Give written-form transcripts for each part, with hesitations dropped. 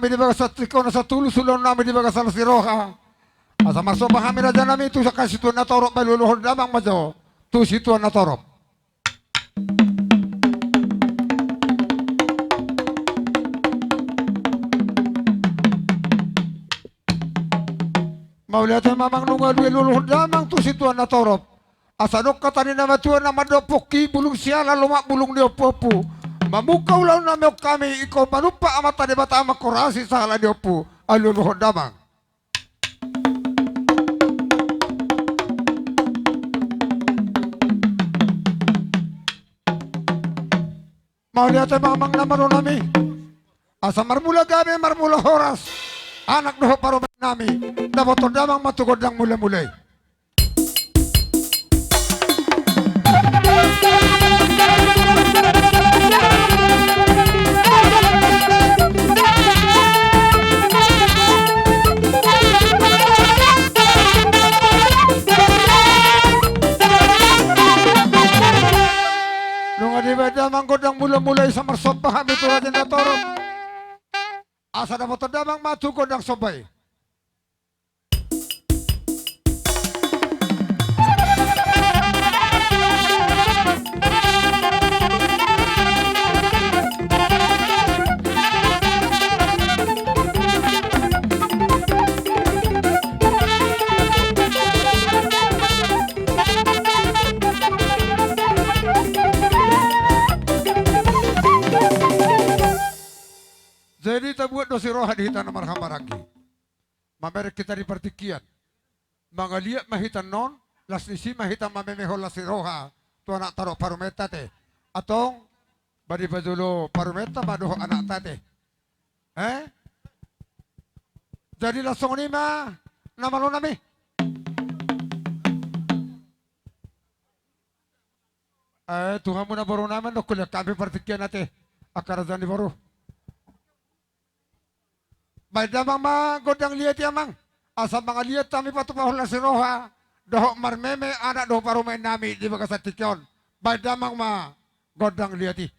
namin di baga sa tiko na sa tulusulon namin di baga sa Lasiroha. Asa masoba kami na dyan namin ito sa kasituan na torop maluluhod lamang madyo. Tu situan na torop. Maulihat ay mamang nungal luluhod lamang tu situan na torop. Asanok ka tani na matuan na madopoki bulong siya na lumak bulong ni Opopo. Mamukaw lang namin kami ikaw manupa amata ni bata makurasi sa hala ni Opo aluluhod damang. Maulihat ay mamang naman nami. Asa marmula gabi marmula horas. Anak doho paruman nami. Naboto damang matugod ng mula-mulay. Damang godang mula-mulay sa marsopahan ito natin na torop. Asa na mo to damang matugod ang sobay. Jadi tabuat dosi roha di hitan namar hamaragi. Mamerek kita di partikian. Mangaliat mahitan non, las nisi mahitan mamemehol las roha. Tu anak taruh parumeta te. Atong badi bajulo parumeta baduh anak tate. Jadi langsung ni mah nama lo nami. Tuhan muna baru naman no kuliah kami partikian nate. Akarazan di baru. May damang mga godang liat yamang. Asa mga liat kami patupahol na si Roha. Doho marmeme anak doho parumain nami di baga sa tikyon. May damang mga godang liati.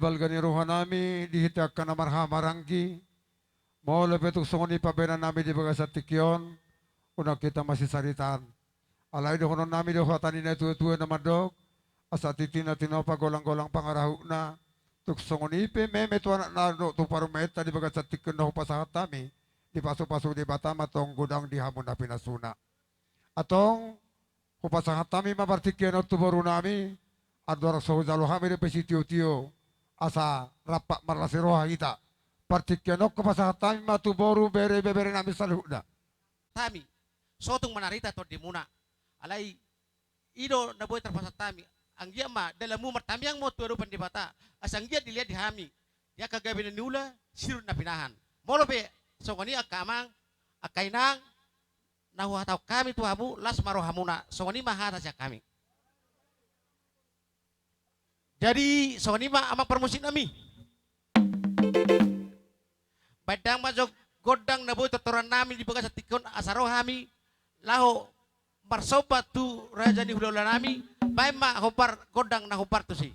balgani rohanami dihitak ka na marhamaranggi. Mo lepetuk songoni pabena nami di bagasat tikyon. Una kita masih saritan. Alay do konon nami do hatani na tuwe na madok. Asa titina tinopa golang-golang pangarahu na. Tuk songoni pe meme tuan na do tu parumeta di bagasat tikyon na hupasahat tami. Di paso-paso di batama tong gudang di hamon na pinasuna. Atong hupasahat tami mabartikyan o tubaru nami. Ador sohujalo kami de pesitio-tio asa rapak marlasi roha kita partikianok kepasahatami matuboru bere nami saluhda tami sotung manarita to di muna alai ido na boy terpasat tami anggia ma dalam mu martami yang mau tuaru pandibata asang dia dilihat di hami dia kagabi niula sirun na pinahan molo be songoni akamang akainang nahu hatau kami tuabu las marohamuna songoni mahata sia kami. Jadi sonima ama permusin nami. Badang majok godang na boy totoran nami di bagas tikon asaro hami laho marsoba tu raja ni hudola nami bae ma hopar godang na hopar tu si.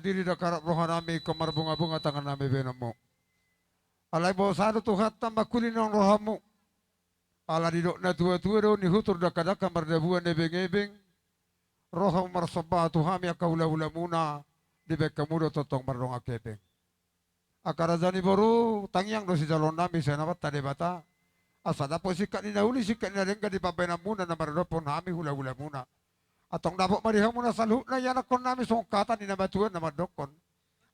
diri dakarap rohan nami kamar bunga-bunga tangan nami benamu. Alai bawa sadu tuhat tambah kulinong rohamu. Ala didok na tua-tua do ni hutur dakadaka mardabuan nebeng-ebeng. Roham marsabah tuhami akahula-hula muna. Dibek kamudo totong mardong akepeng. Akarazani boru tangyang do si jalon nami senabat tade bata. Asada po sikat ni nahuli sikat ni narengga di pabena muna na mardopon hami hula-hula muna. Atong dapok mariha muna salhu na yanakon nami songkatan ni nabatuan na mardokon.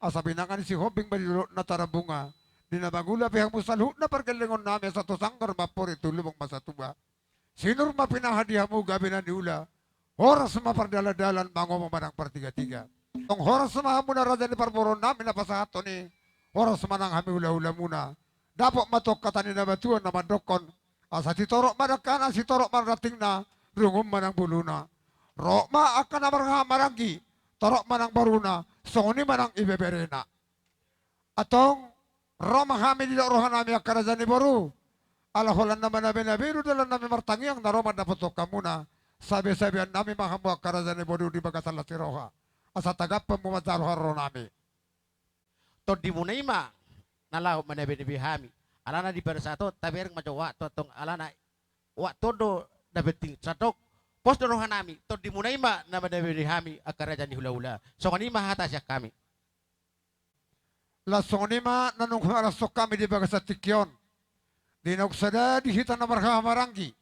Asa binangan si hobing badilot na tarabunga. Di nabagula pihang musalhu na pergelengon nami sa tosanggar mapor itu lubong masatuba. Sinur mapinahadihamu gabi na niula. Horas mapardala-dalan bango memanang pertiga-tiga. Tong horas mahamu na raja ni parboron namin na pasahato ni. Horas manang hami hula-hula muna. Dapok matok kata ni nabatuan na mandokon. Asa si torok madakana si torok marating na. Rungum manang buluna. Rok ma akan namarha maranggi. Torok manang baruna. Soni manang ibeberena. Atong Roma kami di rohan nami akarazan ni boru. Alaholan naman nabiru dalam nami martangiang na Roma dapat kamuna. Sabi-sabihan nami mahamu akarazan ni boru di bagasan la siroha. Asa tagap pemumadzaro haro nami. To di munaima nalau manabi hami. Alana di persato tabi ereng maco waktu tong alana waktu do dabeting satok pos do rohan nami. To di munaima na manabi hami akarazan ni hula-hula. So kanima hata siya kami. Lasonima nanung harasok kami di bagasa tikyon. Dinagsada di hita na marhamaranggi.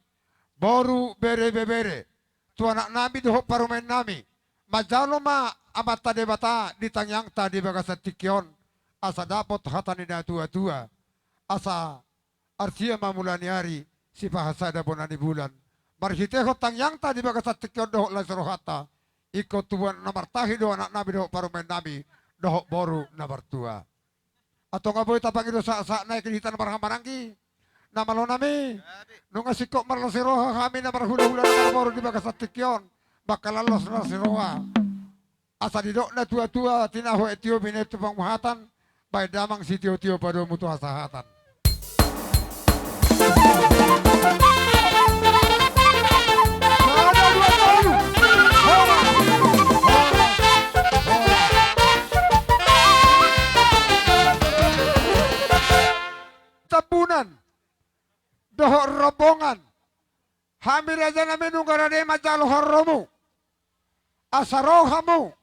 Boru bere-bere. Tu anak nami dohok parumen nami. Majalo ma amata debata di tangyang ta di bagasa tikyon. Asa dapot hata ni na tua-tua. Asa arsia mamulaniari si pahasada bonani bulan. Marhiteho tangyang ta di bagasa tikyon dohok laserohata. Ikut tuan namartahi do anak nami dohok parumen nami. Dohok boru namartua. Atau nga boy tapang ito sa naik hitan marhamaranggi. Namalo nami. Nung asikok marlo si Roha kami na marhula-hula na marmoro di bagasat tikyon. Bakalalos na si Roha. Asa didok na tua-tua tinaho etio bineto pang muhatan. Bay damang si tio-tio pado mutu hasahatan. Tabunan dohok robongan hami raja nami nunggarade majalo harromu asarohamu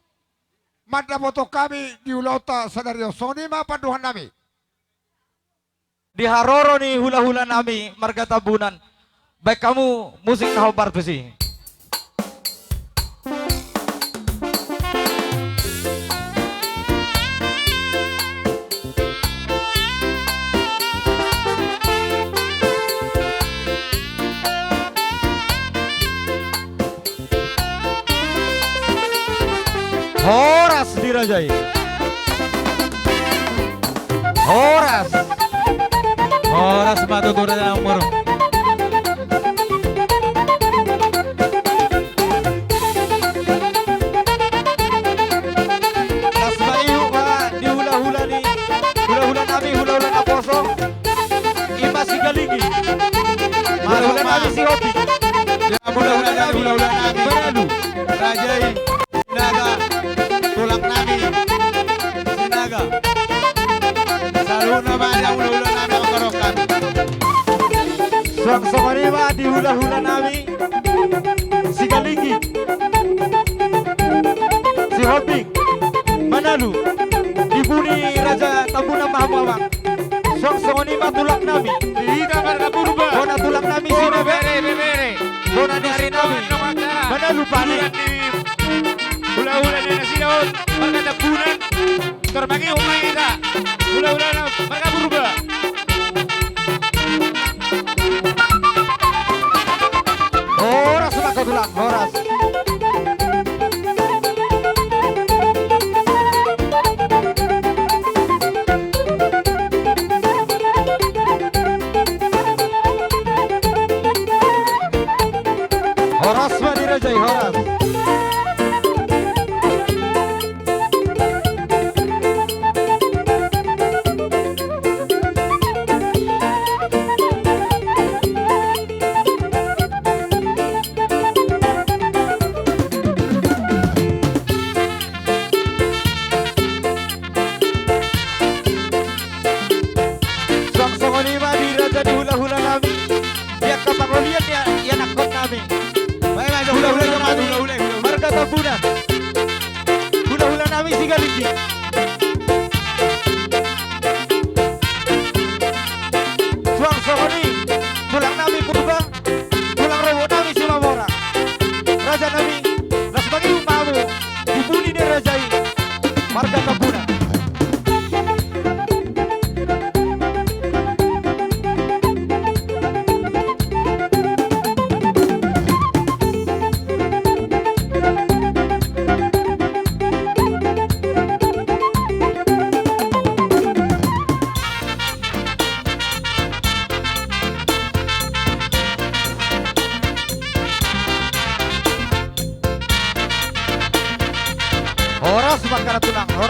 madaboto kami di ulauta sadario soni ma paduhan nami di haroro ni hula-hula nami marga tabunan baik kamu musik naho besi. Horas dirajai. Horas. Horas matutur na umur. Las bayu ka di hula-hula ni. Hula-hula nami, hula-hula na poso. Ima si Galigi. Hula-hula nami si Hopi. Hula-hula nami, Beralu. Rajai. Naga. Tulang nami sinaga selalu nama yang hula-hula nami mengkerokan Songsongoriwa di hula-hula nami si Galinggi si Hobing Manalu di Buni Raja Tabuna Mahamawang Songsongoriwa tulang nami di kamar Purba Bona tulang nami sini bere Bona dari nami Manalu Pani hula-hula di Nasidaun, marga Tabunan, terbagi umay kita, hula-hula na marga Purba. Horas maka tulang, horas. Horas madirajai, horas.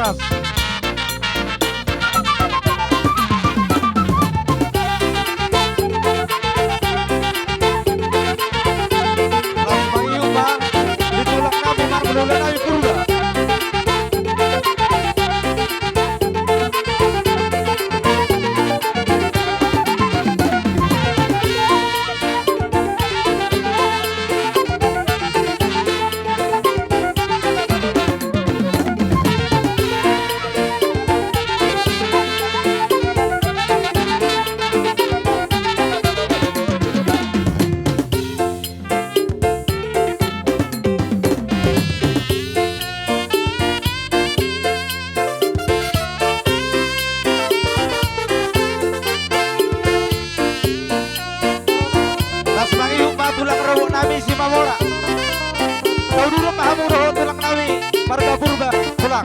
Las. Las Mangiyong ba? Ditulak namin Marmulula namin Purga. Las Mangiyong ba? Tulak rawo namin si Mamora. Kau dulu mahamong rawo tulak namin Marga Purga. Tulak.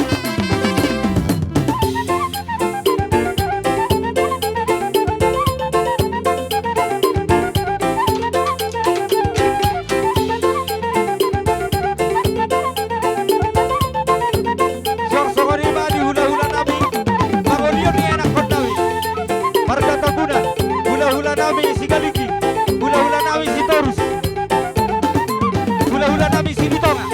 Sorsongoni ba di hula-hula namin Mangolion ni anak kot namin Marga Tabunan. Hula-hula namin si Galiki. Hula-hula namin si Torus. Hula-hula namin si Bitonga.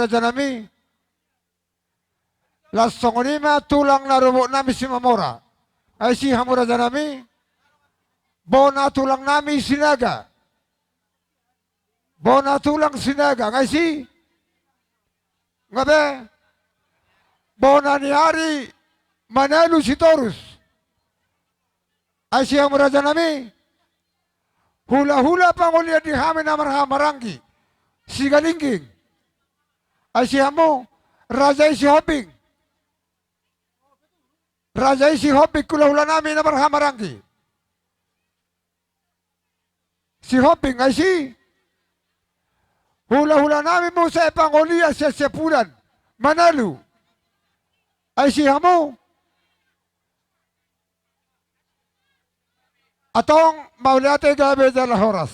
raja nami. Lasong lima tulang narubok nami si Mamora. Ay si hamu raja nami. Bona tulang nami sinaga. Bona tulang sinaga. Ngay si. Ngabe. Bona ni Ari. Manalo si Torus. Ay si hamu raja nami. Hula-hula pangulia di hamin na maranggi. Si Galingging. Ay si hamu. Raja si Hoping. Raja si Hoping hula-hula namin na maranggi. Si Hoping ay si. Hula-hula namin mo sa pangulia sa Sepulan. Manalo. Ay si hamu. Atong maulate gabi dala horas.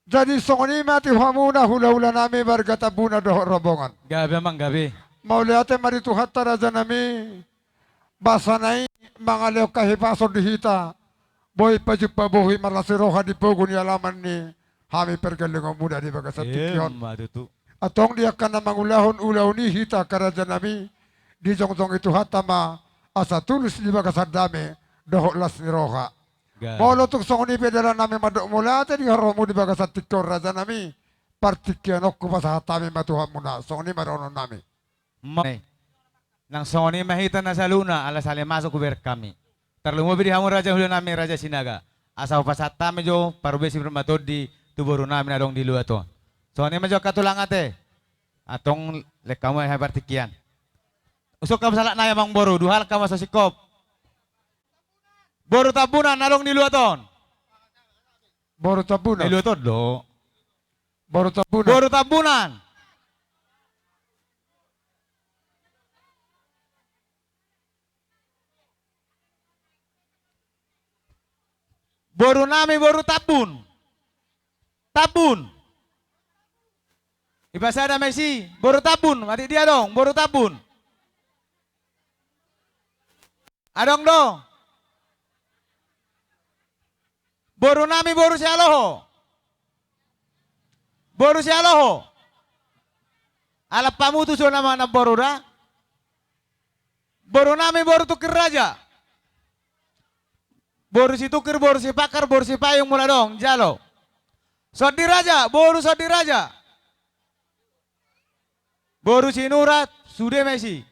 Jadi songoni mati hamuna hula-hula nami bargatabuna do robongan. Gabi mang gabi. Maulate maritu hatta raja nami. Basanay mga leo kahipason dihita. Boy pajupa buhi marasiroha di pogun yalaman ni. Hami pergalingan muda di bagasat tikion. Madutu. Atong dia kana mangulahon-ulaw ni hita karaja nami. Di jong-jong itu hatta ma asa tulus di bagasat dami. Dohok las ni roha. Molo tuk songoni pedala nami madok mula tadi haromu di bagasat tikor raja nami. Partikianok ko pasahat kami matuhan muna. Songoni maronon nami. Nang songoni mahita na sa luna alas hali masuk kuber kami. Terlumubir hamu raja hulu nami raja sinaga. Asal pasahat kami jo parubesi bermatod di tuburu nami nadong di luar to. Songoni majo katulang ate. Atong lek kamu yang partikian. Usuk kamu salah naya mang boru duhal kamu sasikop. Boru tabunan nalong di luaton. Boru tabunan. Di luaton do. Boru tabunan. Boru tabunan. Boru nami boru tabun. Tabun. Ibasa ada Messi, boru tabun, mati dia dong, boru tabun. Adong dong. Boru nami boru si aloho. Boru si aloho. Alap pamutu so nama na boru da. Boru nami boru tukir raja. Boru si tukir, boru si pakar, boru si payung mula dong, jalo. Sodi raja, boru sodi raja. Boru si nurat, sude Messi.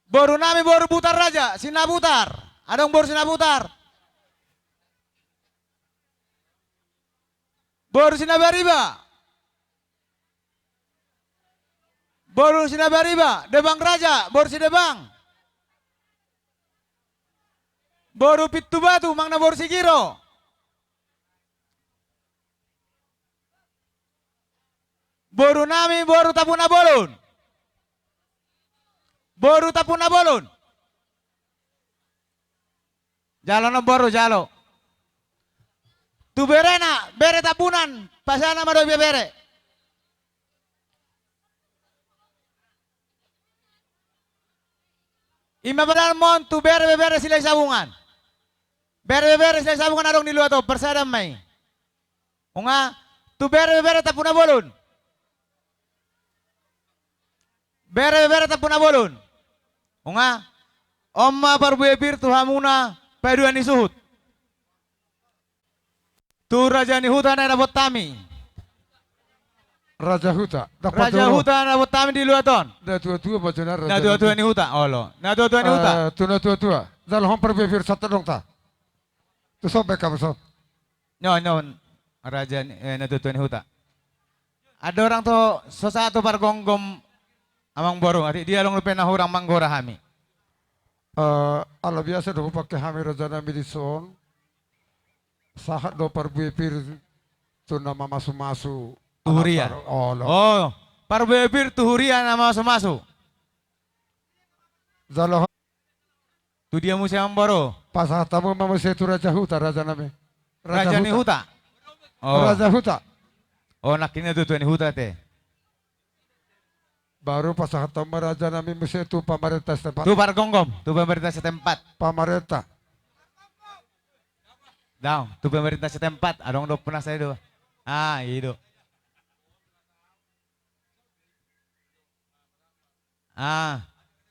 Boru nami boru butar raja, sinabutar. Adong boru sinabutar. Boru sinabariba. Boru sinabariba. Debang raja. Boru si debang. Boru pitu batu. Mangna boru si giro. Boru nami boru tapuna bolon. Boru tapuna bolon. Jalo no boru jalo. Tu bere na, bere tapunan, pasana madoy bere. Ima badal mon tu bere sila sabungan. Bere sila sabungan adong di luar to, persadam may. Unga, tu bere tapuna bolon. Bere tapuna bolon. Unga, omma parbuebir tu hamuna, paduan isuhut. Tu raja ni hutan na nabot tami. Raja Huta. Raja hutan na nabot tami di luaton. Na tua-tua baca na raja. Na tua-tua ni huta. Olo. Na tua-tua ni huta. Tu na tua-tua. Dal hom perbefir satu dong ta. Tu sobek kamu sob. No. Raja na tua-tua ni huta. Ada orang to sosatu pargonggom amang borong. Adi dia long lupa na hurang manggora hami. Ala biasa do pakai hami raja na milison. Sahat do parbuepir tu nama masu-masu. Tuhurian. Oh, parbuepir tuhurian nama masu-masu. Zalo Tu dia musim boro. pasah tamu mama setu raja huta raja name. Raja ni huta. Oh. Raja Huta. Oh, nakina tu ni huta te. Baru pasah tamu raja name setu pamarentah setempat. Tu pargonggom, tu pemerintah setempat. Pamarentah. Daw, tu pemerintah setempat. Adong do pernah saya do. Ah, itu.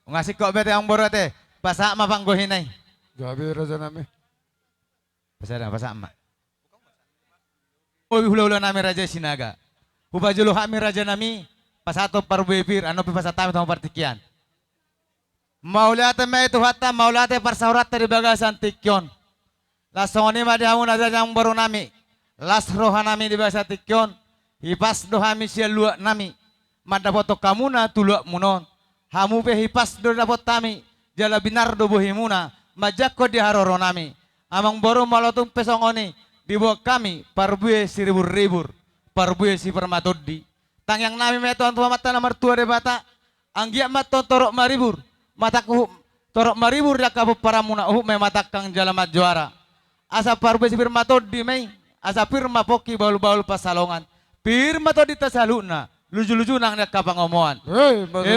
Ngasih kok bete ang borate. Pasa mapanggohin ay. Gabi raja nami. Pasa ma. Uy hula-hula nami raja sinaga. Hubajulo kami raja nami. Pasato parbebir ano pi pasatami tong partikian. Maulate me itu hatta maulate parsaurat dari bagasan tikyon. Lasoni ma dihamun aja yang baru nami. Las roha nami di bahasa tikyon. Hipas dohami sia luak nami. Madapoto kamuna tuluk munon. Hamu pe hipas do dapot tami. Jala binar do bohimuna. Majako di haroro nami. Amang baru malotung pesongoni. Di bawah kami parbue si ribur-ribur. Parbue si permatodi. Tang yang nami meton tua mata nomor tua de bata. Anggia maton torok maribur. Mataku torok maribur ya kabu para muna me matak kang jalamat juara. Asa parbue si permatodi mei. Asa firma poki baul-baul pasalongan. Firma to di tasaluna. Luju-luju nang nak kapangomoan.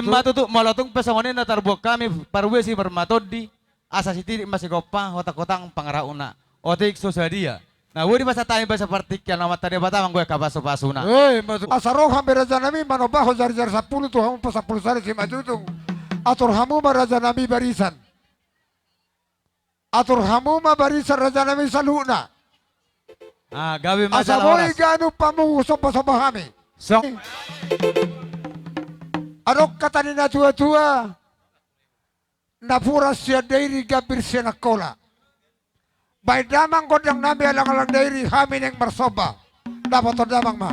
Matutu malotung pesongoni na tarbuak kami parbue si permatodi. Asa siti masih gopa otak-otang pangarauna. Otik sosadia. Nah, wuri basa tayo basa partikian nama tadi bata mang gue kapaso-pasuna. Asaroha beraja nami manobaho jar-jar 10 tuh hamu pas 10 sari si majutung. Atur hamu baraja nami barisan. Atur hamu ma barisan raja nami saluna. Gabi masalah Asaboy oras. ganu pamungu sopa-sopa kami. Song. Anok kata ni na tua-tua. Napura siya dairi gabir siya nakola. Baik damang kodang nabi alang-alang dairi hamin yang marsoba. Dapat to damang ma.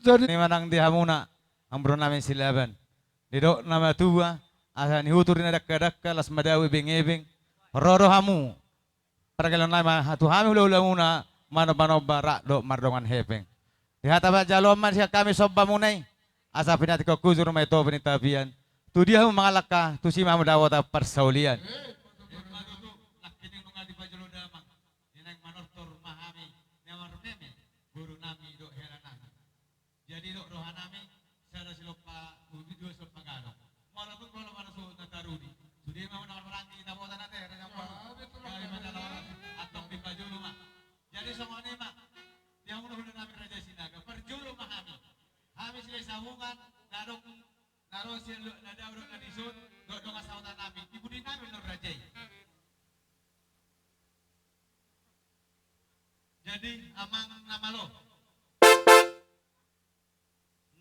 Jadi Ni manang di hamuna ang bro namin silaban. Didok nama tua asa ni huturin ada kadakka las madawi bing-ebing. Roro hamu. Para kalon nama hatu hami ula muna mano barak do mardongan hepeng. Di hataba jaloman siya kami sobba munay. Asa pinati ko kuzur may to pinitabian. Tu dia mangalaka tu si mamu dawata persaulian. Guru nami do heranami. Jadi do rohanami sada silopa video silopa gano. Walaupun kalau mana so natarudi. Sudi mau nawar merangi kita mau tanah teh ada apa? Kali mana lawan atau di baju mah. Jadi semuanya mah yang udah nami Raja Sinaga perjulu mah kami. Kami sila sambungan naro sila nada urut nadisun do ngasautan nami. Ibu di nami nur Raja. Jadi amang nama lo.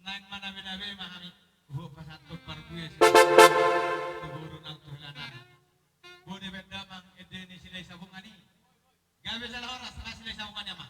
Nang mana beda mahami. Buat pasatu perbuye sih. Tuburu nang tuhlanan. Bude beda mang edeni silai sabungani. Gak bisa lah orang setelah silai sabungannya mah.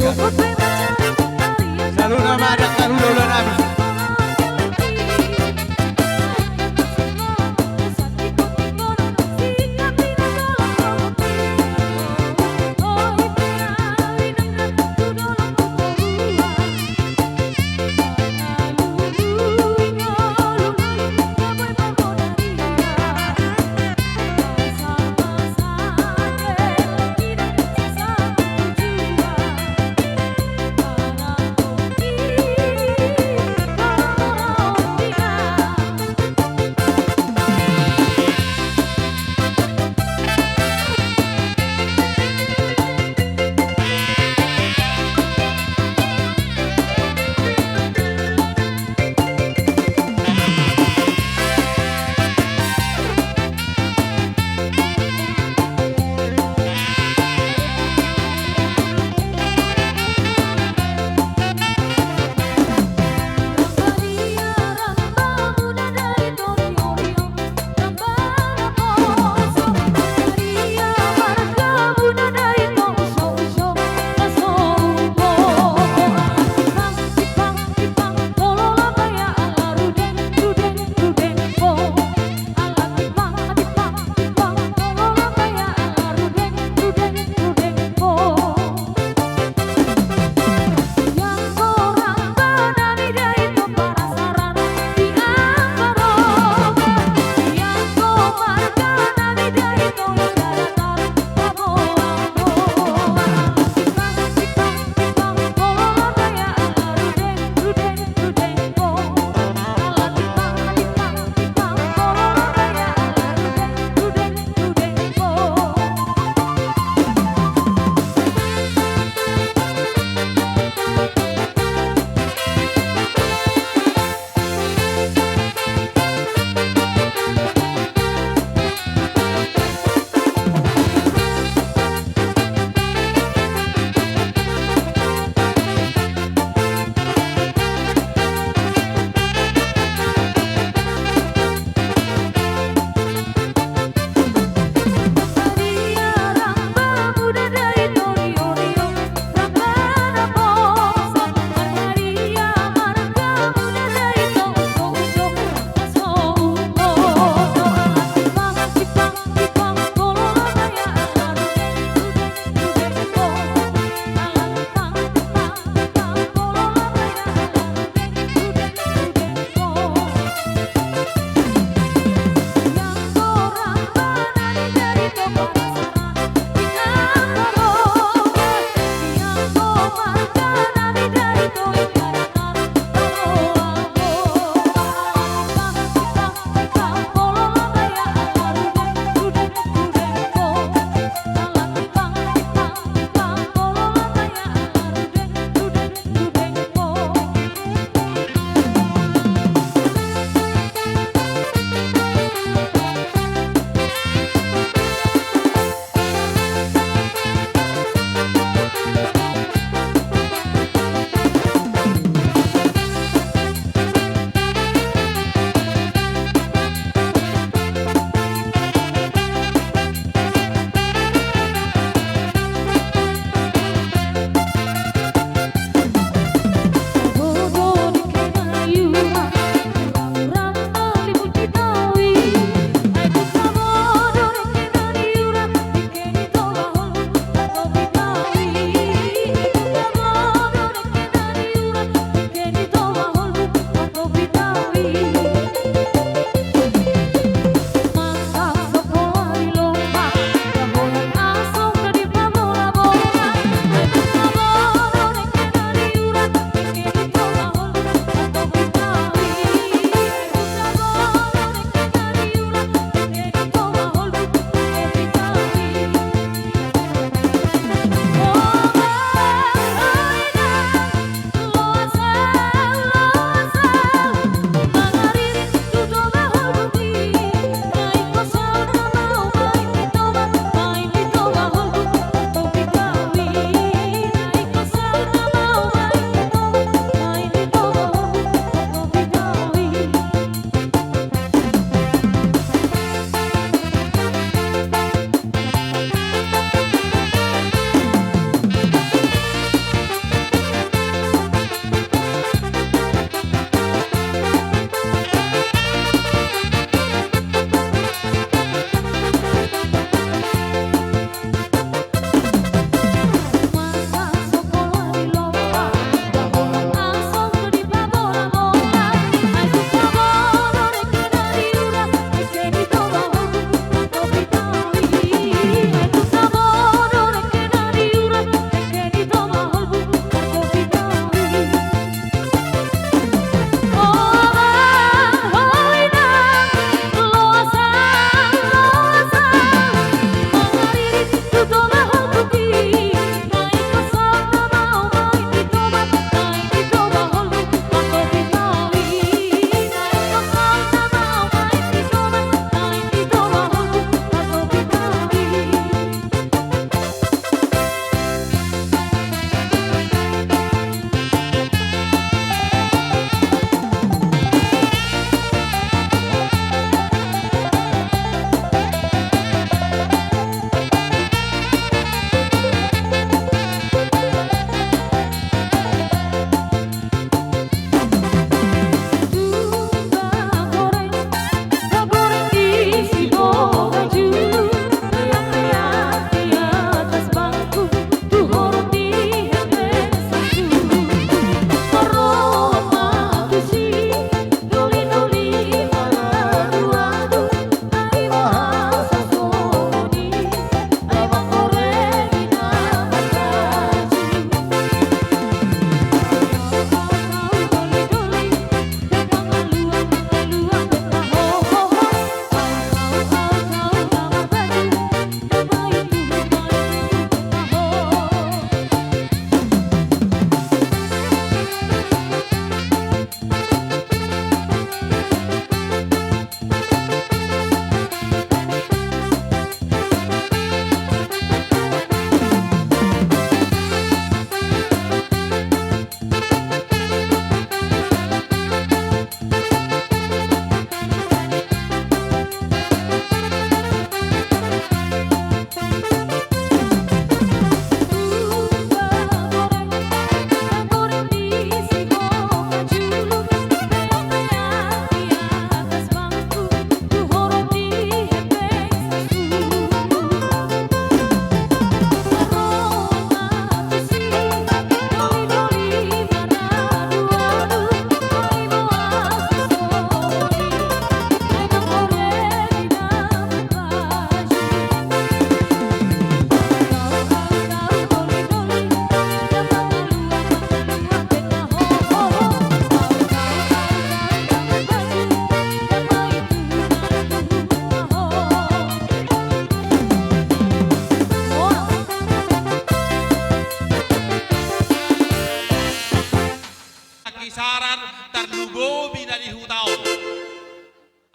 Raga. Selalu nama ada karulola nabi. Para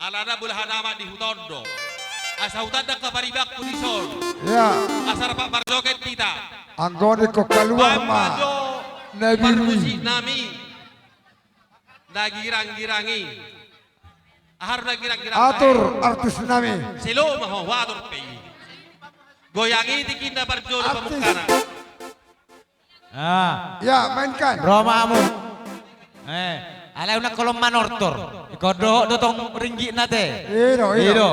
alada bulhanama di hutondo. Asa hutan dak kaparibak kunison. Ya, Asar pak barjoket kita. anggone ko keluar ma. Pamajo Nabi parmusi nami. Nagirang-girangi. Ahar nagirang-girang. Atur artis nami. Selo maho wadur pe. Goyangi dikinda barjo Artis. pamukana. Ah, Ya, mainkan. Romamu. Alaw na kolom manortor. Ikodo dotong ringgi nate. Iro.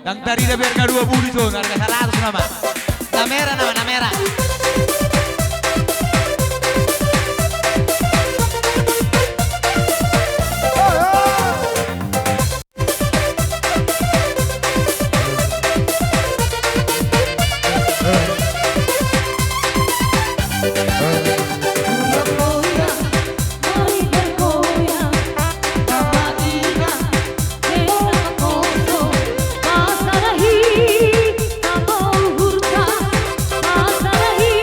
Dang tari da berka 2 buliso, harga 100 nama. Namera nama namera. Masarahi,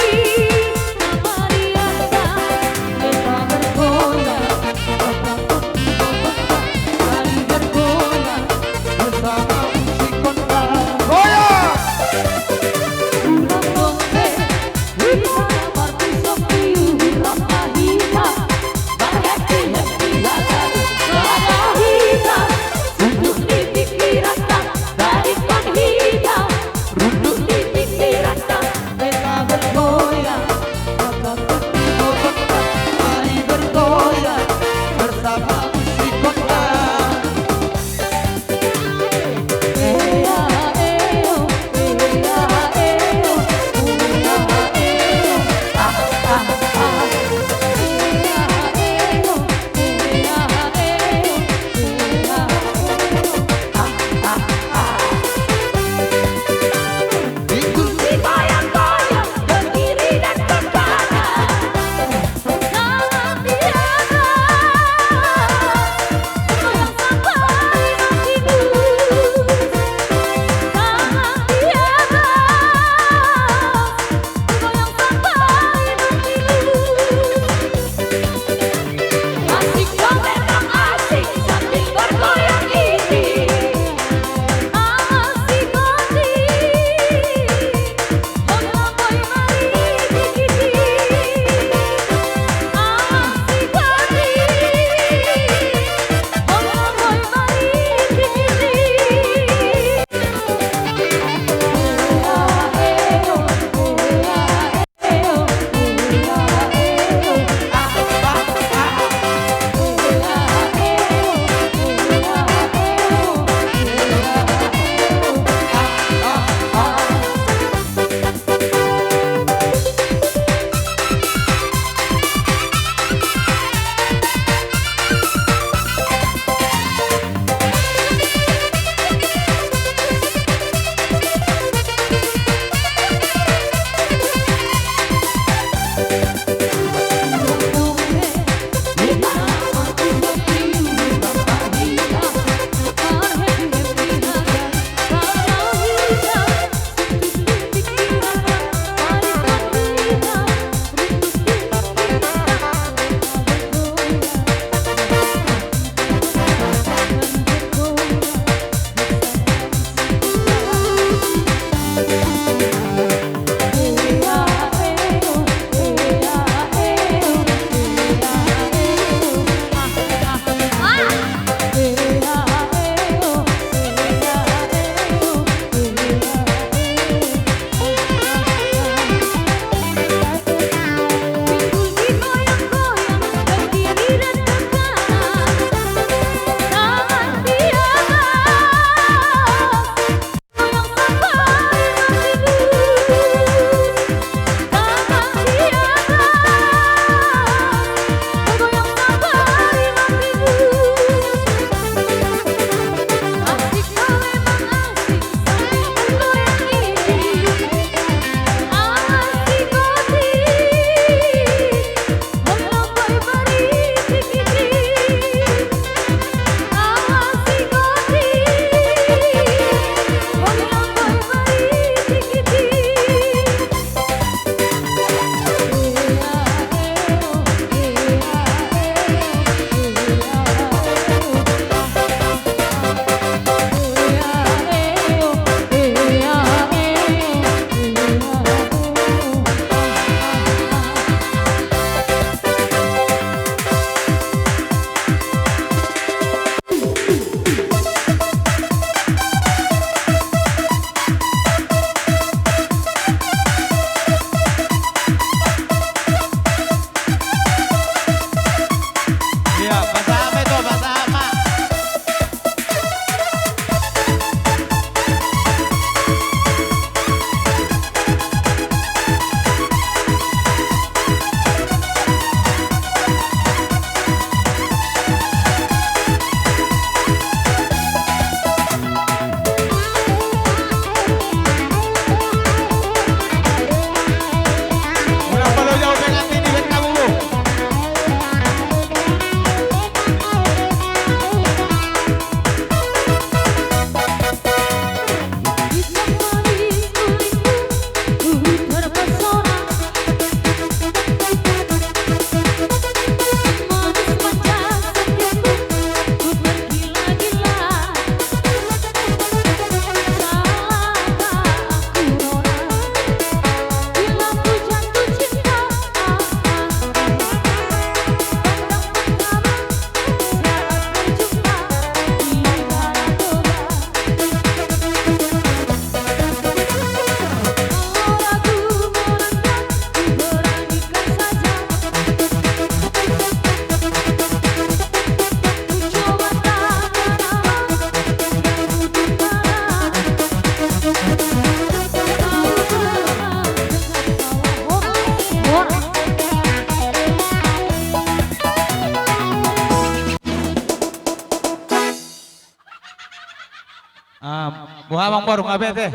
Muhamang baru ngabe teh.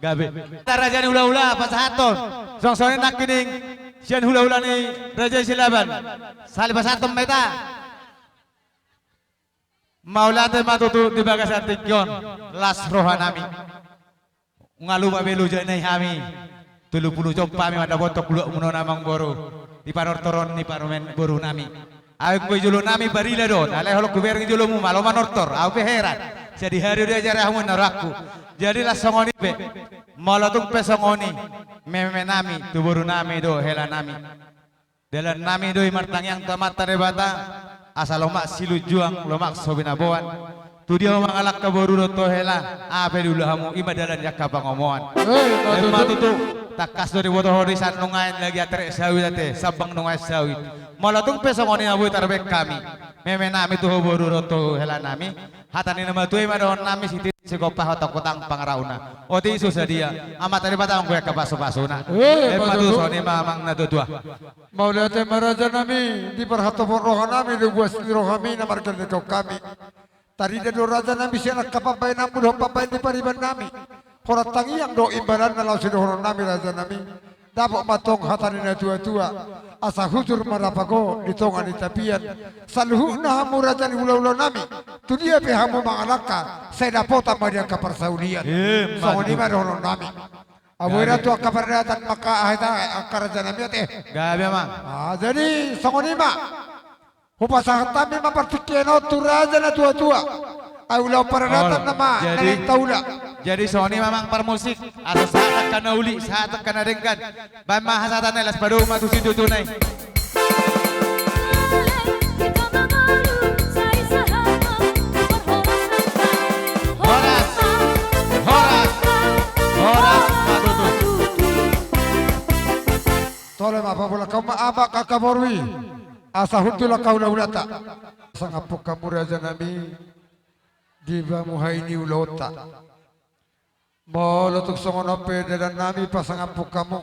Gabe. Raja ni hula-hula pasahaton. Song-songin nak kining sian hula-hula ni Raja Silaban. Sali pasahaton meta. Maulate matutu di bagas atikyon las rohanami. Ngalu babelu janai hami. 30 jok pami ada botok lu muno namang boru. Di panor toron ni paromen boru nami. Aku julo nami barila don. Aleh holok kuber julo mu malo manortor. Aku heran. Jadi hari dia jarah mu naraku. Jadi lah songoni be. Malatung pe songoni. Meme nami tu boru nami do hela nami. Dalam nami do martang yang tamat tarebata. Asal lomak silu juang lomak sobinaboan. Tu dia mangalak ka boru do hela. Ape dulu hamu imadalan yakka pangomoan. Matu tu takas do boto horisan nungain lagi atere sawit ate sabang nungay sawit. Malatung pe songoni abu tarbek kami. Meme nami tu boru do hela nami. Hatani nama tuai madon nami siti sikopah otak kotang pangarauna. Oti susah dia. Amat tadi batang gue kepasu-pasuna. Matu soni mamang na tua. Maulate maraja nami di perhatopon roha nami di buas di rohami na margal kau kami. Tadi dia do raja nami sianak kapapay na mudah papay di pariban nami. Horat tangi yang do imbalan na lausin horon nami raja nami. Dapat matong hatani na tua-tua. Asa hujur marapago ditongan di tapian. Salhu na hamu raja ni ulau-ulau nami. Tu dia pihamu mangalaka. Saya dapota maria kaparsaulian. Songoni maronon nami. Awira tu kaparatan maka ahita akaraja nami ate. Gabe mang. Jadi songoni ma. Hupasahat kami mapartikiano tu raja na tua-tua. Aulau paradatan nama nenek taula. Jadi Sony memang permusik atau saat akan uli saat akan adengkan bama hasatan elas baru matu situ tunai. Horas matu tu. Tolong apa pula kau maabak kakaborwi. Asa hutulah kau laulata. Sangapuk kamu raja nami. Diba muhaini ulota. Molo tuk songono pede dan nami pasangapuk kamu.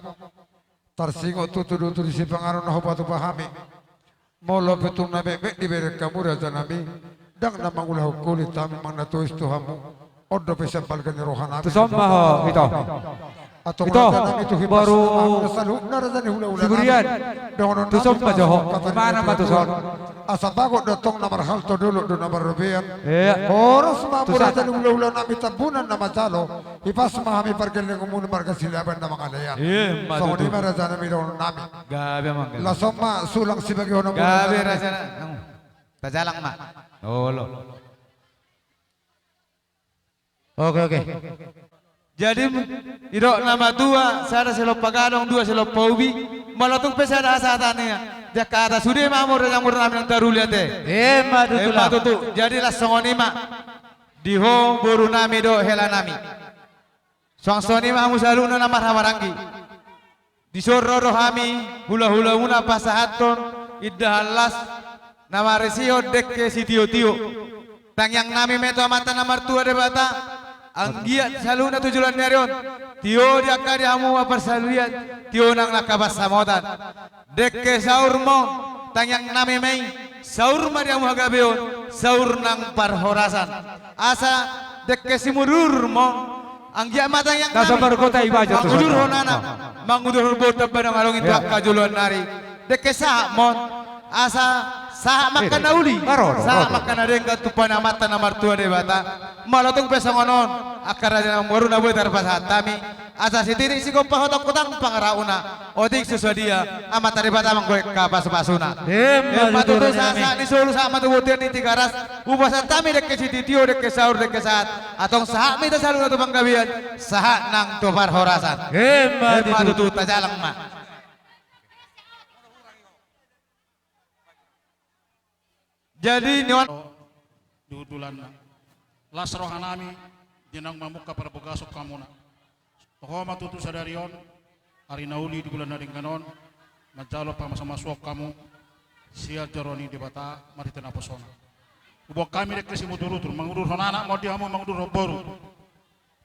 Tarsingo tutu-tutu di si pangaron na hubatu pahami. Molo petung nabe di berek kamu raja nami. Dang namang ulah kulit tami mang natuis tuhamu. Odo pesempal kani rohan nami. Tusomma ho ito. Atau Ito baru sigurian. Tusomma joho. Mana ba tuson? Asa bago datong namar halto dulu do namar rupian. Horas Muratan ulo-ulo nami tabunan na matalo. Ipas mahami parkel ng umuna marga silaban na mga layan. So di maraja nami doon nami. Gabi mang. Lasoma sulang si bagyo ng Gabi raja na. Tajalang ma. Olo. Oke. Jadi iro nama dua, sada selo pagadong dua selo paubi, malatung pesada asatania. Jakarta sudah mamur yang murah yang taruliate. Matutu. Jadi lah songonima diho boru nami do hela nami. Songonima musaluna nama hamarangi. Disoro rohami hula-hula una pasahaton iddahalas nama resio dekke sitio-tio. Tang yang nami meto amata namar tua debata. Anggiat saluna tujuan nerion. Tio dia kari hamu aparsaluan. Tio nang lakabas samotan. Dekke saur mo tanyang nami mei saur mariam hagabeon saur nang parhorasan. Asa dekke simurur mo anggiat matang yang nami. Sabar kota ibadah tu. Mangudur honana. Mangudur botak badang along itu akajuluan nari. Dekke sah mon asa sah makan nauli. Sah makan adengka tupana mata namar tua debata. Malatung pesongonon akar aja baru nabu terpasat tami asa sitiri si kopah otak kutang pangarauna otik sesuadia amat dari batang gue kapas pasuna matu tu sasa di solo sama tu butir di tiga ras ubasan tami dek siti tio dek sahur dek saat atong sah mi tasalu tu panggabian sah nang tu parhorasan matu tu tajalang ma. Jadi nyawan diudulan las rohanami dinang mamuka para begasok kamuna toh matutu sadarion hari nauli di bulan naring kanon majalo pa sama suok kamu sia joroni di bata mari tena posona ubok kami rek kesi mudurutur mangudur honana mau dihamu mangudur boru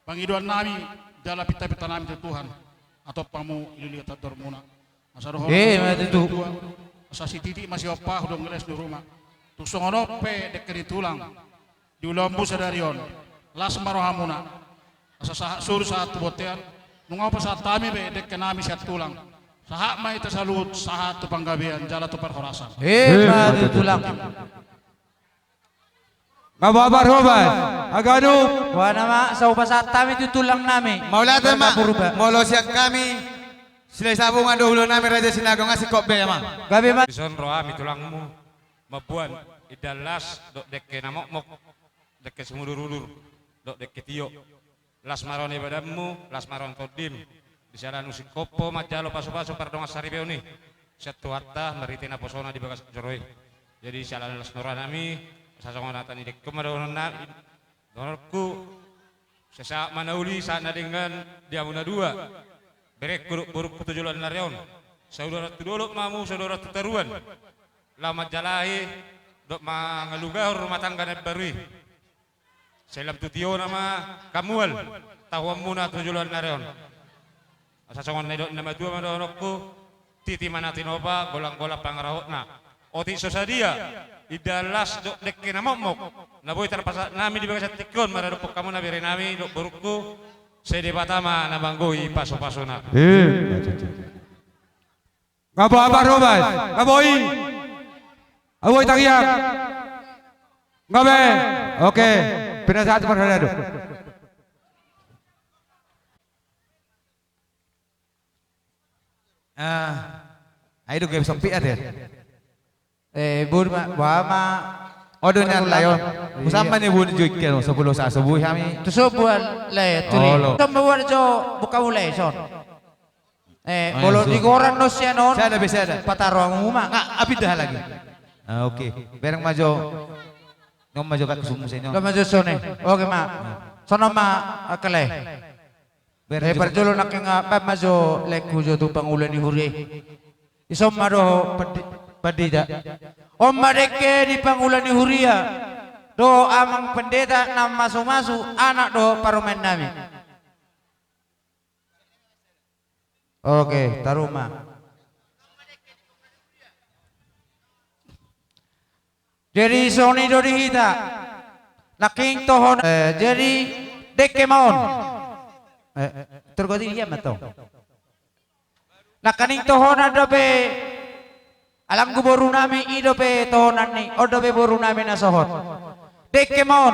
pangiduan nami jala pita-pita nami Tuhan atau pamu liliat dormuna asaro matutu asa si titi masih opah udah ngeles di rumah tu songono pe dek tulang di ulambu sadarion las marohamuna asa saha sur saha tubotean nunga pa sa tami be dek kenami siat tulang saha mai ta salut saha tu panggabian jala tu perhorasan Madu tulang. Kababar hobat. Aganu. Wa nama sa upasata itu tulang nami. Maula tema. Berubah. Molo siap kami. Sila sabungan dahulu nami Raja Sinagong ngasih kopi ya ma. Gabi man. Bison roa mitulangmu mabuan idalas dok dekke namok dekke semulur-ulur dok dekke tio las marone badamu las maron todim di sana nusik kopo majalo pasu-pasu pardonga saribeoni satu hatta meritina posona di bagas joroi jadi salah las noranami sasongon natani dek kemadonan donorku sesaat manauli saat dengan diamuna dua berek buruk ketujuan narion saudara tudolok mamu saudara tutaruan lama jalahi dok mangalugah rumah tangga barui selam tutio nama kamual tahuam muna tujuan narion sasongon nedok nama dua madonokku titi manatinopa golang-golang pangarahotna oti sosadia idalas dok dekke namok na boy terpasa nami di bagas tikon maradok kamu na bere nami dok burukku sede batama na banggoi paso-pasona Kababar hobat. Kaboy. Aboy tagiyak. Ngabe. Oke. Pinasat perhadado. Ayo game sepi ada. Bun ma Odonya layon. Musamba ni bun juiken 10 sa subuh kami. tusubuan le turi. Oh, lo. Sembuan jo buka ulai son. Bolo di goran no siya non. Saya ada bisa ada. Pataro ang uma. Nggak, abi dah lagi. Oke. Berang majo. Ngom majo kat sumu senyo. Kama jo sone. Oke ma. Sono ma akale. Perjulo nak nga pa majo leku jo tu pangulan ni huri. Isom maro padida. Om madeke di pangulan ni huria. Do amang pendeta nam masuk-masuk anak do paromen nami. Oke, taruma. Jadi soni do dihita. Laking tohon jadi deke maon. Tergodi iya mato. Nakaning tohon ada be alam guboru nami ido be tohonan ni odo be boru nami nasohot. Deke maon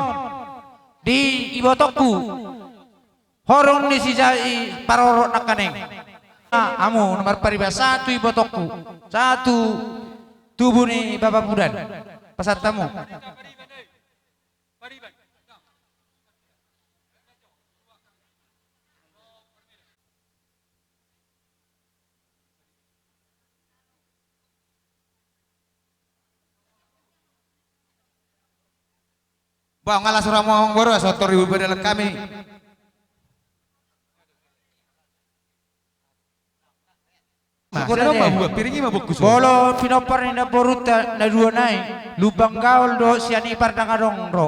di ibotokku. Horong ni si jai parorok nakaning. Amu nomor paribasa 1 ibotokku 1 tubuh ni bapak budan pasat tamu Bang ngalah surah mohong baru sotor ibu bedalan kami. Piringi mabuk kusuk. bolo pinopar ni na boruta na dua nai lubang gaul do siani pardang adong ro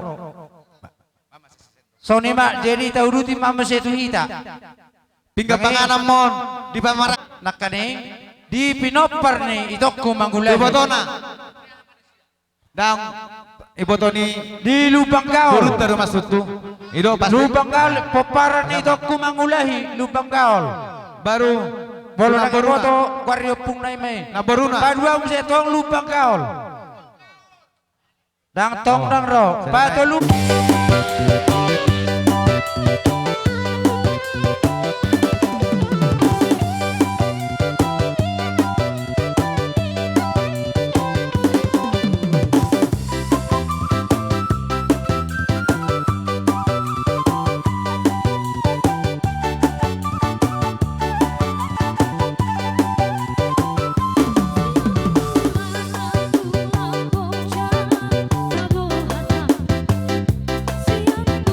soni mak jadi tauruti mama setu hita Pingga panganam mon di pamara. nakane di pinopar ni itokku manggulai Ibotona. Dang ibotoni di lubang gaul turut dari masuk tu. Ido pas lubang gaul poparan itokku mangulahi lubang gaul baru bolo na Naboruna. foto wario pung nai me Naboruna. padua mo tong lubang gaul dang tong dang ro patolu Siang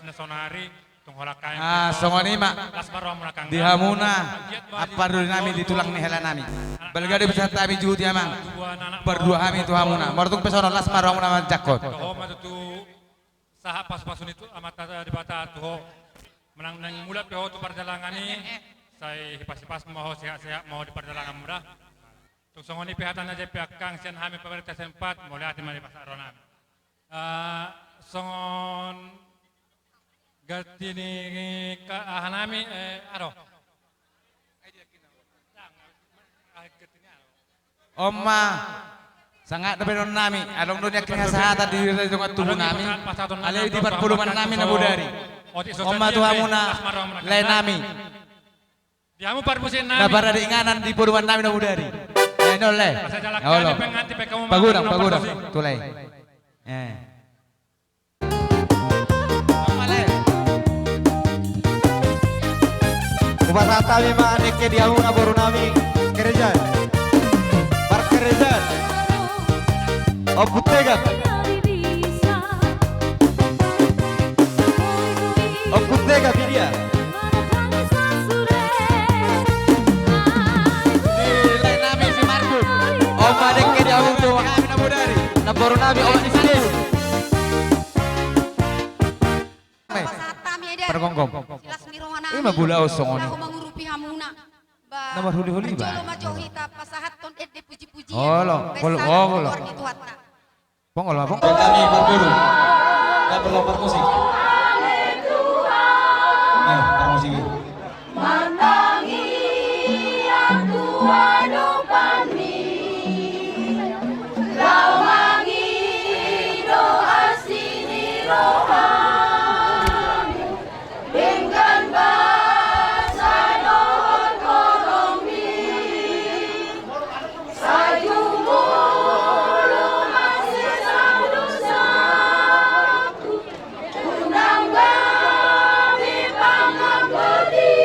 nasonari tung hola kain. Songoni mak Las marom nakang. di hamuna apa dulu nami ditulang ni hela nami. Belgade bisa tabi juti amang. Berdua kami itu hamuna. Mortung pesono las marom nama jakot. Toho matutu saha pas-pasun itu amat di bata tuho menang nang mula tuho tu perjalanan ini saya pas-pas mau sehat-sehat mau di perjalanan mudah. Tung songoni pihatan aja pihak kang sen hami pemerintah sempat mulai hati mari pasaronan. Songon ganti ni ke ahanami aro. Oma sangat depan nami. Along dunia kesehatan di dengan tubuh nami. Alai di 40 mana nami nabu dari. Oma tu hamuna lain nami. Diamu parmusin nami. Dapat ada inganan di puluhan nami nabu dari. Lain oleh. Allah. Pagurang. Tulai. Ubasata memang aneke di hamuna baru nami kerjaan. Kerjaan. Oh Putega. Oh Putega dia. Lain nami si Marco. Oh madek ke dia untuk Kami nabu dari. baru nami oh di sini. Pergonggong. Silas mirohana. Ini mah bulau songoni. Aku mengurupi hamuna. Nomor huli-huli ba? Jolo majohita pasahat ton puji-puji. Oh lo, lo. Pongol mah pongol. Kami berburu. Dan berlomba musik. Musik. Mandangi yang Tuhan upani. Lawangi doa sini rohani. Dengan bahasa doa koromi. Sayu mulu masih satu-satu. Unang gabi pangabdi.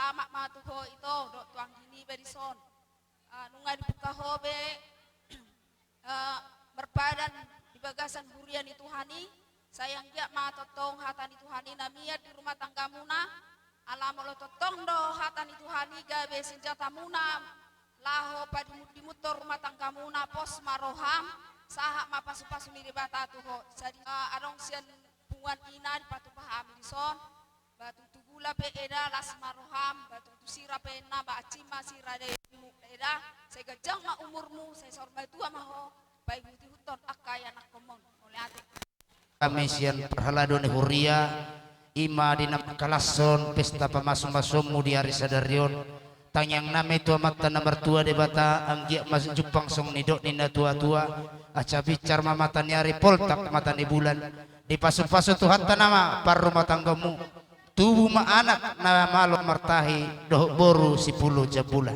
salamat matuho ito do tuang dini berison nunga dibuka hobe berbadan di bagasan hurian itu hani sayang dia matotong hatan itu hani namia di rumah tangga muna alam lo totong do hatan itu hani gabe senjata muna laho padi dimutor rumah tangga muna pos maroham sahak mapasu-pasu miri bata tuho jadi arong sian bungan ina di patu paham dison batu tugula pe eda las maroham batu tusira pe na ba acima sira de eda saya gajang ma umurmu saya sorma tua maho baik buti huton akaya nak komon oleh ate kami sian perhaladone huria ima dina kalason pesta pamasum-masummu di hari sadarion tanyang name tua mata nomor tua de bata anggia mas jupang song nidok nina tua-tua aca bicar mamatan yari poltak matan di bulan di pasu-pasu Tuhan tanama par rumah tanggamu tubuh ma anak na malo martahi doh boru 10 jabulan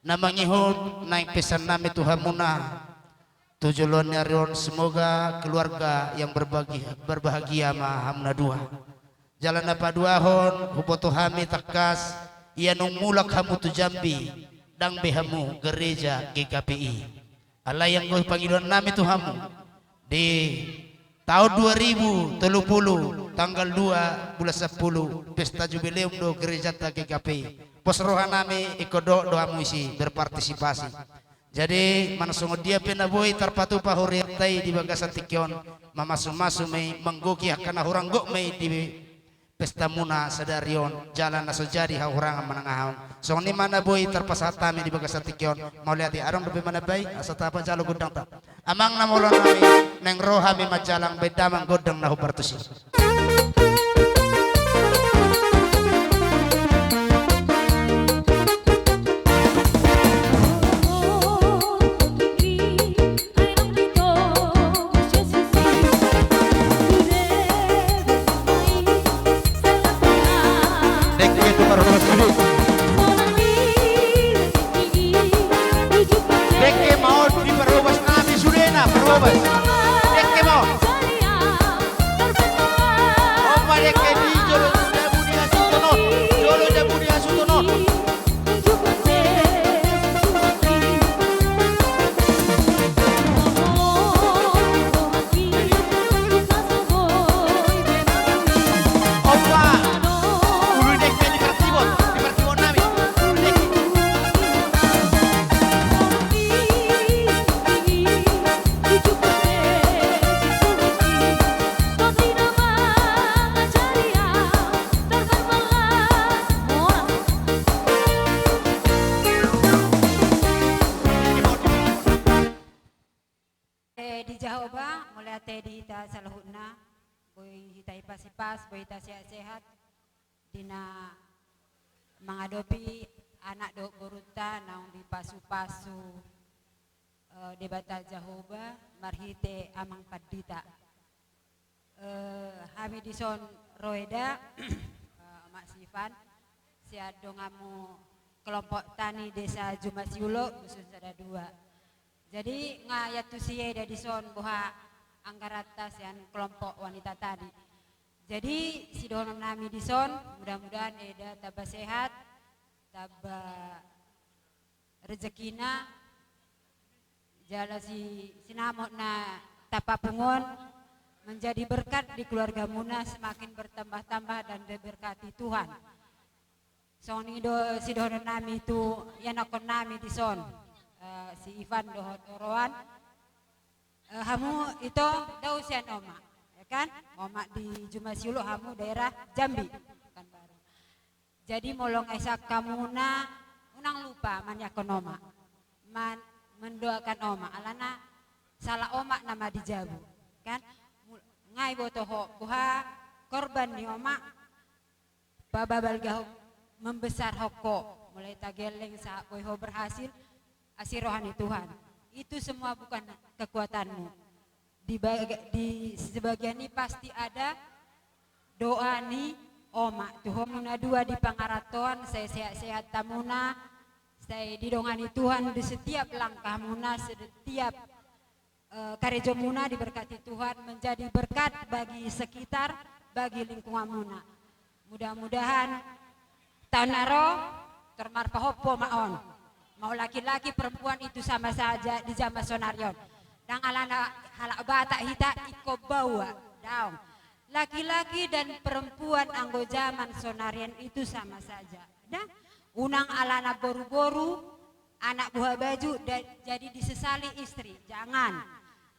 namangihon naik pesan nami Tuhan muna tujuan nyarion semoga keluarga yang berbahagia ma hamna dua jalan apa dua hon huboto hami takas ia nung mulak hamu tu jambi dang behamu gereja GKPI Allah yang kau panggilan nami Tuhanmu di tahun 2030 tanggal 2 bulan 10 pesta jubileum do gereja GKP pos rohanami ikodo doamu isi berpartisipasi jadi manasongo dia penaboi terpatu pahuriatai di bagasan tikion mamasu-masu mei menggoki hakana hurang gok mei di pesta muna sadarion jalan naso jadi haurangan menangahon song ni mana boy terpasatami di bagasan tikion mau lihat di arong lebih mana baik asata apa jalo gudang tak amang namolon kami neng rohami majalang bedamang godang nahu bertusi Deke mau diperubas nami sudena perubas deke mau Oma deke di jolo jabudi asutonon jolo jabudi asutonon Oma ulu deke di pertibon nami ulu deke di Jahoba mulai di ita salahuna boy hita ipasipas boy hita sehat-sehat dina mengadopi anak dok boruta naung di pasu-pasu debata Jahoba marhite amang padita kami dison roeda Mak Sifan siad dongamu kelompok tani desa Jumasiulo khusus ada 2 jadi ngayat tusiye dari son buha angkaratas yang kelompok wanita tadi. Jadi si donom nami di son mudah-mudahan eda tabah sehat, tabah rezekina, jala si sinamot na tapapungon menjadi berkat di keluarga Muna semakin bertambah-tambah dan diberkati Tuhan. Soni do si donom nami itu yang nakon nami di son. Si Ivan Dohoroan hamu itu dausian oma ya kan oma di Jumasiulo hamu daerah Jambi kan baru jadi molong esak kamuna unang lupa manyakon oma mendoakan oma alana salah oma nama dijabu kan ngai botoho buha korban ni oma bababal gaho membesar hoko mulai tageleng saat boyho berhasil asih rohani Tuhan itu semua bukan kekuatanmu di sebagian ini pasti ada doa nih oma Tuhan muna 2 di pangaraton saya sehat-sehat tamuna saya didongani Tuhan di setiap langkah muna setiap karejo muna diberkati Tuhan menjadi berkat bagi sekitar bagi lingkungan muna mudah-mudahan Tanaro termar pahopo maon. Mau laki-laki perempuan itu sama saja di zaman sonarion. Dan alana halak bata hita iko bawa daun. Laki-laki dan perempuan anggo zaman sonarian itu sama saja. Dan unang alana boru-boru, anak buah baju jadi disesali istri. Jangan.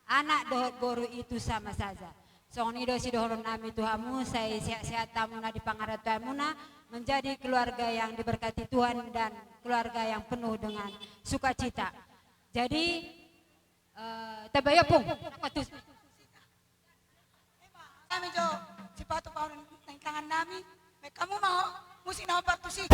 Anak dohot boru itu sama saja. Songni dosi dohon nami Tuhamu, saya sehat-sehat tamuna di pangarat tamuna, menjadi keluarga yang diberkati Tuhan dan keluarga yang penuh dengan sukacita. Jadi tabayapung. Kami jo, sepatu pau ng tangan namin. May kamu mau, musi na partusi.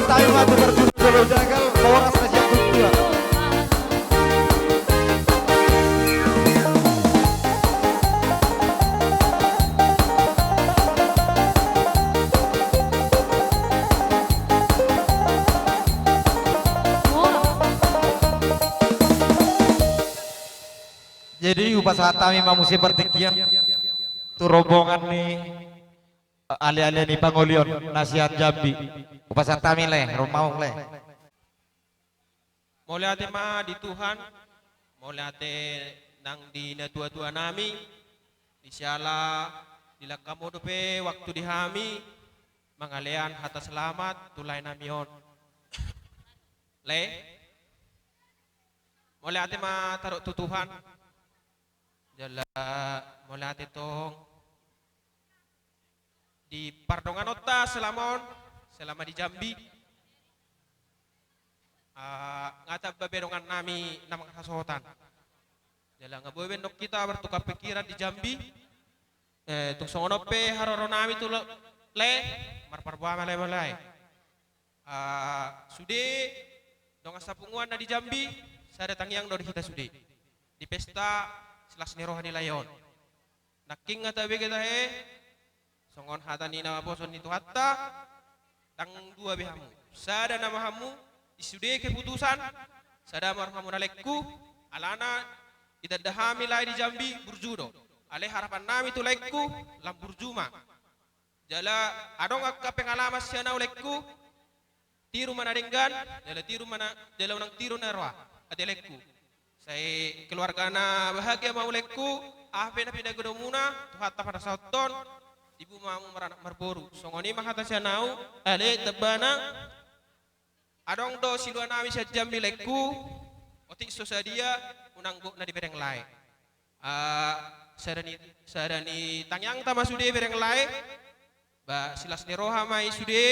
tayo nga berjudul jagal oras na siya kultura. Jadi upacara kami mamusia pertikian tu rombongan nih alih-alih nih Pangolion nasihat Jambi upacara kami leh rumah leh mulai ate ma di Tuhan mulai ate nang di na tua-tua nami di siala dila kamu dope waktu di hami mangalean hata selamat tulay namion le mulai ate ma taruh tutuhan jala mulai ate tong di Pardongan Otta selama di Jambi ngata baberongan nami nama kasotan jala ngaboy benok kita bertukar pikiran di Jambi tuk songonope haroro nami tu le marparba malay sude dong sapunguan na di Jambi sada tangyang do kita sude di pesta selas rohani layon naking ngata bege tahe songon hatani nama boson itu hatta tang dua behamu sada nama hamu isude keputusan sada marhamu nalekku alana idadahami lai di Jambi burjudo Ale harapan nami tu lekku lambur juma. Jala adong akka pengalaman siya na ulekku tiru mana denggan, jala unang tiru narwa adelekku. Saya keluarga na bahagia mau ulekku, na pindah gedung muna, tuhata pada sauton, ibu mamu meranak marboru. Songoni mahata siya nau, ale tebana, adong do siluan nami siya jambi lekku, otik sosadia unang go na di bereng lai. Sadani tangyang tama sude bereng lai, ba silas ni roha mai sude,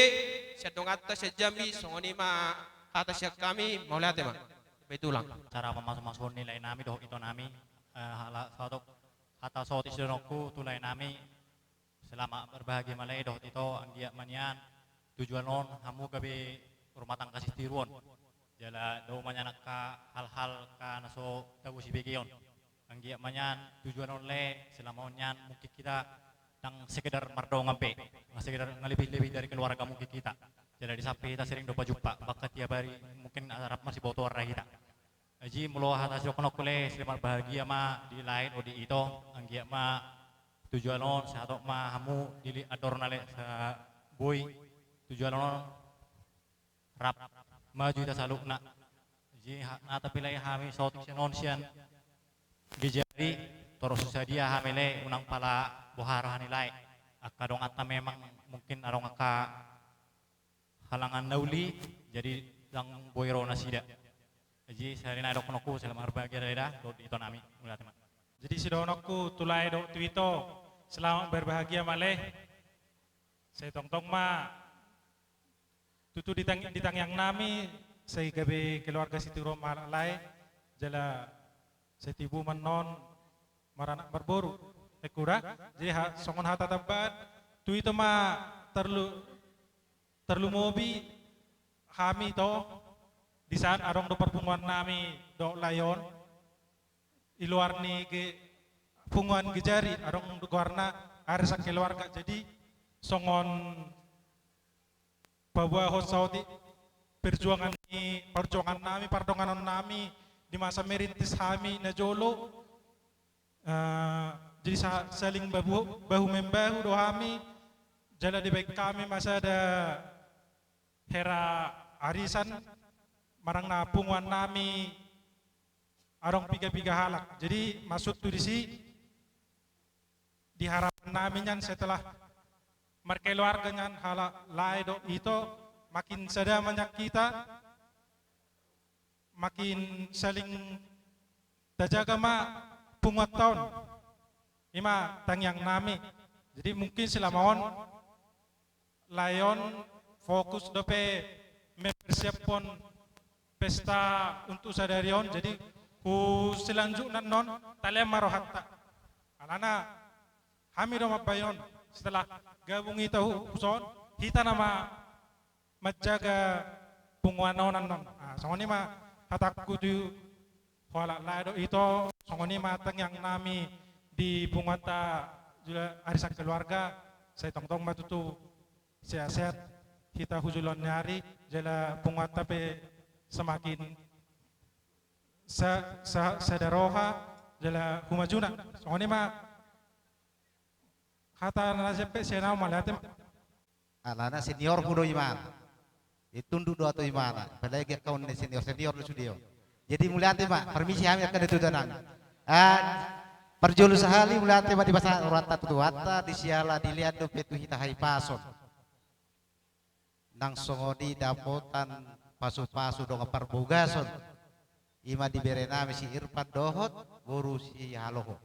siya dong atas siya jambi, songoni ma kata siya kami mau lihat ma, betulang. Cara pemasuk nilai nami doh itu nami, satu kata soti sedonokku tulai nami, selama berbahagia malai doh itu anggia manian tujuan non hamu gabe rumah tangga kasih tiruan, jala doh manyanak ka hal-hal ka naso tahu si begion. Anggia manyan tujuan oleh selama onyan mungkin kita tang sekedar mardo ngampe sekedar ngalibih-libih dari keluarga mungkin kita jadi di samping kita sering dopa jumpa bakat tiap hari mungkin Arab masih botol arah kita aji mulo hatas jokno kule selamat bahagia ma di lain odi itu anggia ma tujuan on satu ma hamu di ador nale sa boy tujuan on rap maju kita saluk nak aji na tapi lai hami sautik non sian gejari terus sadia hamile unang pala bohara hanilai akadong atta memang mungkin arong aka halangan nauli jadi dang boyro nasida jadi sarina dok noku selama berbahagia daerah dot itu nami mulai teman jadi si donokku tulai dok tuito selamat berbahagia maleh saya tong ma tutu ditang yang nami saya gabe keluarga situ Roma malai jala setibu menon maranak berboru ekura jadi songon hata tempat tu itu ma terlu mobi kami to di saat arong do perpunguan nami do layon iluar ni ke punguan gejari arong do warna arisan keluarga jadi songon bahwa hosauti perjuangan nami pardonganon nami di masa merintis kami na jolo jadi saling bahu membahu do kami jala di baik kami masa ada hera arisan marang na punguan nami arong piga-piga halak jadi masuk tu disi di harapan nami nyan setelah merkeluarga nyan halak lai do itu makin sada banyak kita makin saling terjaga ma punguat tahun ima tangyang nami jadi mungkin selama on layon fokus dope mempersiapkan pesta untuk sadarion jadi selanjutnya non talem marohatta alana kami do mabayon setelah gabung itu uson kita nama menjaga punguan non songoni ma hatakku tu wala lado itu songoni matang yang nami di pungata juga arisan keluarga saya tong matutu sehat kita hujulon nyari jala pungata pe semakin sadaroha jala humajuna songoni ma kata nasepe senau malate alana senior kudo iman tundu do atau imana apalagi kawan senior lu sudio jadi muliante pak permisi kami akan ditudanan perjulu sehali muliante pak di bahasa rata tuata di siala dilihat do petu hita hai pason nang songodi dapotan pasu do ngapar bogason ima di berena si Irfan dohot boru si haloho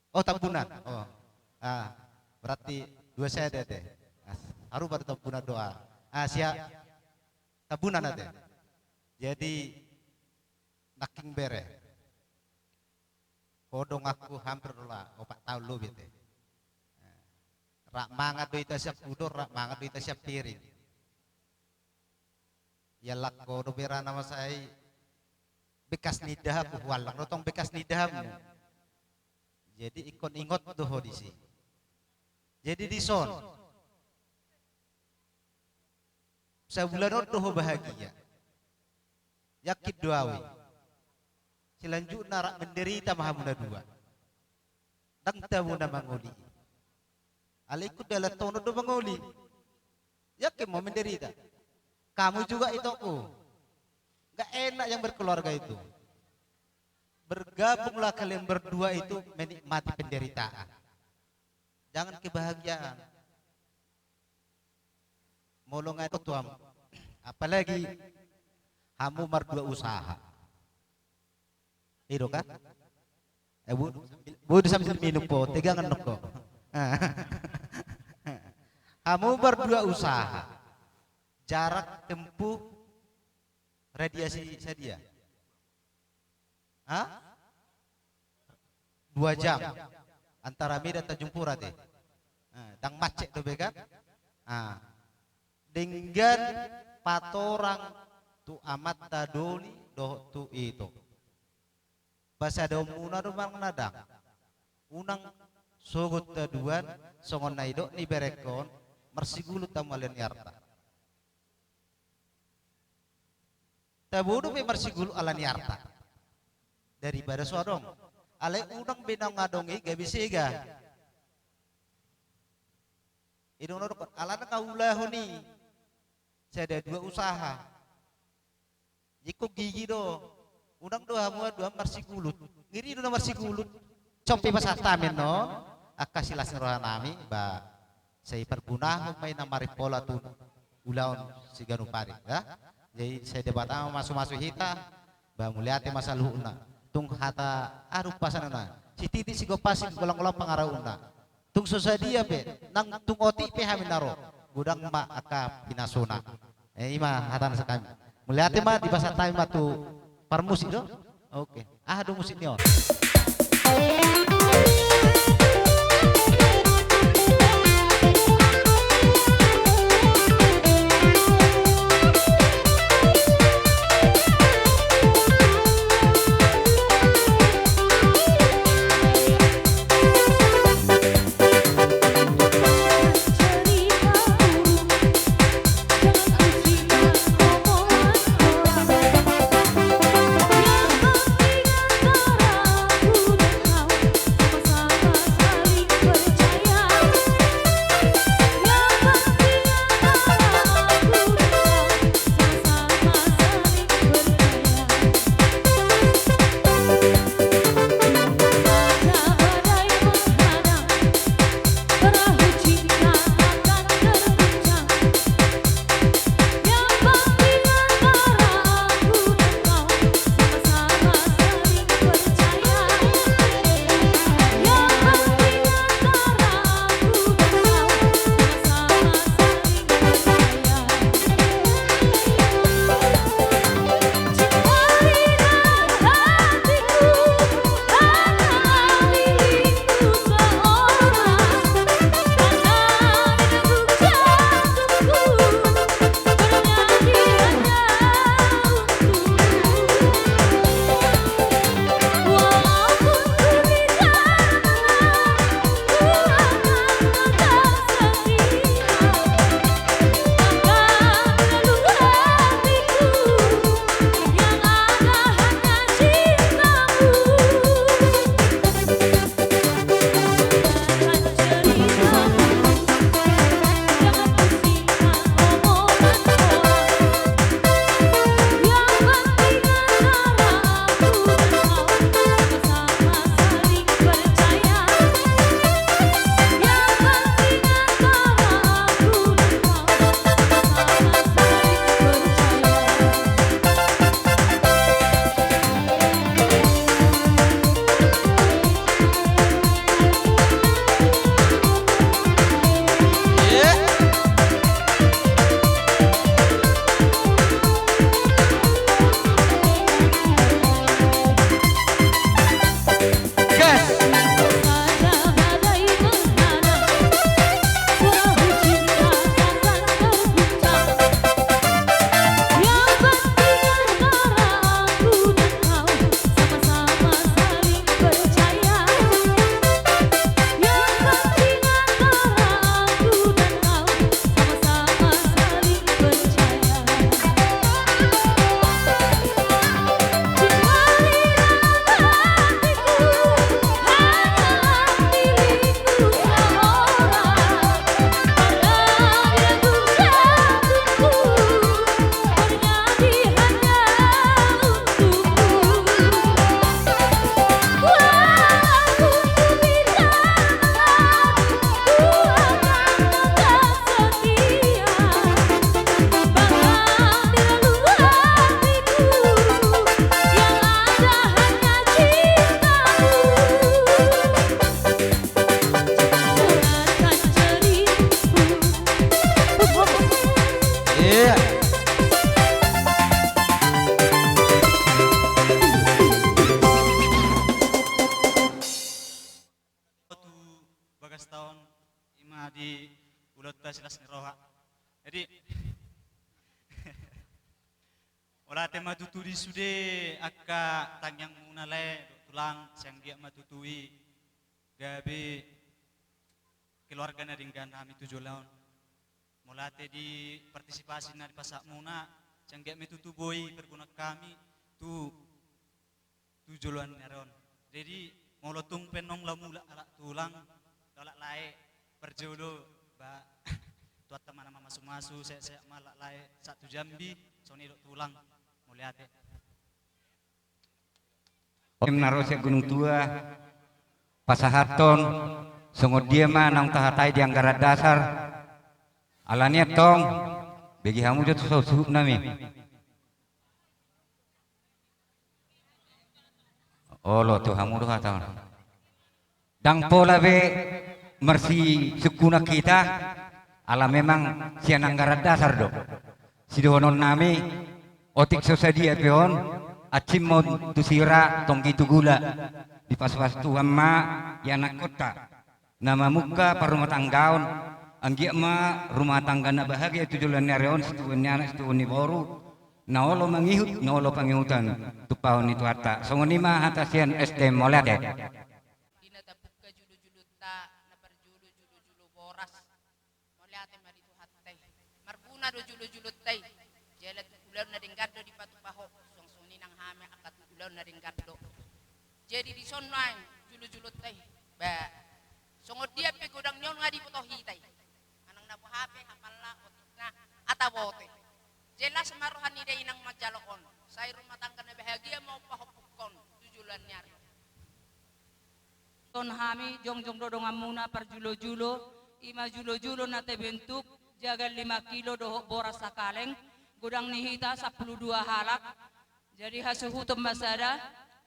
oh tabunan oh berarti dua saya deh haru baru tabunan doa siap tabunan ada jadi naking bere kodong aku hampir lah 4 tahun lebih teh rak mangat do ita siap udur rak mangat do ita siap piring ya lak kodo bera nama saya bekas nidah aku walang rotong bekas nidahmu jadi ikon ingot tuh hodisi jadi di son sebulan doh bahagia yakin doawi selanjutnya rak menderita mahamuna dua Dang tamu na manguli. Alay ko dala tono do manguli. Yakin mau menderita. Kamu juga itu aku. Gak enak yang berkeluarga itu. Bergabunglah kalian berdua itu menikmati penderitaan. Jangan kebahagiaan. Molongan itu tuam. Apalagi kamu berdua usaha. Itu kan? Bu sambil minum po, tegangan kok. Kamu berdua usaha. Jarak tempuh radiasi sedia. Hah? 2 jam antara Medan Tanjung Pura teh. Dang macet tuh kan? Dengan patorang tu amat tadoli doh tu itu. Bahasa domuna rumang nadang. Unang sogot taduan songon naidok ni berekon mersigulu tamalen yarta. Tabudu be mersigulu alan yarta. Daripada suadong. Alay unang binang ngadongi gabisiga. Idong norok alan kaulah ni. Saya ada 2 usaha. Jiko gigi do. Unang doa mua 2 marsigulut. Ngiri do marsigulut. Compi masa tamin no. Akasilas rohanami ba saya pergunah may na maripola tu ulaon si ganupari. Jadi saya debat sama masuk hita ba muliati masa luhuna. Tung hata arup pasanana. Si titi si gopasin gulang-gulang pangarauna. Tung sosadia be nang tung oti pe haminaro. Gudang ma aka pinasona. Ima hatan sekami. Muliati ma di bahasa tayo ma tu parmusik do. Oke. Do musik niyo. ima di ulot ta silas ni roha. Jadi olah tema tuturi sude akka tangyang muna le tulang siang dia matutui gabe keluarga na ringgan kami 7 laon. Mulate di partisipasi na di pasak muna siang dia metutuboi perguna kami tu 7 laon neron. Jadi molotung penong lamula ala tulang dalak lae perjolo ba tuat teman mama masu saya malak lae 1 jambi soni dok tulang muliate. Menarosnya Gunung Tua Pasahaton sungguh dia mah nang tahatai di anggaran dasar alania tong bagi hamu jatuh susup nami lo tuh hamu doh tahun dang pola be mersi sukuna kita ala memang sian anggaran dasar dok sidohonon nami otik sosadia peon acimon tusira tong gitu gula di pas-pas Tuhan ma ya anak kota nama muka parumah tanggaon anggi ma rumah tangga na bahagia 7 bulan nereon setuhun anak setuhun ni baru na olo mangihut na olo pangihutan tupahon itu harta songoni ma hatasian STM molade dina tapuk ka julu-julu ta na parjulu-julu boras molate ma ditu hatay marguna do julu-julu tay jelat ular na dinggaddo di patupaho songsoni nang hame akat ular na dinggaddo jadi di sonai julu-julu tay ba songod dia pe godang nyon ngadi potohi tay anang nabu hape hapalla otikna atabote jelas maruhan ide inang majalokon saya rumah tangga na bahagia mau pahopukon tujulan nyari ton hami jong-jong dodong amuna par julo-julo ima julo-julo na te bentuk jaga 5 kilo doho boras sakaleng gudang nihita 12 halak jadi hasuhutum masada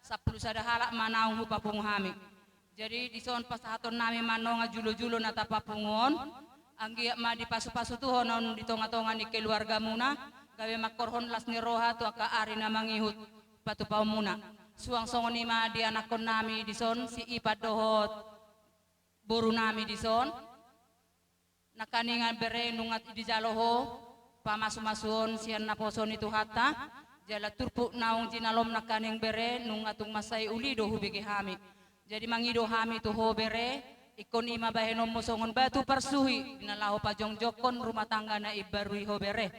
10 sada halak manaung hupapung hami jadi di son pasahaton nami manonga julo-julo na tapapungon anggi ma di pasu-pasu tuhonon di tonga-tonga ni keluarga muna gawe makorhon las ni roha tu aka ari na mangihut patupaw muna suang songon ni ma di anakon nami di son si ipat dohot boru nami di son nakaningan bere nungat di jaloho pamasu-masuon sian naposon itu hatta jala turpu naung jinalom nakaning bere nungatung masay uli do hubigi hami jadi mangido hami tu ho bere ikon ima bahenom musongon batu parsuhi dinalaho pajong jokon rumah tangga na ibarui ho bere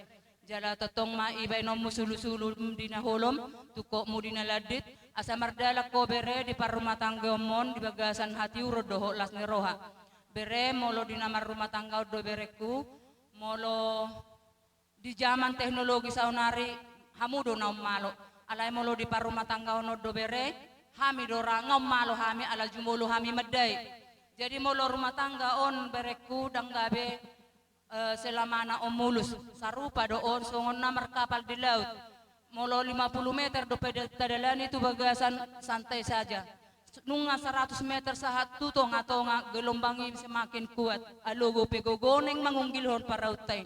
jala totong ma ibahenom musulu-sulu dinaholom tukok mu dinaladit asa mardala ko bere di par rumah tangga omon di bagasan hati uro doho las ni roha bere molo dinamar rumah tangga do bereku molo di zaman teknologi saunari hamudo na malo alay molo di par rumah tangga ono do bere hami dorang malo hami ala jumolo hami medai jadi molo rumah tangga on bereku danggabe selamana omulus sarupa do on songon namar kapal di laut molo 50 meter do pedadalan itu bagasan santai saja nunga 100 meter sahat tutong atonga gelombangin semakin kuat alogo pegogoneng mangunggilhon parautay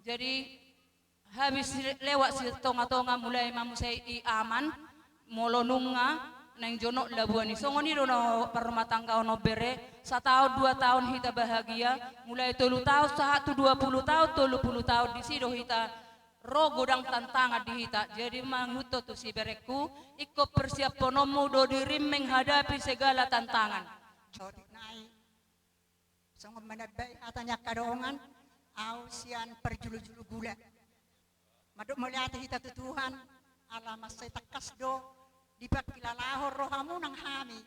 jadi habis lewat si tonga-tonga mulai mamusay iaman molo nunga nang jono labuani songoni dono perumah tangga ono bere 1 tahun 2 tahun hita bahagia mulai 3 tahun 1 20 tahun 30 tahun di sido hita ro godang tantangan di hita jadi manghuto tu si bereku ikut persiap ponomu do dirim menghadapi segala tantangan jodi nai songom manabay atanya kadongan au sian perjulu-julu gula maduk melihat hita tutuhan alamas saya takas do di pakilalahor rohamu nang hami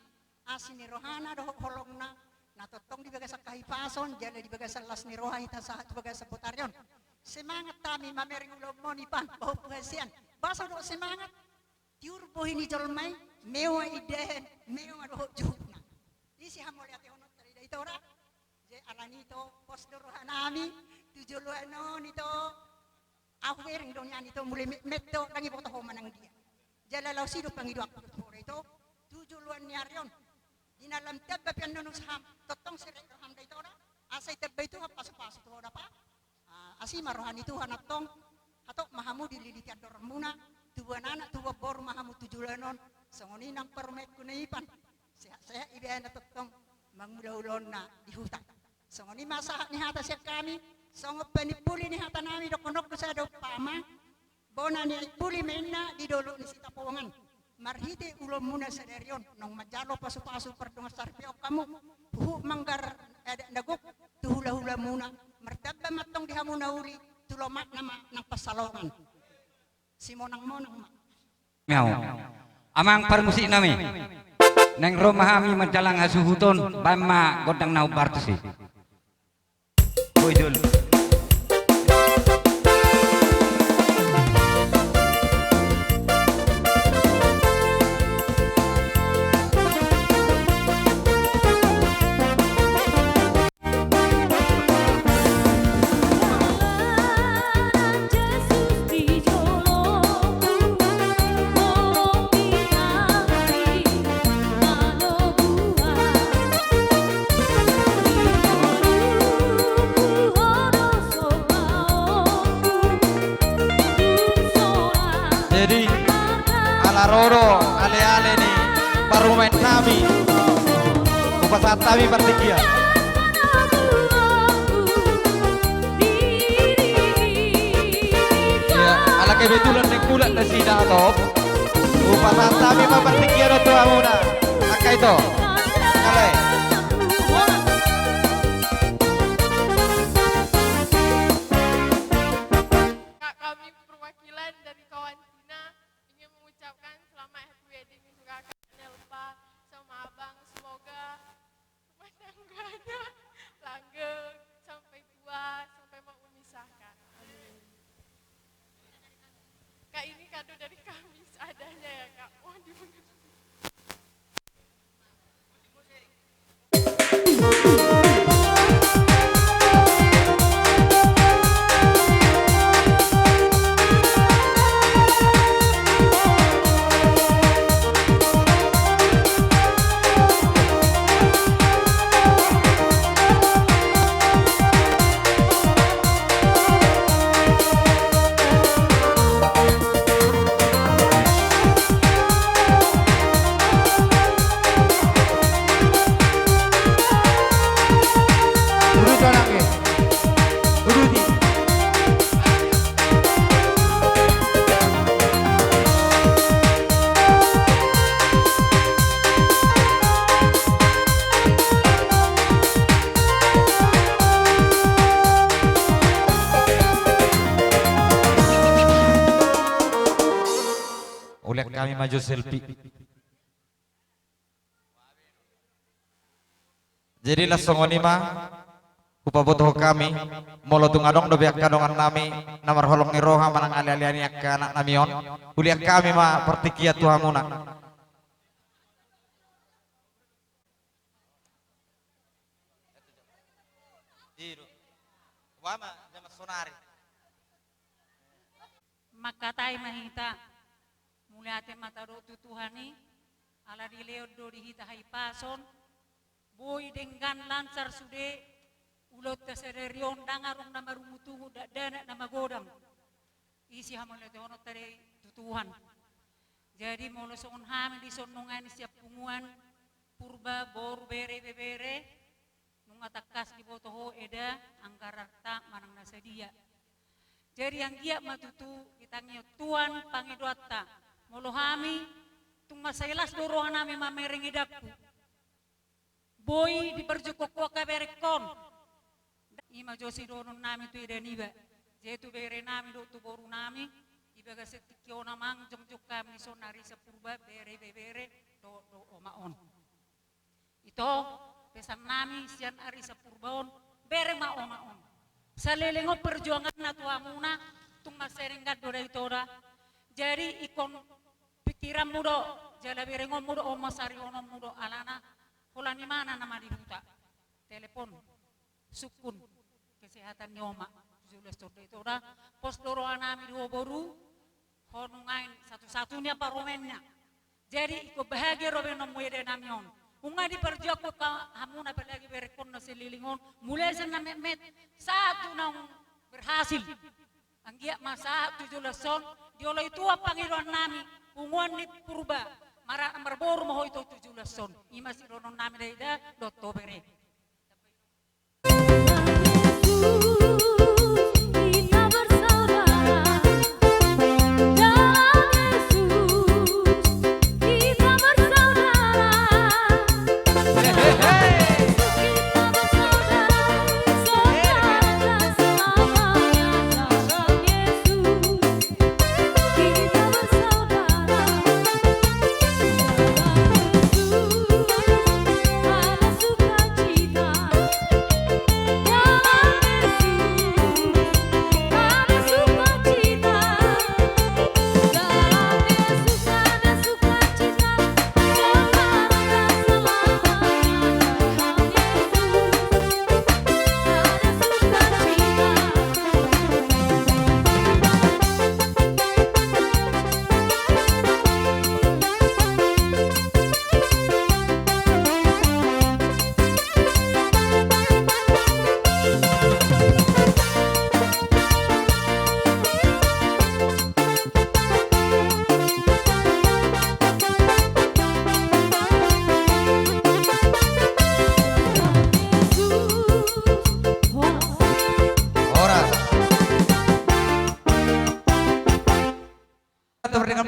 asini rohana do holongna natotong di bagasa kahipason jala di bagasa las ni roha hita sahat bagasa putaryon semangat kami mamering ulog mo ni pan bau puhasian basa do semangat tiur bohini jolmai mewa idehen mewa do jukna isi hamoliate ono tari dai tora je alanito pos do rohanami tujuluano nito aku wering do nyani to mulai metto langi poto manang dia jalalau sido pangidwak por itu 7 luan nyarion dinalam tabba pian ham totong sirek ham dai tora asai tabba itu pas-pas to apa asima rohani Tuhan atong atok mahamu dililiti ador muna tuwa anak tuwa bor mahamu 7 lanon songoni nang permet kunaipan sehat ibe ana totong mangulaulon na di hutan Songo ni masahat ni hata siya kami. Songo panipuli ni hata nami dokonok ko sa daw pama. Bona ni puli mena di dolo ni sita pawangan. Marhiti ulo muna sa derion. Nung majalo pasu-pasu perdunga sarpio kamu. Hu manggar naguk tuhula-hula muna. Martaba matong di hamuna uli. Tulomak nama ng pasalongan. Simonang-monang mak. Miao. Amang permusik nami. Neng rumah kami menjalang hasuhuton bama godang nau bartesi. Boy dulu. Jadi ala roro ale-ale nih parumen kami upasat kami pertikian ya ala kebetulan nih kulat na sida top upasat kami pertikian itu amuna maka itu kale Kami perwakilan dari kawan Cina ingin mengucapkan selamat happy wedding untuk kakak Nelpa sama abang. Semoga rumah tangganya langgeng sampai tua, sampai mau memisahkan. Amin. Kak, ini kado dari kami seadanya ya Kak. Mohon dimengerti. Oleh kami maju selfie. Jadi lasongoni mah upabotoh kami molotung adong do biak kadongan nami namar holong ni roha manang ali-aliani ak anak namion uliak kami mah pertikia tuhamuna. Wama jama sonari. Makatai mahita mulate mataro tutuhani ala dileo do dihita hai pason boy dengan lancar sude ulot tasererion dangarong na marumutungo dana na magodang isi hamolete ono tare tutuhan jadi molo soon hamin di sonongan siap punguan purba boru bere bebere nung atakas di botoho eda angkarata manang nasadia jadi yang dia matutu kita tuan pangidoata molo hami tung masailas dorohan nami mamereng idakku boy di perjukoko kaberekon ima josi donon nami tu ida niba jetu bere nami do tu boru nami ibaga setikyo namang jomjuk kami sonari sepurba bere bere do omaon ito pesan nami sian ari sepurbaon bere maon salelengo perjuangan na tuamuna tung maseringgat do dari tora jadi ikon pikiran mudo jala berengo mudo o masari ono mudo alana hola ni mana nama dibuta telepon sukun kesehatan nyoma jules torde itu ora pos doro anami dua boru honungain satu-satunya paromennya jadi iko bahagia robe no muede namion unga di perjoko ka hamuna pelagi berekon na selilingon mulai sana met satu nang berhasil anggia masa 17 son diolo itu pangiron nami unguan ni purba mara marboru mo ito 17 son ima si ronon nami da dotto bere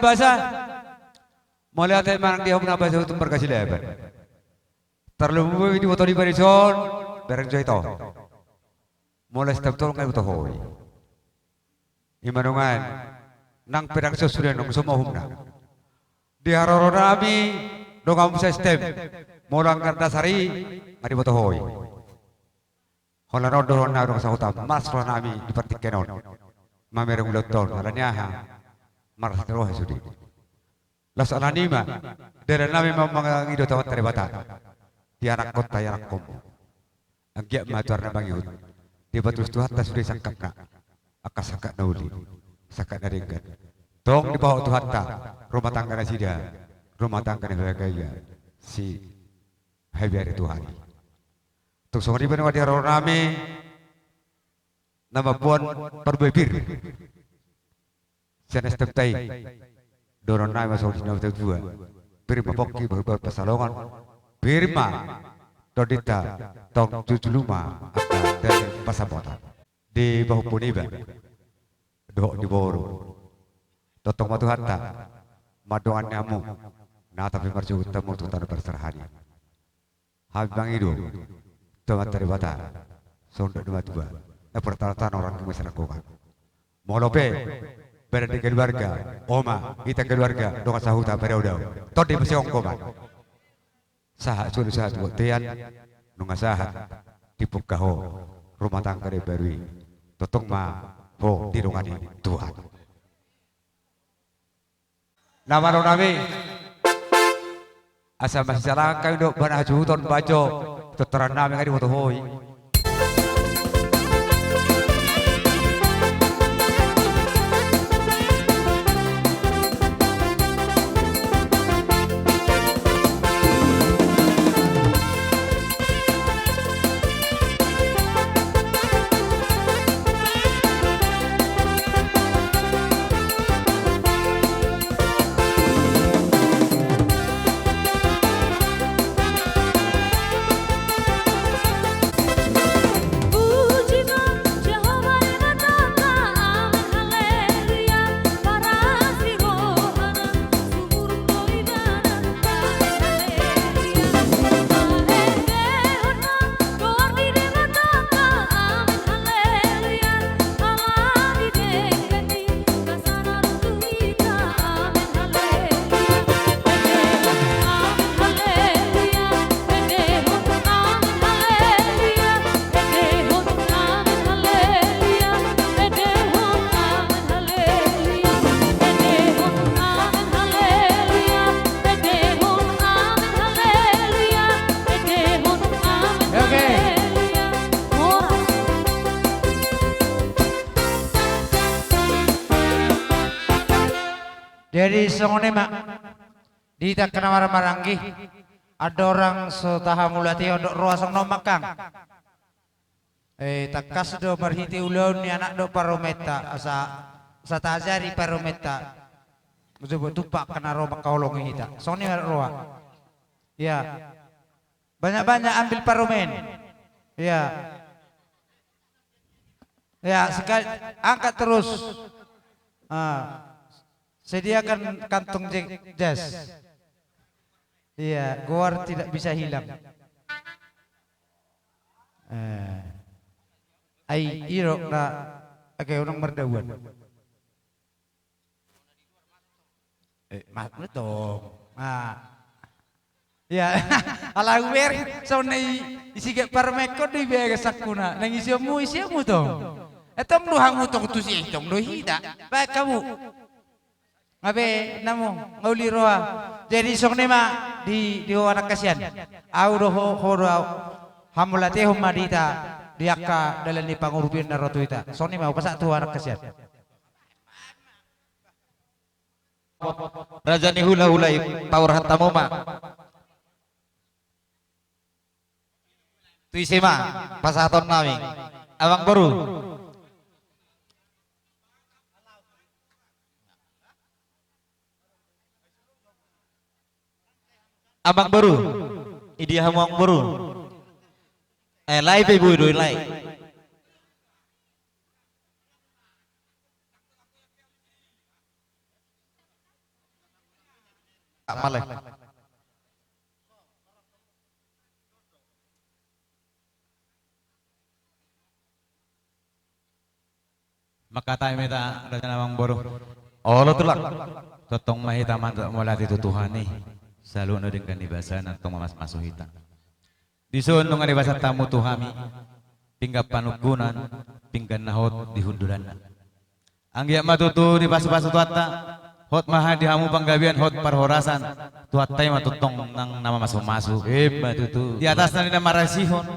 basa. Mulai ate mang dia muna basa utum berkasih lebar. Terlalu di foto di barison, bereng joy to. Mulai setiap tolong kayak betul hoy. Imanungan, nang perang sesudah nong semua humna. Di haroro nami, dongam sistem, mulang kardasari, ngadi betul hoy. Hola rodo na dong sahutam, mas roh nami di petik kenon. Mamerong loton, halanya ha, maras roh sudi. Las ananima, dari nami memang ngido tawat terbata. Di anak kota anak komo. Anggiak matuar na bangyut. Di batus tuhat tas sudah sangkap na. Akas sangkat nauli. Sangkat na ringgan. Tong di bawah tuhat ta. Rumah tangga na sida. Rumah tangga na gaya. Si Hebiari Tuhan. Tuk semua di benar di arah rame. Nama puan perbebir. Sana steptai. Doron naik masuk di nama dua. Birma poki berbuat pasalongan. Birma Dodita tong Jujuluma dan Pasabotan di bawah Puniba doh di Boru totong matu hatta madoan nyamu nah tapi marju temu tutan berserahan habang itu teman teribata sondak dua dua pertaratan orang masyarakat molope berada di keluarga oma kita keluarga doa sahuta periode todi besiong koman sahat sudah sahat buat tian nunga sahat dipukaho rumah tangga de berwi totong ma ho dirungani Tuhan nama nami asa masih salah kayu dok banah juton bajo teteran nami ngadi foto hoi Jadi songone mak di tak kena marang-maranggi ada orang setaha mulati ondok ruasong nomak kang takas do berhiti ulun ni anak do parometa asa satajari parometa coba tupak kena romak kaulong hita songone roa ya banyak-banyak ambil paromen ya sekali angkat terus sediakan kantong jas. Iya, goar tidak bisa hilang. Ai irok na agak orang merdawan. Mak dong. Ya, ala uwer sonai isige parmekon di bega sakuna. Nang isiamu dong. Etom luhangu tong tu si tong do hida. Baik kamu. Ngabe namo ngauli roa. Jadi sok nema di anak kasihan. Au roho horo hamulate humadita diaka dalam di pangurupin na roto ita. Sok nema pasak tu anak kasihan. Raja ni hula-hulai tawar hantamu ma. Tuisema pasaton nami. Abang baru. Abang baru, idi hamang baru. Lai pe bui doi lai. maleh. Maka tayo meta raja namang boro. Olo tulak. Totong mahita mantak mula titutuhani. Selalu na dengan dibasa na tong mamas masuhita. Disuon nung dibasa tamu tuhami. Pinggap panukunan, pinggan nahot dihunduran. Anggia matutu di pasu-pasu tuata. Hot maha dihamu panggabian hot parhorasan. Tuatay matutong nang nama masu-masu. Matutu. Di atas na marasihon.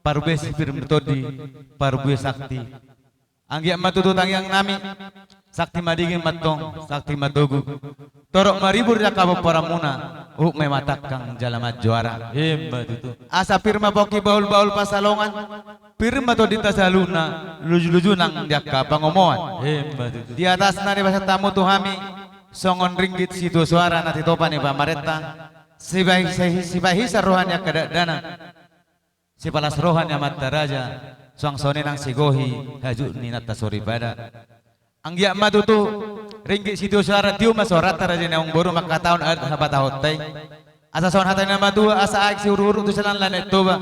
Parubesi firmetodi, parubesi sakti. Anggia matutu tangyang nami. Sakti madigin matong, sakti matugu. Torok maribur ya kabo para muna. May matakang jalamat juara. Matutu. Asa firma poki baul-baul pasalongan. Firma to dinta saluna. Luju-luju nang diaka pangomoan. Matutu. Di atas na di basa tamu tuhami. Songon ringgit situ suara nati topan ni pamareta. Sibahi sarohan ya kadadana. Si palas rohan ya mataraja. Suang sone nang sigohi haju ni nata sori bada. Anggia matutu ringgit situ suara tiu masorat taraja neong boru maka tahun ad habata hotai. Asa son hatai nama dua asa aik si uru-uru tu selan lanet toba.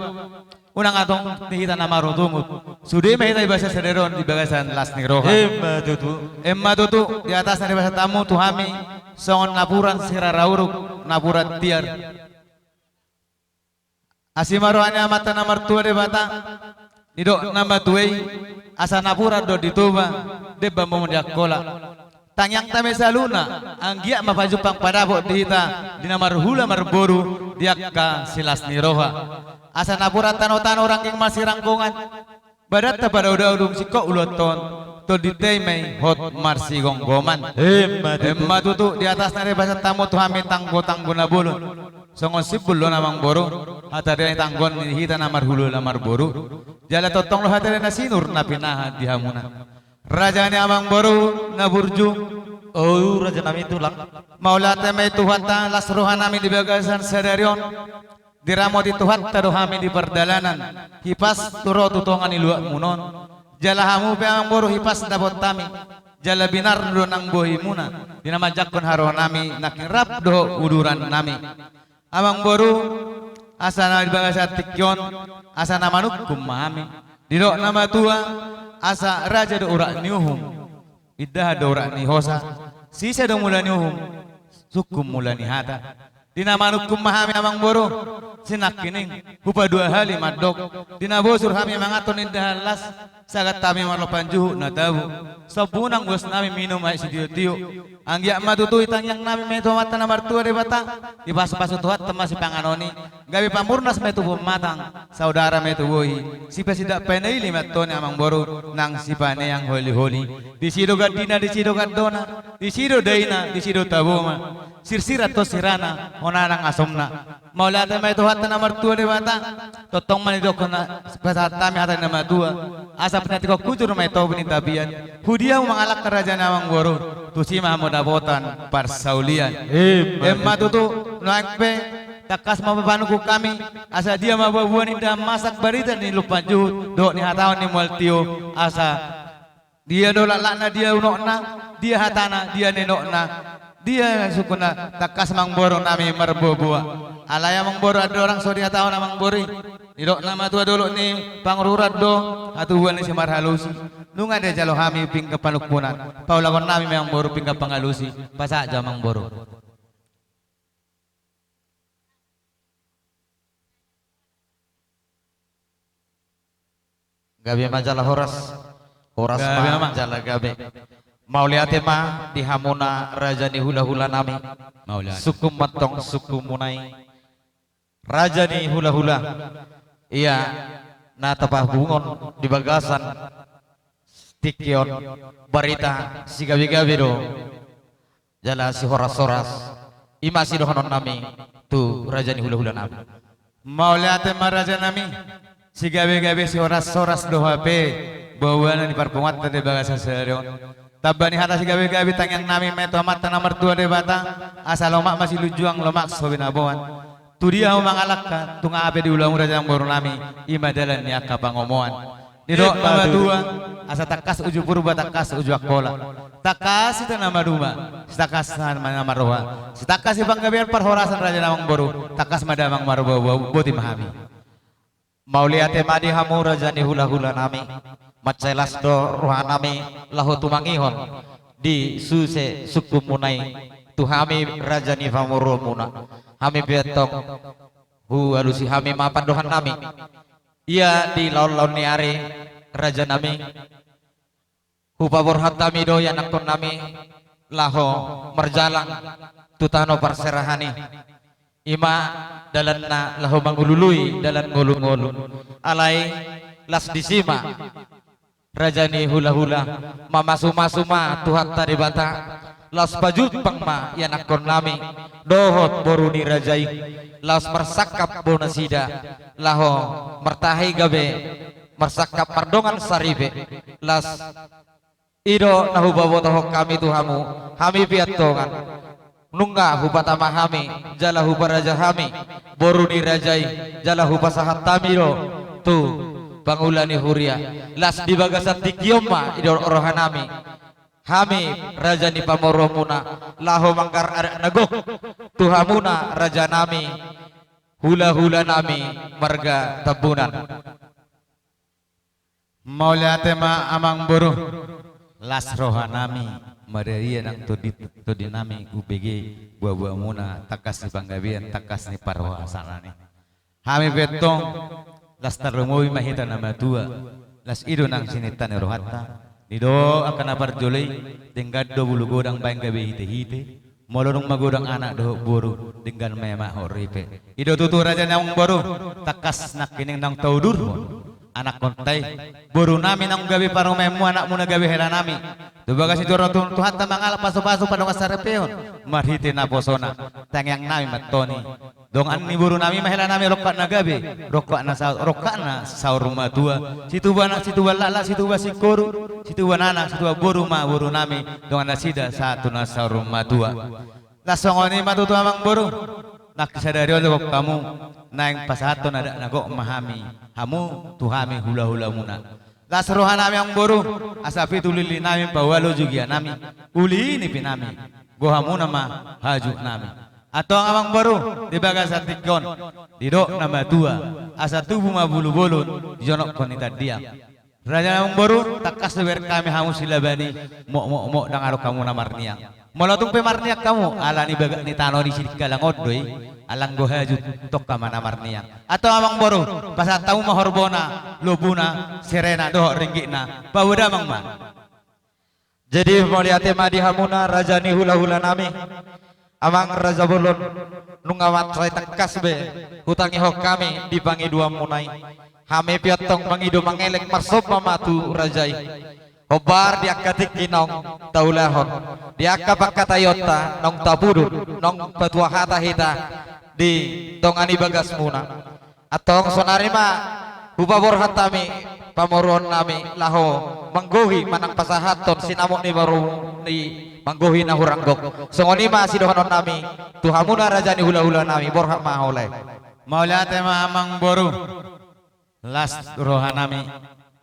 Unang atong nihita nama rotumut. Sudah mahita ibasa sederon di bagasan las ni roha. Matutu di atas dari bahasa tamu tuhami songon napuran sirarauruk napuran tiar. Asimarohanya mata nomor tua de bata. Nidok nama tuai asa napura do dituba deba memundak kola tangyang tame saluna anggia mapajupang padabok dihita dinamar hula marboru diakka silas niroha asa napura tano-tano rangking masih rangkungan badat pada udah siko uloton to ditaimai hot marsi gonggoman matutu di atas nare bahasa tamu tuhami tanggo-tanggo nabulun songon sibul lo namang boru hatari tanggon hita namar hulu namar boru jala totong lo hatari na sinur na pinaha dihamuna raja ni amang boru na burju oh raja nami tulang maulate may tuhata lasruhan nami di bagasan sadarion diramo di tuhata dohami di perdalanan hipas turo tutongan iluak munon jala hamu pe amang boru hipas dapot tami jala binar do nang bohi muna dinamajakon haro nami nakirap do uduran nami amang boru asana di bagasa tikyon asana manuk kumami didok nama tua asa raja do urak niuhum iddah do urak ni hosa sisa do mula niuhum sukum mula ni hata dina manuk kumahami amang boru sinak kining hupa dua hali madok dina bosur hami mangaton indah las sagat tami marlopan juhu na tabu sabunang bos nami minum ay si tiyo-tiyo anggia matutu itang yang nami meto mata na martua de bata di pas-pasu tuhat temasi panganoni gabi pamurnas meto matang saudara meto wohi sipa sidak penai lima tone amang boru nang sipane yang holi-holi di sido gadina di sido gadona di sido daina di sido taboma sirsirat to sirana honanang asomna maulata meto hatta na martua de bata totong manidok na pasat tami hatta na matua asa penati ko kujur may to tabian hudia mangalak kerajaan amang boru tusi mahamudabotan parsaulian matutu noakpe takas mapapanuku kami asa dia mababuan indah masak barita ni lupa juhud do ni hatawan ni mualtio asa dia dolak lakna dia unokna dia hatana dia nenokna dia sukuna takas mang boru nami merbobua alaya mang boru ada orang so dia tahu namang bori idok nama tua dulu ni pangrurat do atuan ni semar halusi nunga dia jalo hami pingka panukpunan paulagon nami memang boru pingka pangalusi pasak aja mang boru gabe majalah horas majalah gabe mauliate ma di hamuna raja ni hula-hula nami suku matong suku munai raja ni hula-hula iya na tapah bungon di bagasan tikyon barita si gabi-gabi do jala si horas-horas ima si dohonon nami tu raja ni hula-hula nami mauliate ma raja nami si gabi-gabi si horas-horas do HP bawa di parpungat di bagasan serion tabani hata si gabi-gabi tangyang nami meto mata nomor 2 de bata asal lomak masih lujuang lomak sobinaboan tu dia mangalak ka tunga abe di ulang raja boru nami imadalan ni akapangomoan Nidok nama dua asa takas uju purba takas uju akola. Takas itu nama dua, takas nama roha. Takas ibang gabian perhorasan raja namang boru, takas madamang marba boti mahami. Mauliate madi hamu raja ni hula-hula nami. Matselas do roha nami lahu tumangihon di suse suku munai. Tuhami raja ni famuro muna. Hami betong hu alusi hami mapan dohan nami. Ia di laun-laun ni are raja nami. Hupabor hatami doyan akon nami laho merjalang tutano perserahani ima dalan na laho mangulului dalan ngulu-ngulu alai las disima raja ni hula-hula mamasu-masuma tuhat tadi bata las pajut pangma yan akon nami dohot boruni rajai las mersakap bonasida laho mertahi gabe mersakap pardongan saribe las ido nahu babotoh kami tuhamu hami piatongan nungga hupatama hami jala huparaja hami boruni rajai jala hupasahat tamiro tu pangulani huria las di bagasan tikioma ido rohanami hami raja ni pamoromuna laho mangkar arak nagok tuhamuna raja nami hula-hula nami marga tabunan Mauliate ma amang boru las rohanami maria nang tudi nami UPG buah-buah muna takas ni panggabian takas ni parwa asalani hami betong las tarumoi mahita nama tua las ido nang sinitan rohatta nido akan apar jolai tinggal 20 godang bayang gabi hite-hite molorong magodang anak do boru dengan memah horipe ido tutu raja nang boru takas nak kining nang taudur anak kontai boru nami nang gabi parong memu anak muna gabi hela nami tubagas itu orang Tuhan tamangal paso-paso padong asarepeon marhite na posona tangyang nami matoni dong ani boru nami mahela nami rokak na gabi rokak na saur rumah tua situ lala situ sikuru situ anak situ boru nami dong anasida satu na saur rumah tua lasongoni matutu amang boru nak sadari oleh kamu naing pasahaton ada nagok mahami hamu tuhami hula-hula muna lasrohan nami ang boru asapi tulili nami bawalo juga nami uli ini pinami gohamu nama hajuk nami atau amang boru di bagas atikon didok nama tua asa tubuh mabulu bolon jonok konita diam raja amang boru takas leber kami hamu silabani mok dangarok kamu namarniang molotung pemarniak kamu alani baga ni tano di sini kalangot doi alang gohajut tok kamana marniak atau amang boru pasat tamu mahorbona lobuna serena doh ringgitna bawuda mang ma jadi mauliate madi hamuna raja ni hula-hula nami amang raja bolon nungawat saya tekas be hutangi hok kami dipangi dua munai hame piatong mangido mangelek marsop mamatu rajai obar diakatik kinong taulahon diakapak katayota nong tapudut nong patua hata hita di tongani bagas muna atong sonarima hubabor hatami pamoron nami laho manggohi manang pasahaton sinamok ni baru ni manggohi na huranggok songonima sidohanon nami tuhamuna raja ni hula-hula nami borhak maholay maulate ma amang boru las rohanami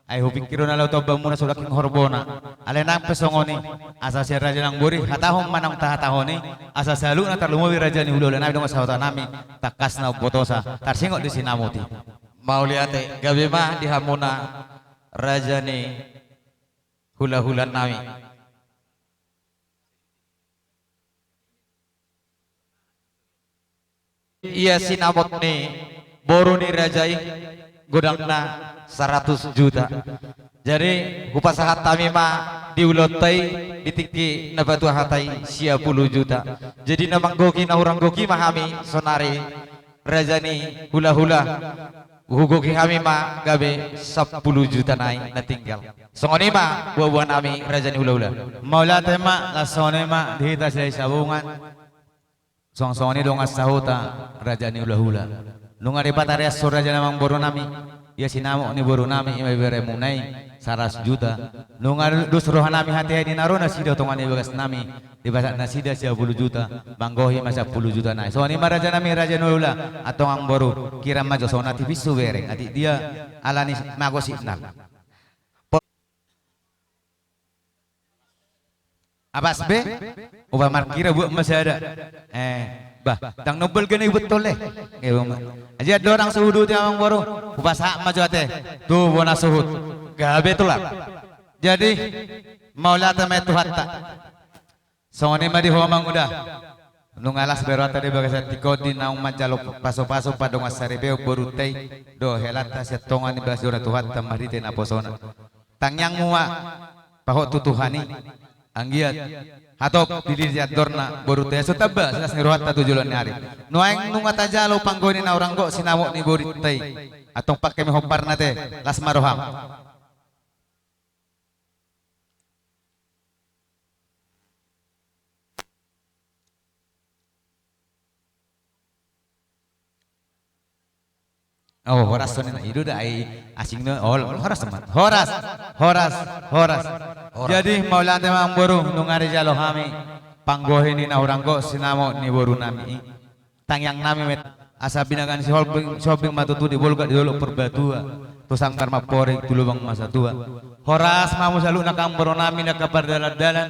ay hupikiro na law to bang muna sulaking horbona alenang pesongoni asa si raja nang buri hatahong manang tahatahoni asa salu na tarlumawi raja ni hula nami dong asahota nami takas na potosa tarsingok di sinamuti mauliate gabi mah di hamuna raja ni hula-hula nami iya sinamot ni boru ni rajai godangna 100 juta jadi hupasahat tami ma diulotai ditiki nabatu hatai 10 juta jadi namang goki na hurang goki mahami sonari rajani hula-hula hugoki kami ma gabe 10 juta naik na tinggal songoni ma buah-buah nami rajani hula-hula maulate ma lasone ma dihita sila sabungan song-songoni dong asahuta rajani hula-hula nung aripatarias so raja namang boru nami ya sinamo ni boru nami imay bere munay 100 juta nung dus rohan nami hati-hati narona sida tongan ibagas nami dibasak na sida 10 juta banggohi masa 10 juta na so ni maraja nami raja nula atong ang boru kira majo so nati bisu bereng ati dia alani mago signal Abas be, ubah markira buat masada. Bah, tang nobel gini betul leh. Aja ada orang suhudu tiang orang baru, ubah sak maju ate. Tuh bona suhud, gabe tulah. Jadi maulata metu hatta. Songoni madi homang udah. Nung alas berata de bagasa tikodi naung majalo paso-paso padong asaribeo borutei do helata setongan ibas dora tuhatta marite na posona. Tangyang mua pahok tutuhani anggiat hatop dilihat dorna borutei sutaba selas ngeruhatta tujulan hari. Nuaing nunga tajalo panggoni na orang go sinamok ni borutei atong pakai mehopar nate las maroham. Oh, horas soalnya itu dah asingnya horas teman. Horas. Jadi maulana memang baru nungari jalo kami panggohe ni na orang kok sinamo ni baru nami. Tangyang nami met asa binagan si shopping matutu di bolga di dulu perbatua. Tusang karma pore tulubang masa tua. Horas mamu selalu nakam baru nami nak kabar dalan-dalan.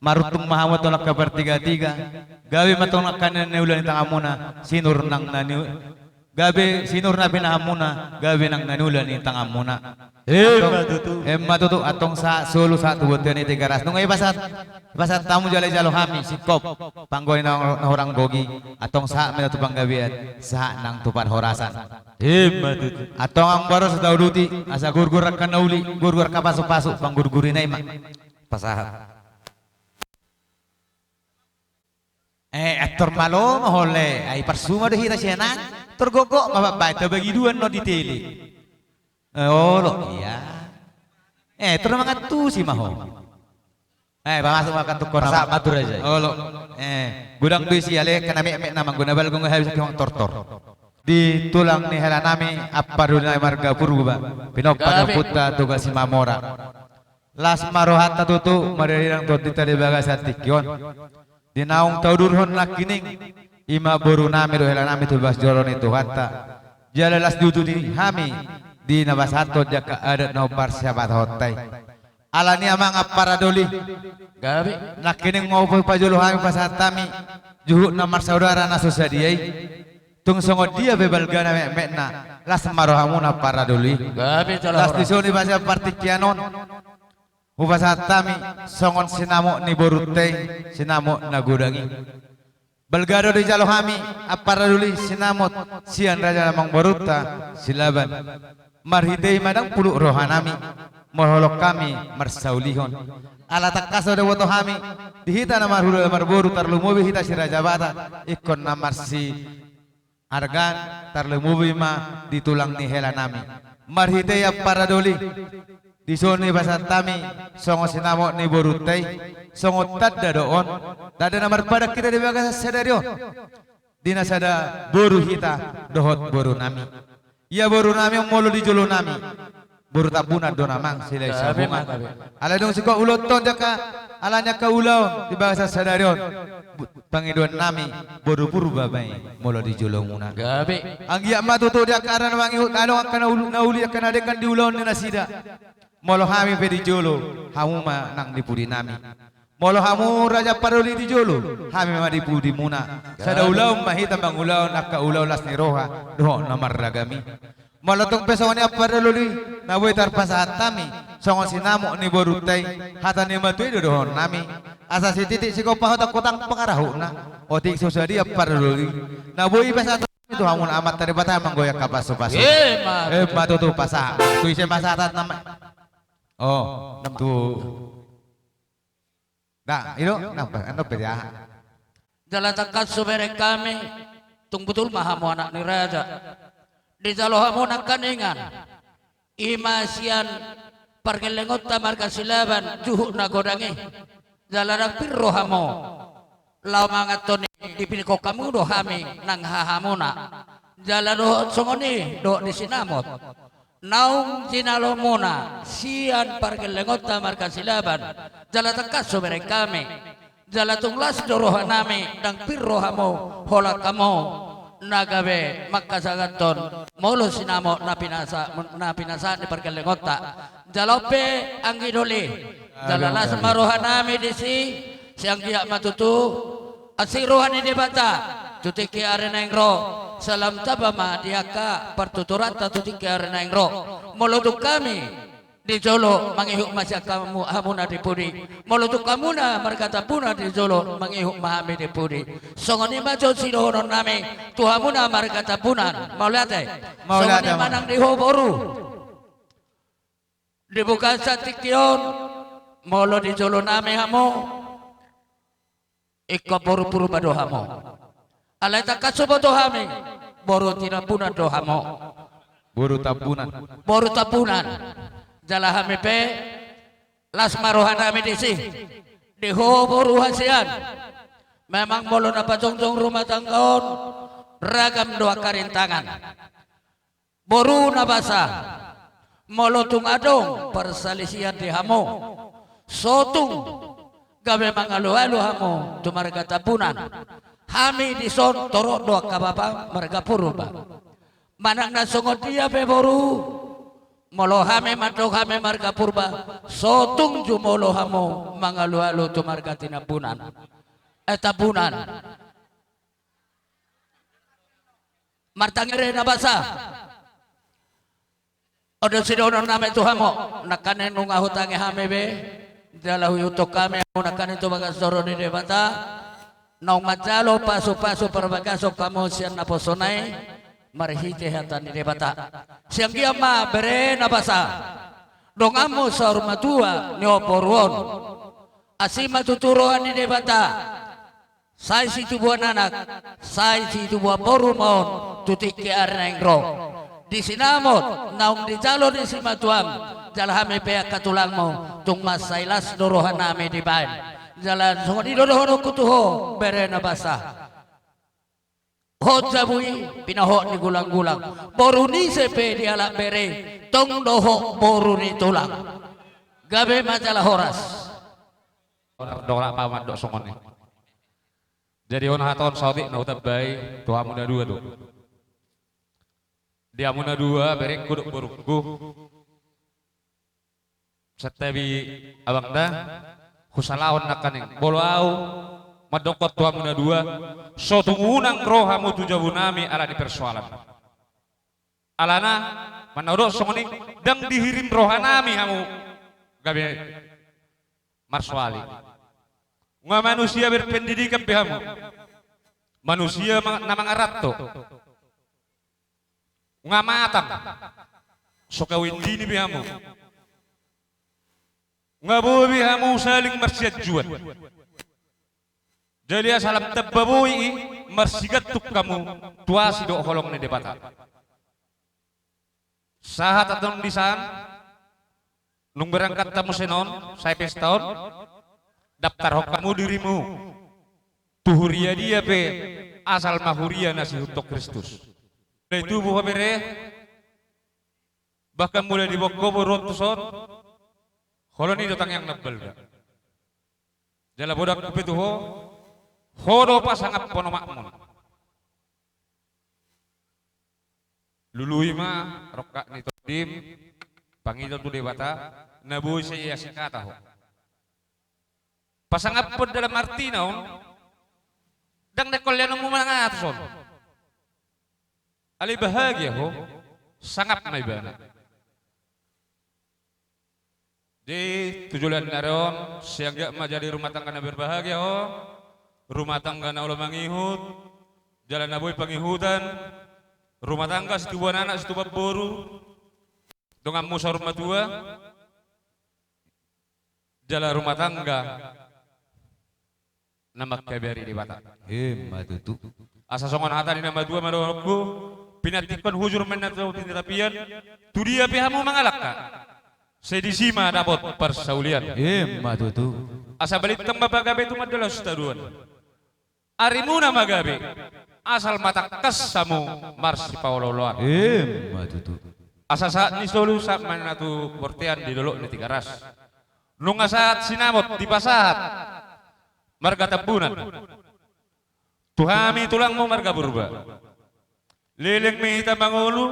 Marutung mahamot nak kabar tiga-tiga. Gawe matong nakanan neulan tangah muna sinur nang nani. Gabe sinur na pinahamuna, gabe nang nanulan ni tangamuna. Matutu atong sa solo sa tubutan ni tigaras. Nung ay basat tamu jalay jalo kami sikop panggoy na orang gogi atong sa may natupang gabian sa nang tupad horasan. Matutu atong ang baros sa dauduti asa gurgur ka nauli, gurgur ka paso-paso panggurgurin ay pasahat. Aktor malo mahole ay parsuma dahita siya na. Tergogok mababay bagi dua no di tele. Oh lo iya. Terus makan tu si maho. Masuk makan tu kau nama matur aja. Oh lo. Gudang duit si ale kena mek nama guna bal guna habis kau tortor. Di tulang ni hela nami apa dunia marga purba. Pinopana putra tugas si mamora. Las marohata tutu marirang doti tadi bagas atikion. Di naung taudurhon lakining. Ima boru nami rohela nami tubas joron itu hatta jalalas dudu di hami di nabas hato jaka adat no parsiapat hotai alani amang aparadoli gabi nakining mau pajolo hami pasatami juhuk namar saudara nasusadiai tung songo dia bebal gana mekna las marohamuna paradoli gabi las disoni bahasa partikianon upasatami songon sinamok ni borutei sinamok nagudangi Belgado di jalo kami apa duli sinamot sian raja namang baruta silaban marhidei madang puluk rohanami moholok kami marsaulihon ala takaso de woto kami dihita namar hulu namar boru tarlumubi hita si raja bata ikon namar si argan tarlumubi ma ditulang ni hela nami marhidei apa duli di soni basatami songo sinamok ni borutai songo tadda doon dada namar pada kita di bagas sadario dina sada boru hita dohot boru nami ya boru nami yang molo di jolo nami boru tabuna do namang silai sabungan ala dong siko uloton jaka alanya ka ulaw di bagas sadario pangidon nami boru purba bay molo di jolo muna gabe anggia matutu dia karan wangi ano akan nauli akan adekan di ulaw ni nasida molo kami pe di jolo hamu ma nang dipudi nami molo hamu raja paroli di jolo kami ma dipudi muna sada ulaw mahita bang ulaw nakka ulaw las ni roha doho namar ragami molo tong pesoni aparoli na boy tarpasahat tami songo sinamo ni borutai hata ni matui doho nami asa si titik si kopah tak kotang pangarahu na otik susadi aparoli na boy pesat itu hamun amat tadi bata manggoyak kapaso-paso matutu pasah tuise pasahat nama oh, tuh. Nah, itu napa? Ano beda? Jalan takat subere kami, tung betul mahamu anak ni raja. Di jalohamu nak kaningan, imasian pergelengot tamar kasilaban juhuk nagodangi. Jalan pirrohamu, lau mangatoni di piniko kamu dohami nang hahamuna. Jalan doh songoni doh di sinamot. Naung jinalomuna sian pargelengot tamar kasilaban jala tekas sobere kami jala tunglas dorohanami dang pirrohamo hola kamo nagabe makasagaton molo sinamo napinasa di pargelengota jalope anggidoli Jalalas marohanami disi siang dia matutu asirohan ini bata tutiki arena engro salam tabama diaka pertuturan tutiki arena engro moloduk kami di Jolo mangihuk masya kamu hamuna dipudi moloduk kamuna markata puna di Jolo mangihuk mahami dipudi songoni majo sidohonon nami tuhamuna markata punan maulate songoni manang dihoboru dibuka satikion molo di Jolo nami hamo ika boru-boru badohamo alai takasubo dohami boru tina puna dohamo boru tapunan jalahami pe las marohanami disi diho boru hasian memang molo napa jongjong rumah tanggaon ragam doa karintangan boru nabasa molo tung adong persalisian dihamo sotung gabe mangalu-alu hamo tumarga tapunan hami dison torok doa kababa marga purba manang nasongot dia pe boru molo hame matok hame marga purba sotung jumolo hamo mangalu-alu tumarga tinapunan tapunan martangere nabasa odo sidono name tu hamo nakane nunga hutange hame be dalau yutok kami nakane tu bagas doroni debata nau majalo pasu-pasu perbagaso kamu sian naposonai marhite hatan di debata siang dia ma bere nabasa dongamu saurmatua neoporuon asima tuturoan di debata sai si tubuan anak sai si tubuan porumon tutik ke arnengro di sinamot naung di jalo di simatuam jalahame pea katulangmo tung masailas dorohan nami di bain jalan sungo di dorohono kutuho bere nabasa hot jabui pinaho ni gulang-gulang boru ni sepe di alak bere tong doho boru ni tulang gabe majalah horas Dora paman dok songone. Jadi on haton saudi na utabay tuha muna dua do. Dia muna dua berek kuduk burukku. Setebi abang dah husalaon nakaning bolau madokot tuha muna dua so tungunang rohamu tujabunami ala di persoalan alana manaudo songoni dang dihirim rohanami hamu gabe marswali nga manusia berpendidikan behamu manusia namang aratto nga matang sokawindini behamu nga bobi hamu saling marsiadjuan. Jadi asalam tababui marsigat tuk kamu tuasi do holong ne debata. Sahat atong disan nung berangkat tamu senon saya pestaon daftar hok kamu dirimu tuhuria dia pe asal mahuria nasi untuk Kristus. Dari tubuh bere bahkan mulai dibokko rotuson holoni datang yang nebel ga. Jala bodak kupetuho hodo pasangap pono makmun lului ma rokak ni todim pangito tu debata nabuy sa iya sikata ho pasangap po dalam arti naon dang dekolyan mo mga atson ali bahagia ho sangap may bana di tujuan naron siang gak menjadi rumah tangga na berbahagia ho rumah tangga na ulah mangihut jalan naboy pangihutan rumah tangga situbuan anak situbab boru dongam musa rumah tua jalan rumah tangga nama keberi di bata matutu asa songon hata di nama dua madorku pinatikon hujur menatau tindirapian tu dia pihamu mangalakka sedisima dapat persaulian matutu asa balik tembak bagabe tu madalah ustaduan arimuna magabe asal mata kesamu marsi pauloloan matutu asa saat ni solu saat mana tu portian di dolok ni tiga ras nunga saat sinamot di pasahat marga tabunan tuhami tulangmu marga burba leleng mehita mangulu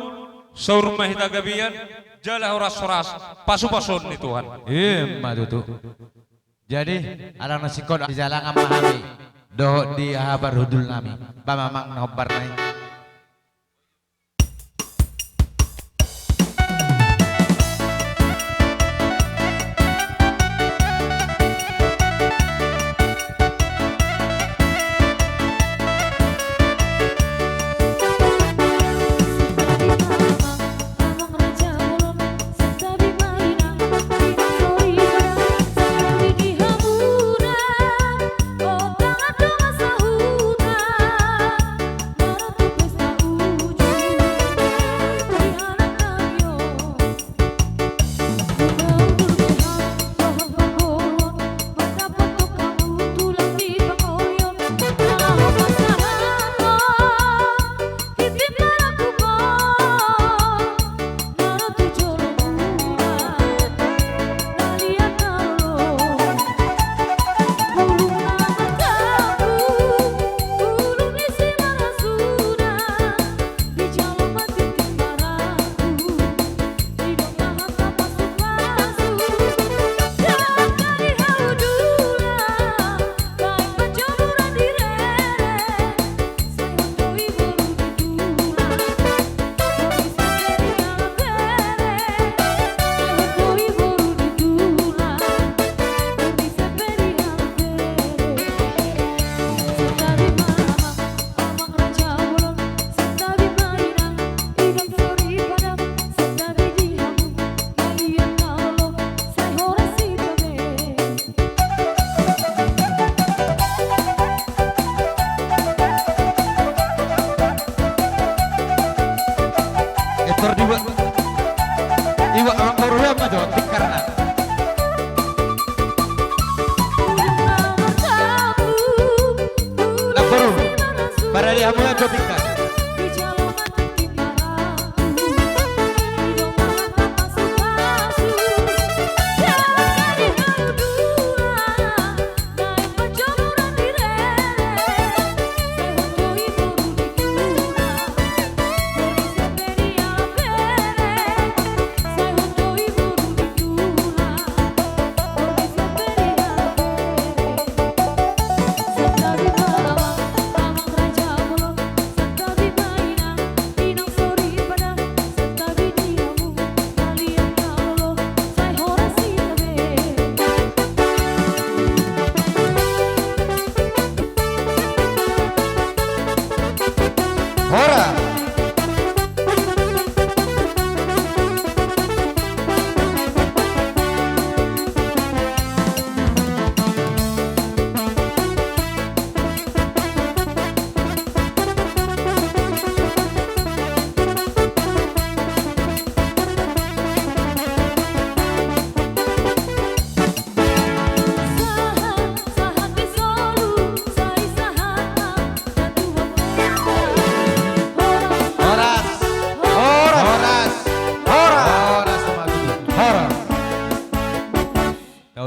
saur mahita gabian Jala horas-horas pasu-pasun ni Tuhan. Matutu. Jadi ada nasi kod di jalan memahami doh di habar hudul nami. Pamamang nobar nai.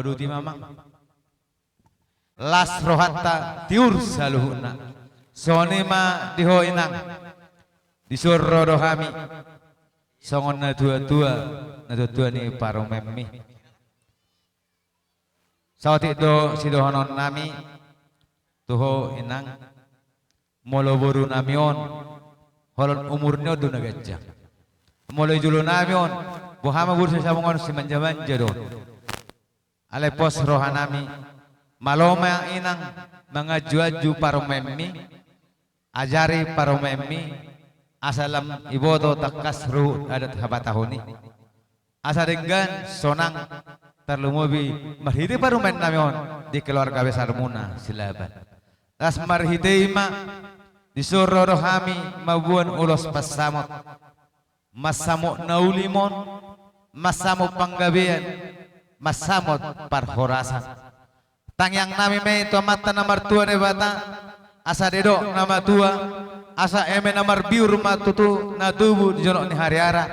Duti mamang las rohatta tiur saluhuna sonema diho inang disurro rohami songon na tua ni paro memmi sawati do sidohonon nami tuho inang moloboru namion holon umurnya do nagajja molo julu namion buhama bursa sabungon si manjaman jadon ale pos rohanami maloma inang mangaju-aju paromemmi ajari paromemmi asalam ibodo takas ruh adat habatahuni asa dengan sonang terlumubi marhiti parumen namion di keluarga besar muna silaban tas marhiti ima disuruh rohami mabuan ulos pasamot masamok naulimon masamok panggabean masamot parhorasan tangyang nami me tomata namar tua ne bata asa dedok nama tua asa eme namar biur matutu na tubu di jonok ni hariara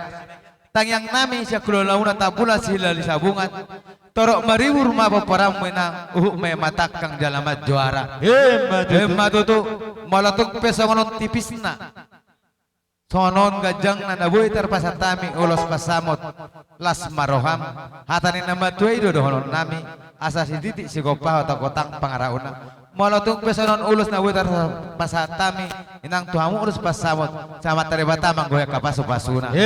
tangyang nami sia kulolauna tabula sila li sabungan torok maribur ma paparam mena me matakang jalamat juara matutu malatuk pesongono tipisna sonon gajang na nabuhi terpasatami ulos pasamot las maroham hatani nama tuai do honon nami asa si titik si kopah atau kotang pangarauna molotung pesonon ulus nabuhi terpasatami inang tuhamu ulus pasamot sama teribata manggoya kapasu-pasuna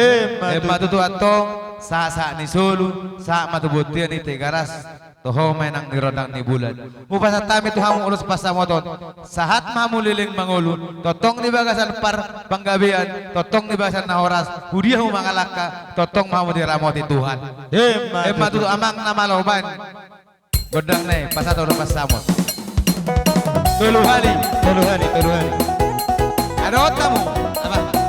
matutu atong sa ni sulu sa matubutian ni tegaras toho menang nirodang ni bulan mupasatami tuhamu ulus pasamoton sahat mamuliling mangulu totong di bagasan par panggabian totong di bagasan na oras hudiah mangalaka totong mau diramoti Tuhan matutu amang nama loban godang nih pasat ulus pasamot telu hari ada otamu apa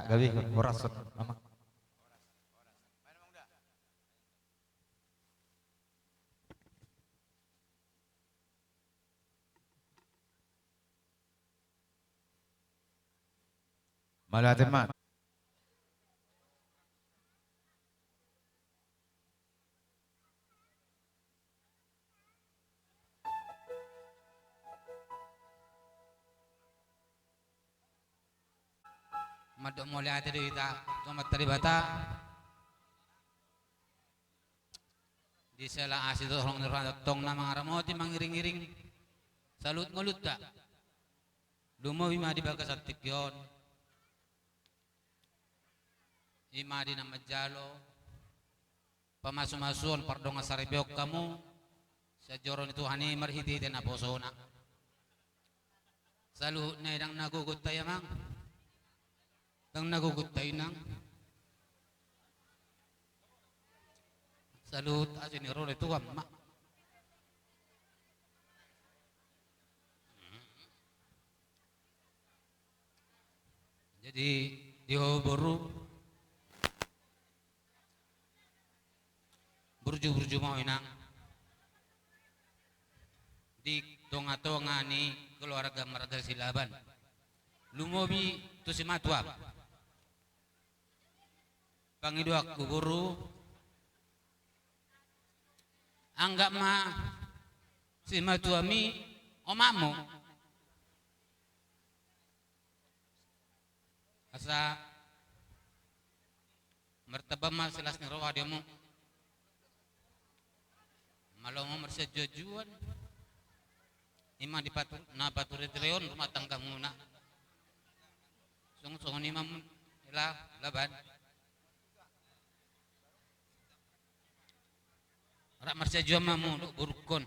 gabi horasot mama malatin man madok mulai ate deui ta tomat tadi bata di sela asid orang nirwana tong na mga ramoti mangiring-iring salut ngulut ta lumawi ma di bagas at tikyon ima di na majalo pamasumasuan pardong asaribyok kamu sa joron itu hani marhiti din aposona saluhut na idang nagugut tayo mang ang nagugut tayo nang salut asin ni Rolo itu amma jadi dihoburu burju-burju mau inang di tonga-tonga ni keluarga Marga Silaban lumobi tu si Matwa pangidua kuburu anggap ma si Matuami omamu asa mertaba ma silas nirawa demo malongo mersejojuan ima di patur na paturitrion rumah tangga muna song imam ila laban rak marsya jua mamu untuk burukon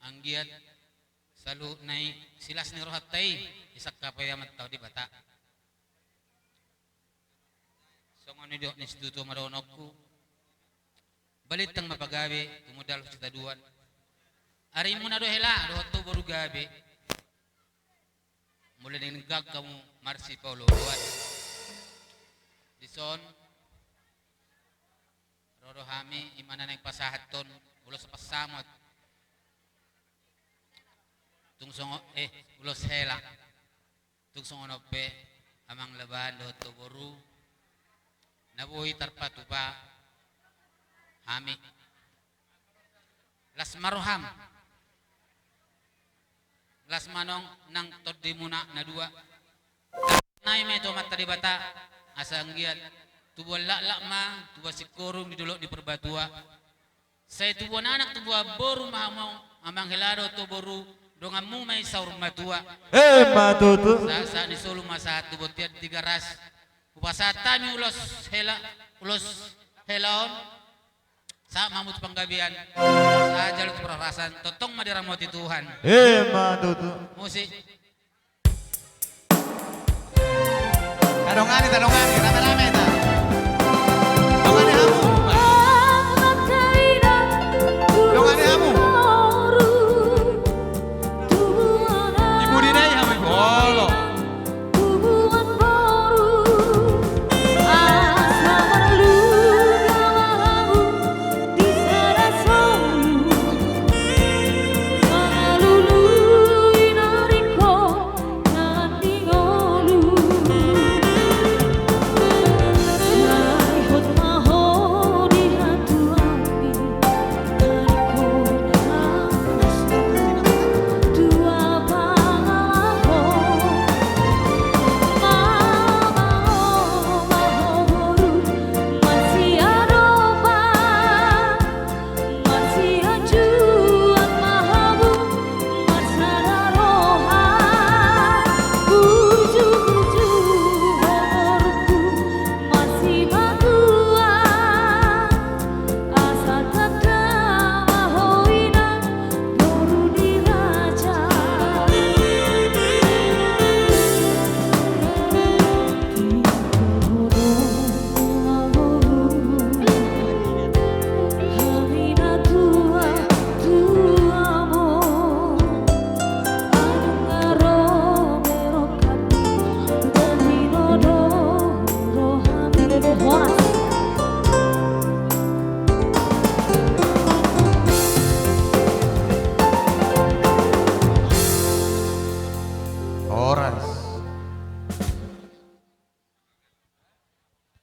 anggiat salu naik silas ni rohatai isak kapaya matau di bata songoni diok ni instituto maronokku balitang mapagawe tumudal cita duan ari muna do hela do to baru gabe mulai dengan gag kamu marsi Paulo duan dison Roro hami imana naik pasahaton ulos pasamot tungsong ulos hela tungsong onope amang leban do to baru nabuhi tarpatupa hami las maroham las manong nang todi muna na dua nay may tomat tadi bata asang giat tubuh lak ma tubuh sikurung di dulu di perbatua saya tubuh anak tubuh boru mahamong amang helado to boru dongamu may saur matua matutu sa ni solo masahat tubuh tiad tiga ras upasata mi ulos helaon Sama mamut panggabian. Saja lu perasaan totong madiramoti Tuhan. Matutu. Musik. Tadongani, rame-rame ta. Dongani hamu. Ibu dinai hamu bolo.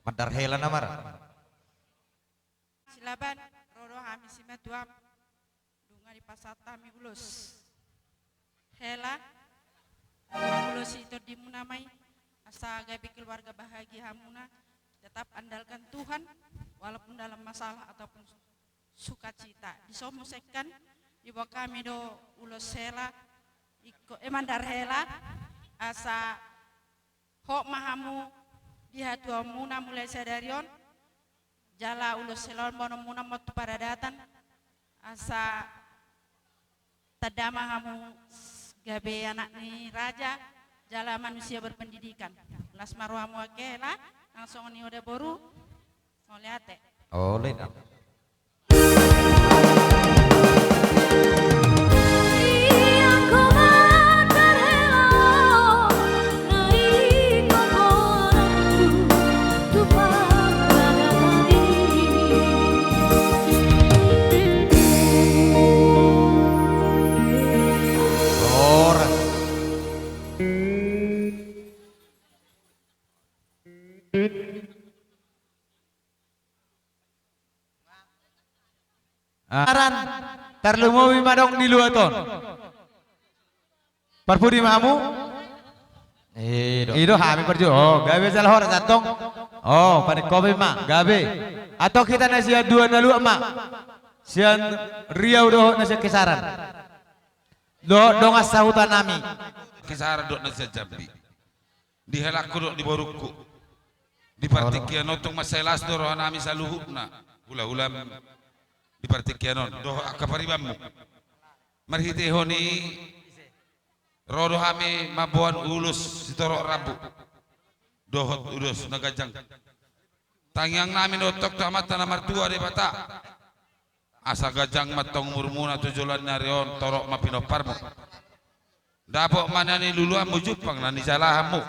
Madar hela namar. Silaban rodo hami simatuam dunga di pasata mi ulus. Hela ulus itu dimunamai asa gabi keluarga bahagia hamuna tetap andalkan Tuhan walaupun dalam masalah ataupun sukacita. Disomusekan di bawah kami do ulus hela mandar hela asa hok mahamu di hatua muna mulai sadarion jala ulus selon mono muna motu pada datan asa tadama hamu gabe anak ni raja jala manusia berpendidikan las marwamu akela langsung ni udah boru ngoliate Oleh. Aran tarlumo madong di luaton. Parpudi mamu? Ido hami perju. Oh, gabe salah orang datong. Oh, pada kopi mak gabe. Atau kita nasi dua nalu mak. Sian riau doh nasi kisaran. Dong asahutan nami. Kisaran dok nasi Jambi. Di helaku dok di boruku. Di partikian notong masalah doro nami saluhukna. Hula-hula di partikianon doh akaparibammu marhite honi rodo hame mabuan ulus sitoro rabu dohot ulus nagajang tangyang nami dotok tamata namar tua de bata asa gajang matong murmuna tujulan narion torok mapinoparmu dapok manani luluan mujupang nani jalahamu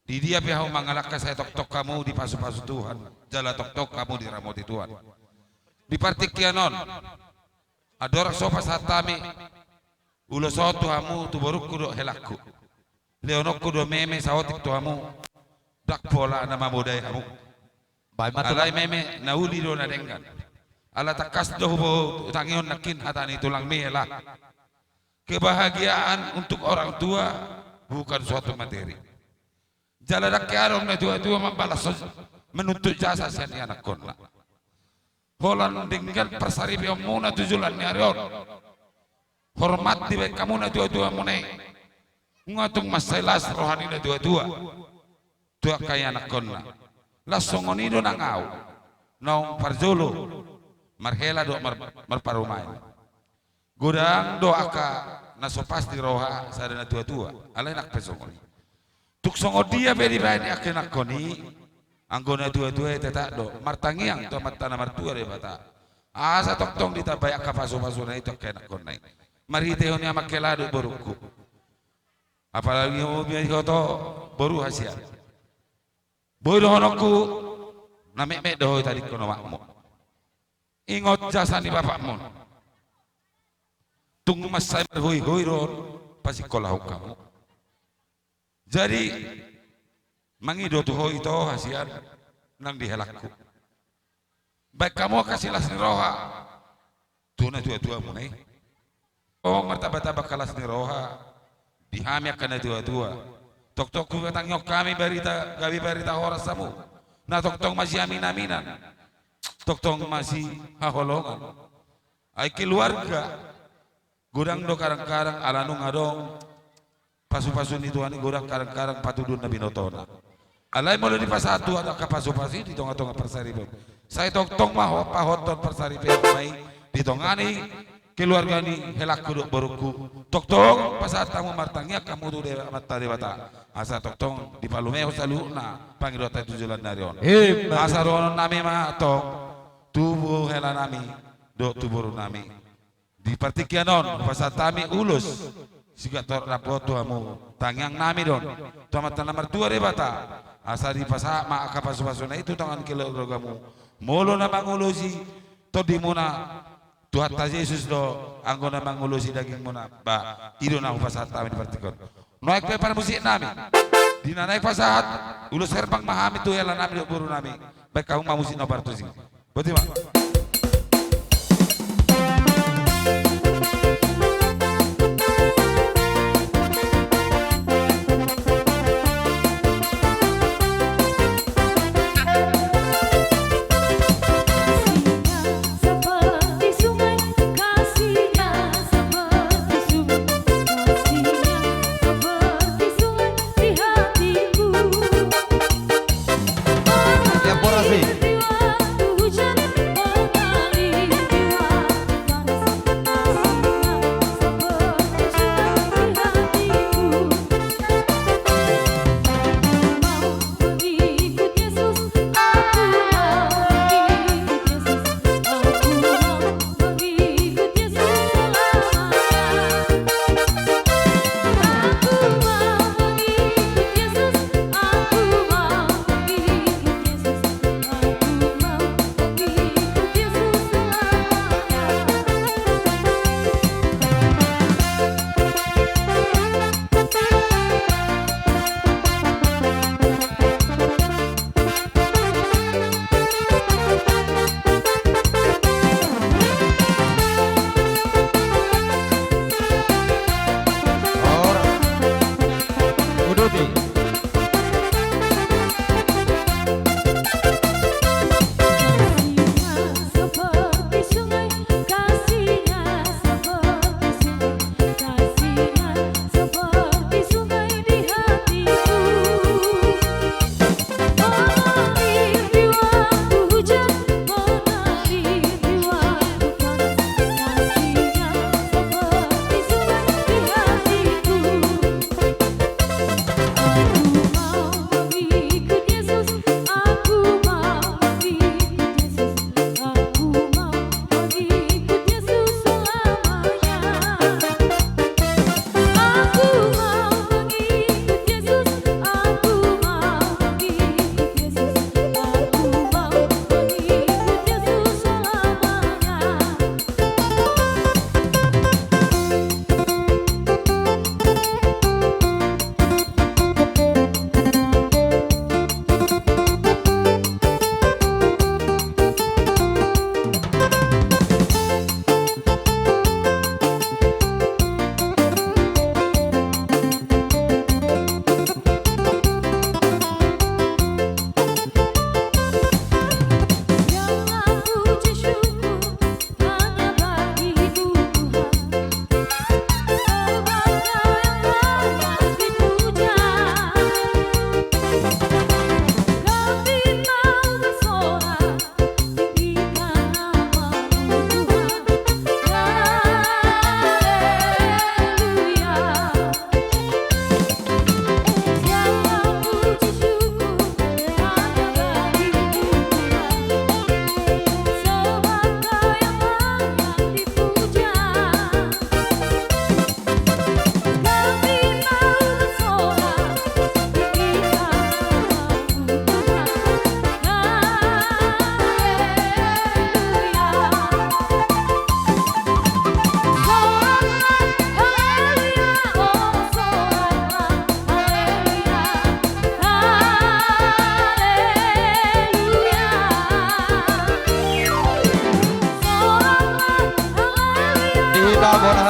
di dia pihau mangalaka saya tok-tok kamu di pasu-pasu Tuhan jala tok-tok kamu di ramoti Tuhan di partikianon adora sopa satami ulo sotu hamu tu borukku do helaku leonokku do meme saotik tu hamu dak pola nama modai hamu alai meme nauli do nadenggan ala takas do bo tangion nakin hatani tulang mela kebahagiaan untuk orang tua bukan suatu materi jala dak arom na tua-tua membalas menuntut jasa siani anak konla Holan dengan persari biomuna tujulan nyarion hormat di baik kamu na dua-dua munai ngatung masalah rohani na dua-dua tua kaya anak konna langsung onido nangau naung parjolo marhela do marparumai godang do aka naso pasti roha sadana tua-tua alai nak pesongoni tuk songo dia bedi bani akenak koni anggona tua-tua teta do martangiang to matana martua de bata asa tok-tong ditabay akapaso-paso na ito akenak konai marite honya makela do boruku apalagi mo biya to boru hasia boru honoku name-me do tadi kono makmu ingot jasa ni bapakmu tunggu masai berhoi-hoi ron pasti kolahu kamu jadi mangido tuh hoi to hasian nang dihelakku baik kamu kasih lasni roha tuna tua-tua munai oh martaba-taba kalas ni roha dihami akan tua-tua tok-tok ku tangnyok kami barita gabi barita horas samu na tok-tok masih amin-aminan tok-tok masih haholongan ai keluarga godang do karang-karang alanung adong pasu-pasu ni tuan godang karang-karang patudun na binotona alai mo di pasatu ada kapasu-pasu di tonga-tonga persaripe saya tok-tok mah pahoton persaripe mai di tongani keluarga ni helak kuduk baruku tok-tok pasatamu martangnya kamu tu de mata dewata asa tok-tok di palumeo saluna pangidota tujulan narion asa rono nami mah tok tubuh hela nami do tubuh nami di partikianon pasatami ulus siga tor rapoto amu tangyang nami don tamatan nomor 2 de bata asa di pasa ma akapasupasuna itu tangan kilogamu molo na mangulusi to dimuna Tuhan Yesus do anggona mangulusi daging muna ba ido na pasatami di partikon naik pe para musik nami di naik pasahat ulus herbang mahami tu hela nami do buru nami baik kamu ma musik no partusi botima Yang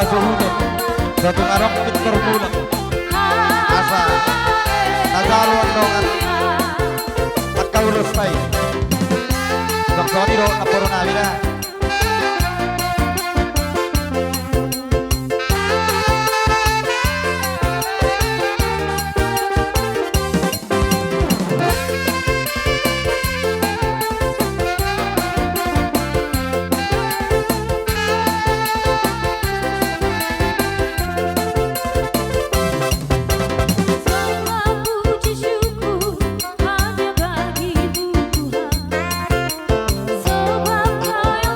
suhudon satu ngarok pinter bulan asa nagalo andongan at kaulos tayo doksoni do napuro namin na Sebab kau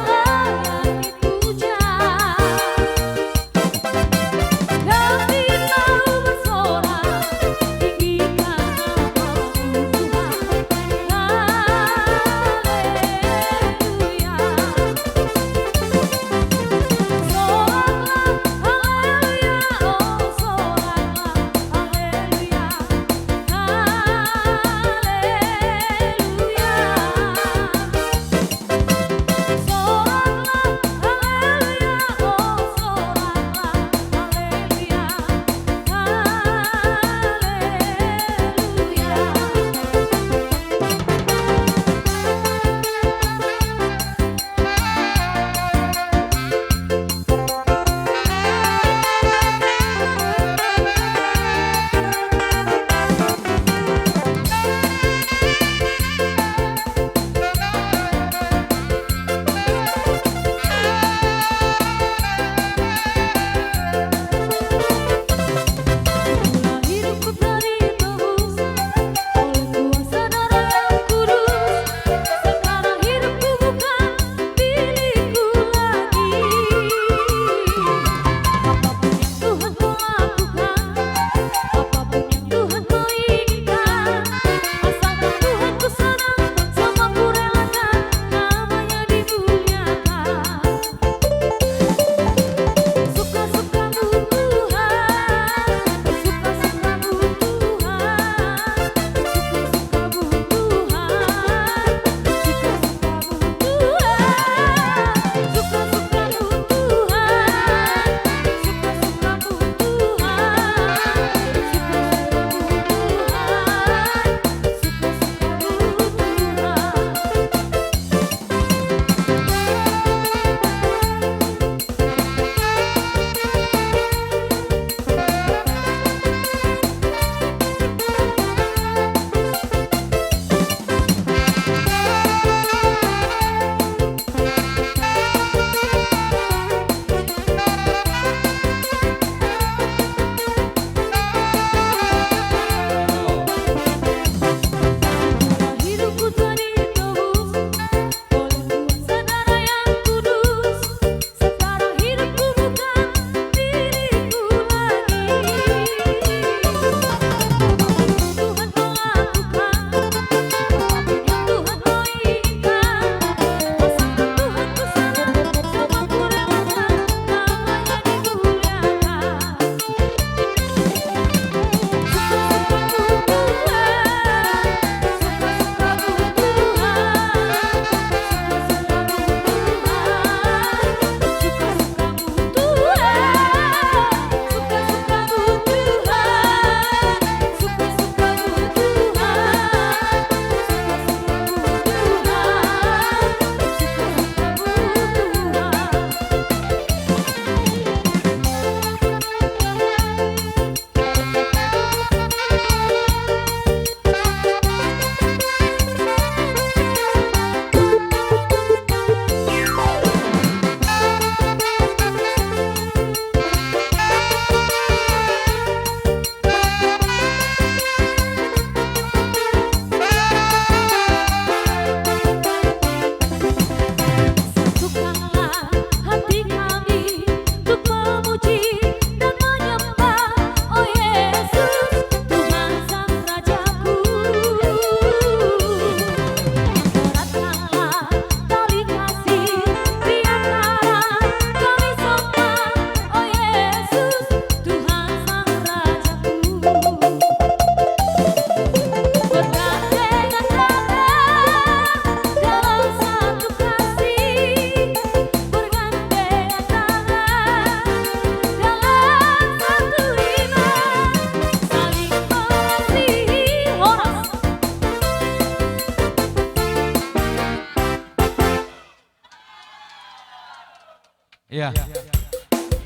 Iya.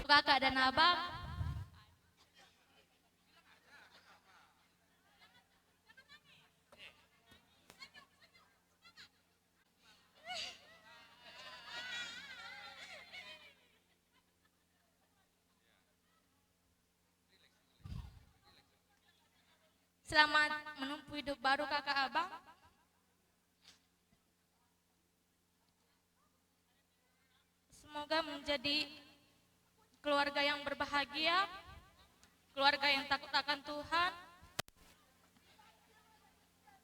Kakak dan abang. Selamat menempuh hidup baru kakak abang. Semoga menjadi keluarga yang berbahagia, keluarga yang takut akan Tuhan,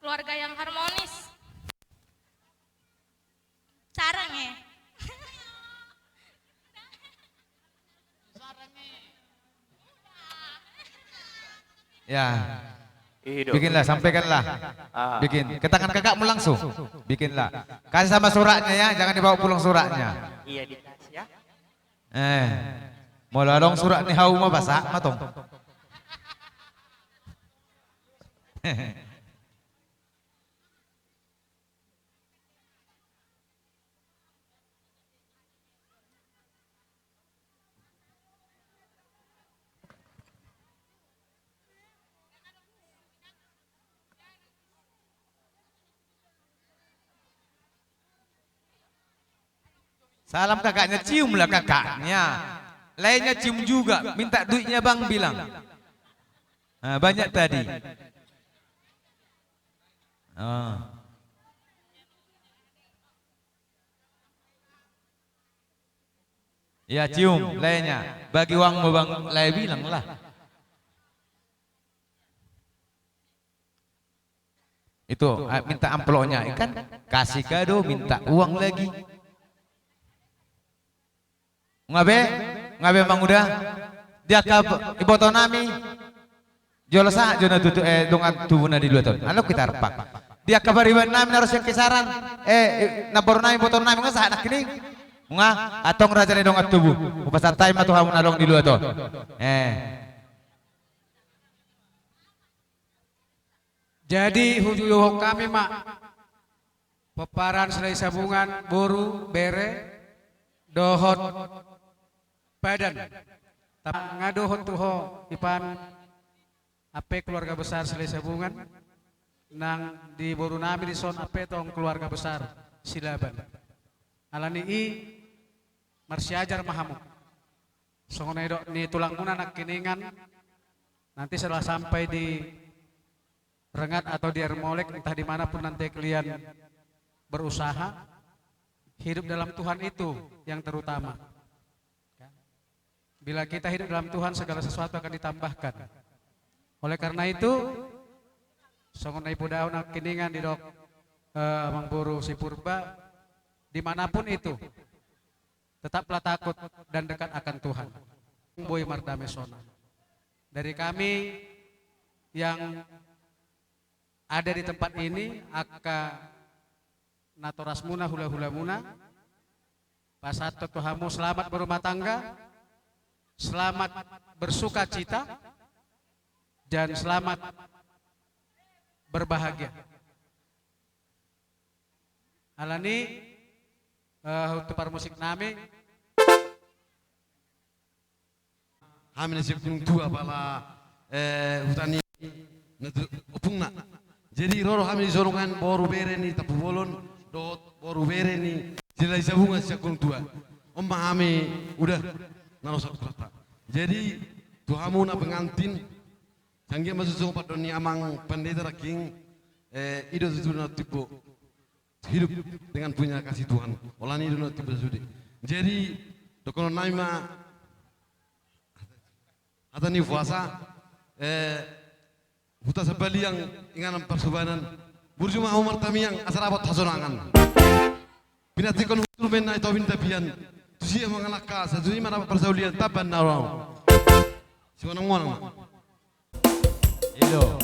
keluarga yang harmonis. Sarang ya? Ya. Bikinlah, sampaikanlah. Bikin. Ke tangan kakakmu langsung. Bikinlah. Kasih sama suratnya ya, jangan dibawa pulang suratnya. Iya dikasih ya. Mau lalong surat ni hau mah basak matong. Salam kakaknya, ciumlah kakaknya. Lainnya cium juga, minta duitnya bang bilang. Nah, banyak tadi. Oh. Ya cium, lainnya. Bagi uangmu bang, lain bilang lah. Itu minta amplopnya, kan? Kasih kado, minta uang lagi. Ngabe mang udah dia ka iboto nami jolasa jona tutu dongan tubuna di dua tahun anu kita repak dia kabariban nami harus yang kisaran nabor nami boto nami nga sa anak kini nga atong raja ni dongan tubuh upasatay matuhamun along di dua tahun jadi hujung kami mak peparan selai sabungan boru bere dohot badan ngadohon tuho ipan ape keluarga besar selai sabungan nang di boru nami di son ape tong keluarga besar silaban alani i marsiajar mahamu songonai dok ni tulang muna nak kiningan nanti setelah sampai di Rengat atau di Ermolek entah dimanapun nanti kalian berusaha hidup dalam Tuhan itu yang terutama. Bila kita hidup dalam Tuhan segala sesuatu akan ditambahkan. Oleh karena itu songonai pudaun kiningan di dok Mang Buru si Purba dimanapun itu tetaplah takut dan dekat akan Tuhan. Boy Mardame Sona. Dari kami yang ada di tempat ini aka natoras muna hula-hula muna pasato Tuhamu selamat berumah tangga, selamat bersuka cita, dan selamat berbahagia. Alani untuk para musik nami hamil sekung tua bala hutani opungna. Jadi roro hamil sorongan boru bere ni tapu bolon dot boru bere ni jelai sabungan sekung tua. Omma ame udah naro satu kata. Jadi Tuhamu na pengantin canggih masuk song padoni amang pendeta raking ido itu na tipu hidup dengan punya kasih Tuhan. Olani itu na tipu sudi. Jadi dokono naima atau ni puasa huta sebali yang inganan persubanan burjuma Umar Tamiang asarabat hasonangan pinatikon hutul benna itu bintapian tusi mengalaka satunya mana persaulian taban narau siwana ngwana Ido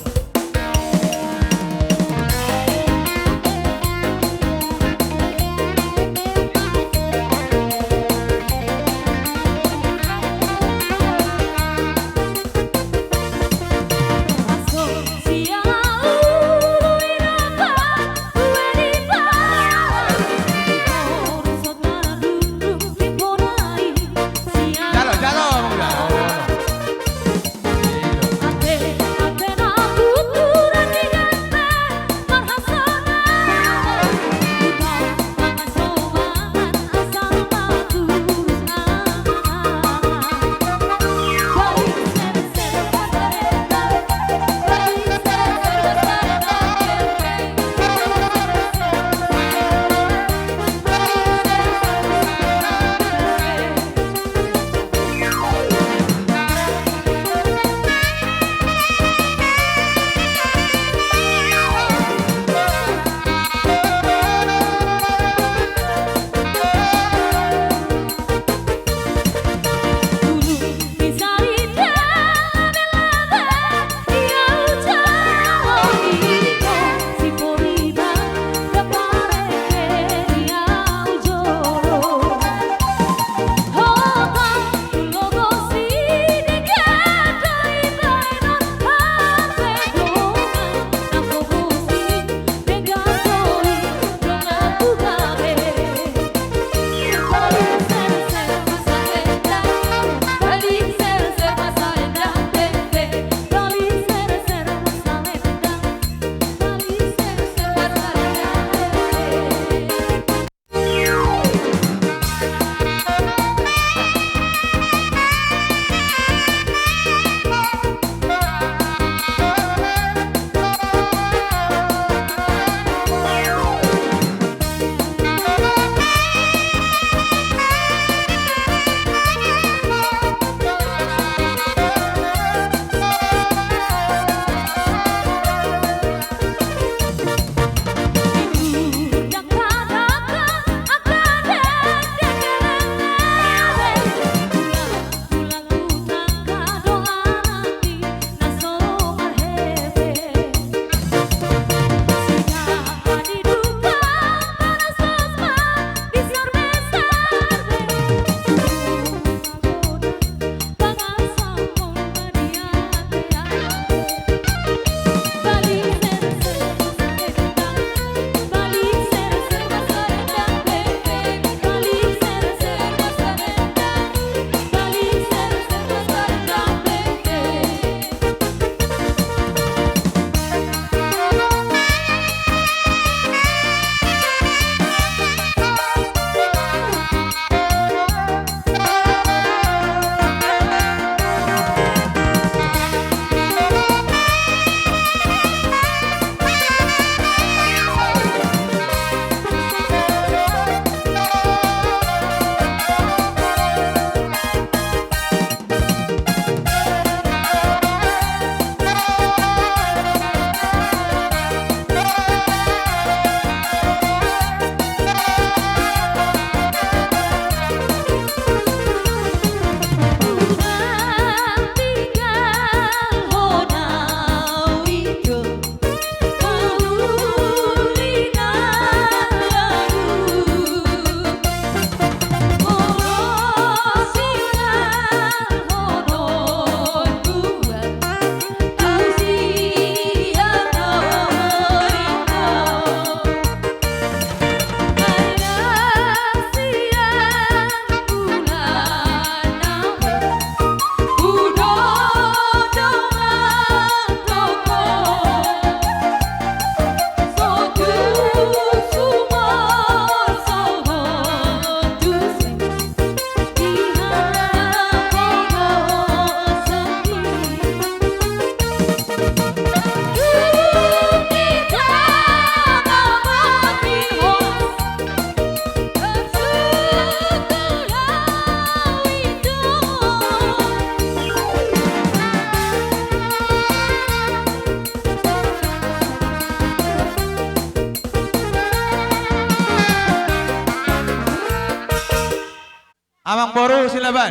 Amang Boru silaban.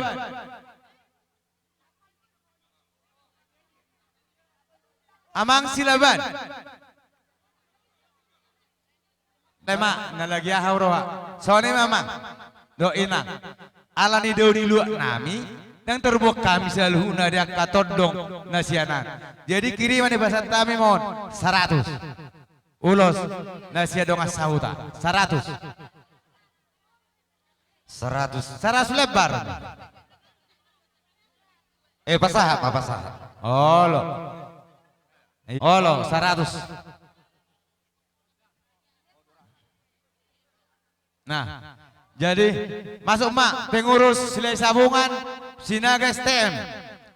Amang silaban. Tema nalagya hawroha. Sone mamang. Doina. Ala ni daw ni luak nami nang terbuk kami salhuna dia katodong nasianan. Jadi kiriman di bahasa kami mohon 100. Ulos nasia dong asauta 100. 100 lebar. Pasah apa pasah? Olo 100. Nah, jadi masuk mak pengurus silai sabungan Sinaga STM.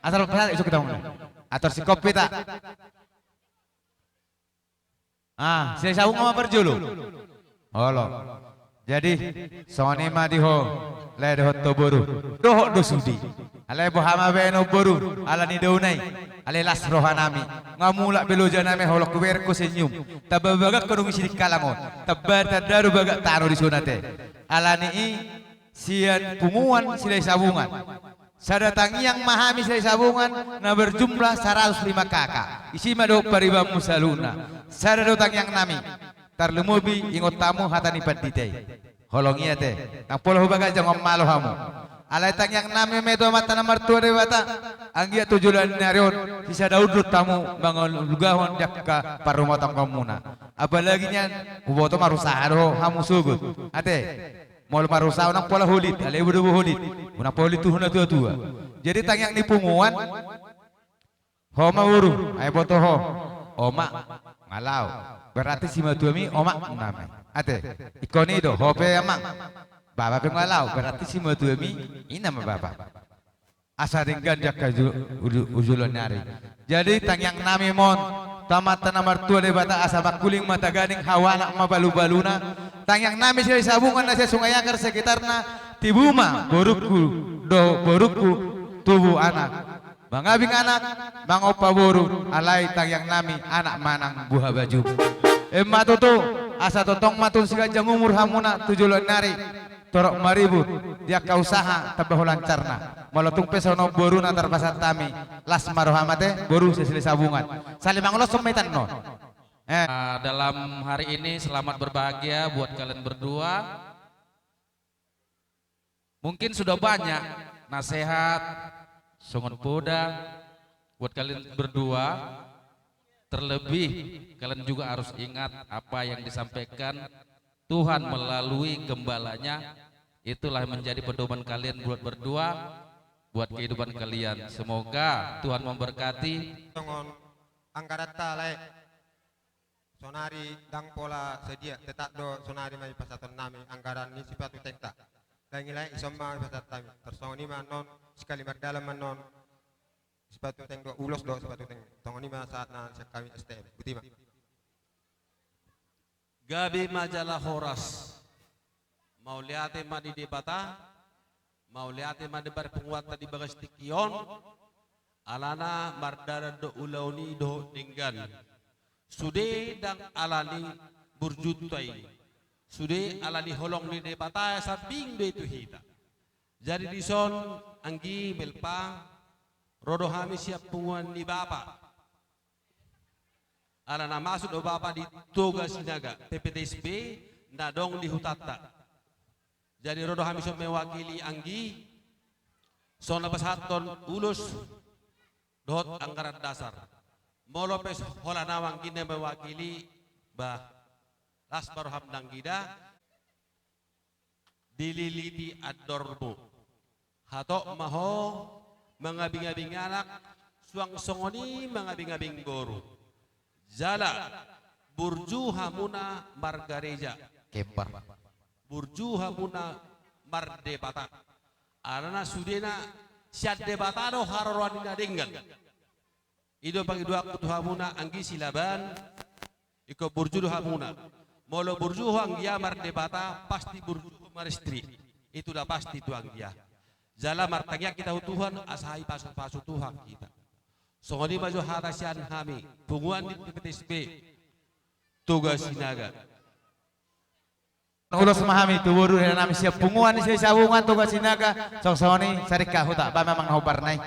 Asal pesat isu kita mulai. Atur si kopi tak. Silai sabungan apa perjulu? Halo. Jadi sone ma diho le doh to boru. Doh do sudi. Ale bohama beno boru ala ni daunai. Ale las rohanami. Ngamulak beloja nami holok kuber ko senyum. Tababagak ko sidik kalangon. Tabar tadaru bagak taro di sunate. Ala ni sian punguan silai sabungan. Sadatang yang mahami silai sabungan na berjumlah 105 kakak. Isi mado paribam musaluna. Sadatang yang nami. Tarlumubi ingot tamu hatani paditay. Holongia te. Nang polo baga jangom malo hamu. Alay tang yang nami medo mata nomor 2 de bata. Anggia tujulan narion sisa daudut tamu bangun lugahon jakka parumotong komuna. Apalagi nyan uboto marusaharo hamu sugut. Ate. Mol marusaho nang pola hulit, alay budu hulit. Una polit tuhuna tua. Jadi tang yang nipunguan homa uru, ay boto ho. Oma ngalau. Berarti si matuami omak namai. Ate, ikoni do hope amang. Bapa pengalau berarti si matuami ini nama bapa. Asaringkan jakka ujulan nyari. Jadi tang yang nami mon tamat nomor 2 de bata asa bakuling mata gading hawana mabalu-baluna. Tang yang nami silai sabungan nasi sungai akar sekitarna tibuma borukku do borukku tubuh anak. Bangabing anak, bang opa boru, alay tang yang nami anak manang buha baju. Emma tutu asa totong matun sigajang umur hamuna 7 nari torok maribut dia kausaha tabahu lancarna molotung pesono boru na terpasat tami las marohamate boru sesilih sabungan salimang ulos semetan no. Dalam hari ini selamat berbahagia buat kalian berdua. Mungkin sudah banyak nasihat songon poda buat kalian berdua. Terlebih kalian juga harus ingat apa yang disampaikan Tuhan melalui gembalanya. Itulah menjadi pedoman kalian buat berdua, buat kehidupan kalian. Semoga Tuhan memberkati. Angkarata lai sonari dang pola sedia tetap do sonari mai pasatan nami anggaran ni sifatu tengta. Dan nilai isomma pasatan nami tersongoni manon sekali berdalam manon sepatu teng do ulos do sepatu teng tongoni ma saat na kami STM butima gabi majalah horas mau liate ma di debata mau liate ma debar penguatan di bagas tikion alana mardara do ulauni do dinggan sude dang alani burjutai sude alani holong ni debata sabing do itu hita jadi dison anggi melpa rodo hami siap punguan ni bapa. Alana masuk do bapa di Toga Sinaga PPTSB nadong di Hutata. Jadi rodo hami siap mewakili anggi sona pasaton ulus dot anggaran dasar. Molopes hola nawang kini mewakili bah las baroham danggida dililiti adormu. Hatok maho mengabing-abing anak suang songoni mengabing-abing boru jala burju hamuna margareja kepar burju hamuna mardebata arana sudena syad debatado harorwanina dengan ido pagi dua kutu hamuna anggi silaban iko burju hamuna molo burju anggia mardebata pasti burju maristri itu dah pasti tu anggia jala martanya kita Tuhan asai pasu-pasu Tuhan kita. Songoni maju harasian kami punguan di PPTSB Toga Sinaga. Ulos memahami tu boru dan nami siap punguan ni saya sabungan tugas sinaga sok-soni sarika huta ba memang hobar nai.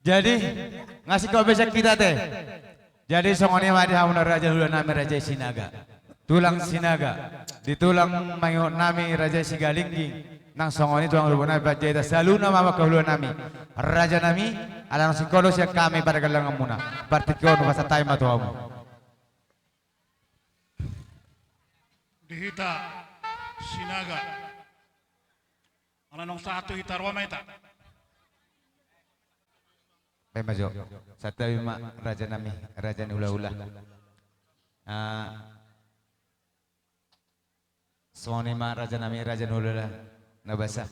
Jadi ngasih kau besok kita teh. Jadi songoni madi hauna raja hula nami raja Sinaga. Tulang Sinaga. Ditulang mayot nami raja Sigalinggi. Nang songoni tuang hulu nami bajeta saluna mama ke hulu nami. Raja nami alang sikolos ya kami pada galang muna. Partikon masa taima tuamu. Dihita Sinaga. Alanong satu hita Roma ita. Pemajo, satu lima raja nami, raja hula-hula. Soni ma raja nami, raja hula-hula. Nabasa.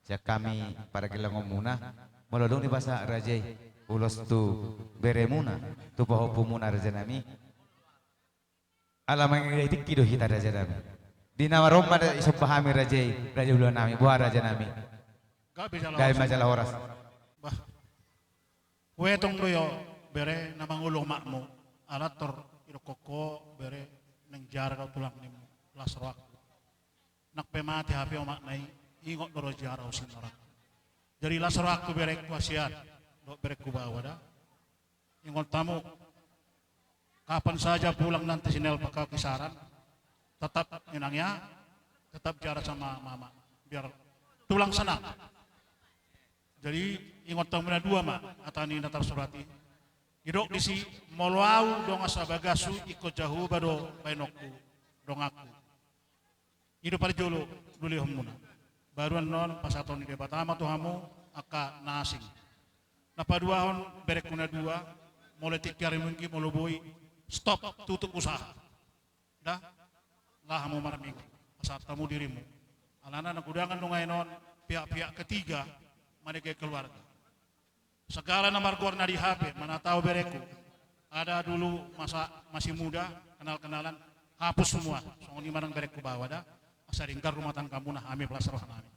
Siya kami para kilang muna. Molodong ni basa raja ulos tu bere muna, tu pahopo muna raja nami. Alam ang itik kido hita raja nami. Di nama Roma isop pahami raja hula nami, buah raja nami. Gaya majalah horas. Wetong doyo bere namang ulo makmo alator irokoko bere nang jara kau tulang ni lasroak nak pemati hapi omak nai ingot doro jara usin orang jadi lasroak tu bere kuasian do bere kubawa dah ingot tamu kapan saja pulang nanti sinel pakau kisaran tetap inangnya tetap jara sama mama biar tulang senang jadi ingot tamu na dua mak atani natar surati idok disi moluau dong asabagasu ikut jahu bado painokku dong aku hidup pada jolo dulu homuna baruan non pasaton di debatama tu hamu aka nasing napa dua hon berek kuna dua mulai tikyari mungkin moloboi stop tutup usaha dah lah hamu marming pasat tamu dirimu alana nakudangan dong non pihak-pihak ketiga mereka keluarga segala nomor keluarga di HP mana tahu bereku ada dulu masa masih muda kenal-kenalan hapus semua soalnya marang bereku bawa dah asa ringkar rumah tangga munah ame pelasroh nami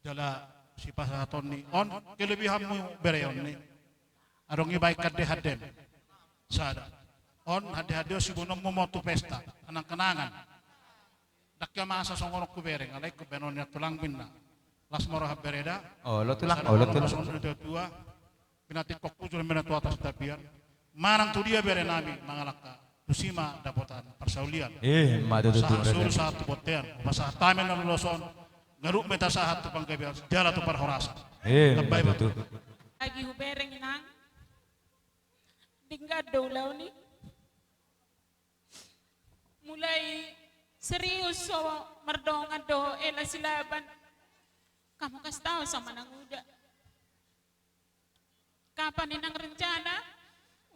jala si pasaton ni on kelebihanmu bereon ni adongi baik kade hadem sada on hade-hade si bonong momotu pesta kenang-kenangan dakya masa songorok ku bereng alai ku benonnya tulang minna las moroh bereda oh lo tulang dua binati kokku jual binatu atas tapian marang tu dia bere nami mangalaka tusima dapotan persaulian madu tu suruh satu botean pasah tamen na loson ngaruk meta sahat tu pangkabian jala tu parhorasa madu tu lagi hubereng inang tinggal daulau ni mulai serius so merdongan do ela silaban kamu kasih tahu sama nang uda kapan inang rencana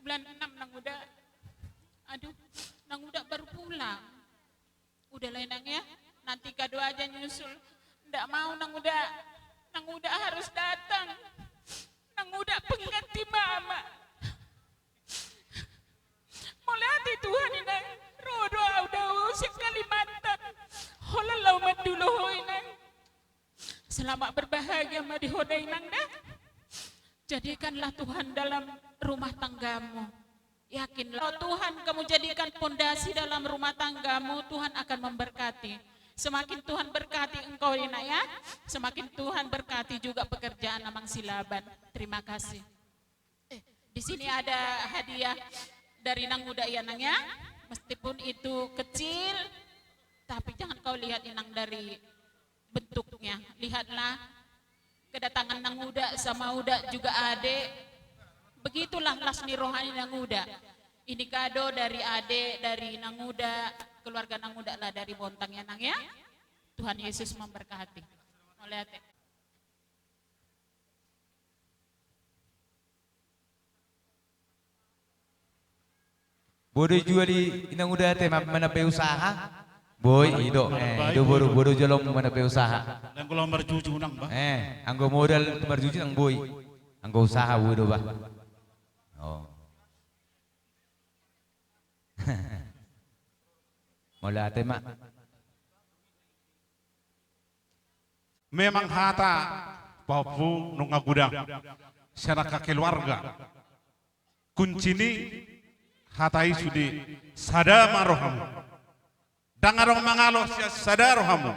bulan 6 nang uda aduh nang uda baru pulang udah lah nang ya nanti kado aja nyusul ndak mau nang uda harus datang nang uda pengganti mama mulai hati Tuhan inang rodo udah usik Kalimantan holalau manduluh inang selamat berbahagia ma di hodai nang dah. Jadikanlah Tuhan dalam rumah tanggamu. Yakinlah Tuhan kamu jadikan pondasi dalam rumah tanggamu, Tuhan akan memberkati. Semakin Tuhan berkati engkau Ina ya, semakin Tuhan berkati juga pekerjaan Amang Silaban. Terima kasih. Di sini ada hadiah dari Nang Muda ya Nang ya. Meskipun itu kecil, tapi jangan kau lihat Inang dari bentuknya, lihatlah kedatangan Nanguda sama Uda juga Ade. Begitulah lasmi rohani Nanguda. Ini kado dari Ade, dari Nanguda, keluarga Nanguda lah dari Bontang ya Nang ya. Tuhan Yesus memberkati. Oleh Ate. Bodoh juga di Nanguda teh mana pe usaha. Boy, itu bodoh jolong mana pe usaha. Dan kalau merjuju nang bah. Anggo modal merjuju nang boy. Anggo usaha bodoh bah. Oh. Mola teh mak. Memang hata papu nunga gudang. Syaraka keluarga. Kunci ini hatai sudi sadama rohamu. Dangarong mangalo siya sadarohamu.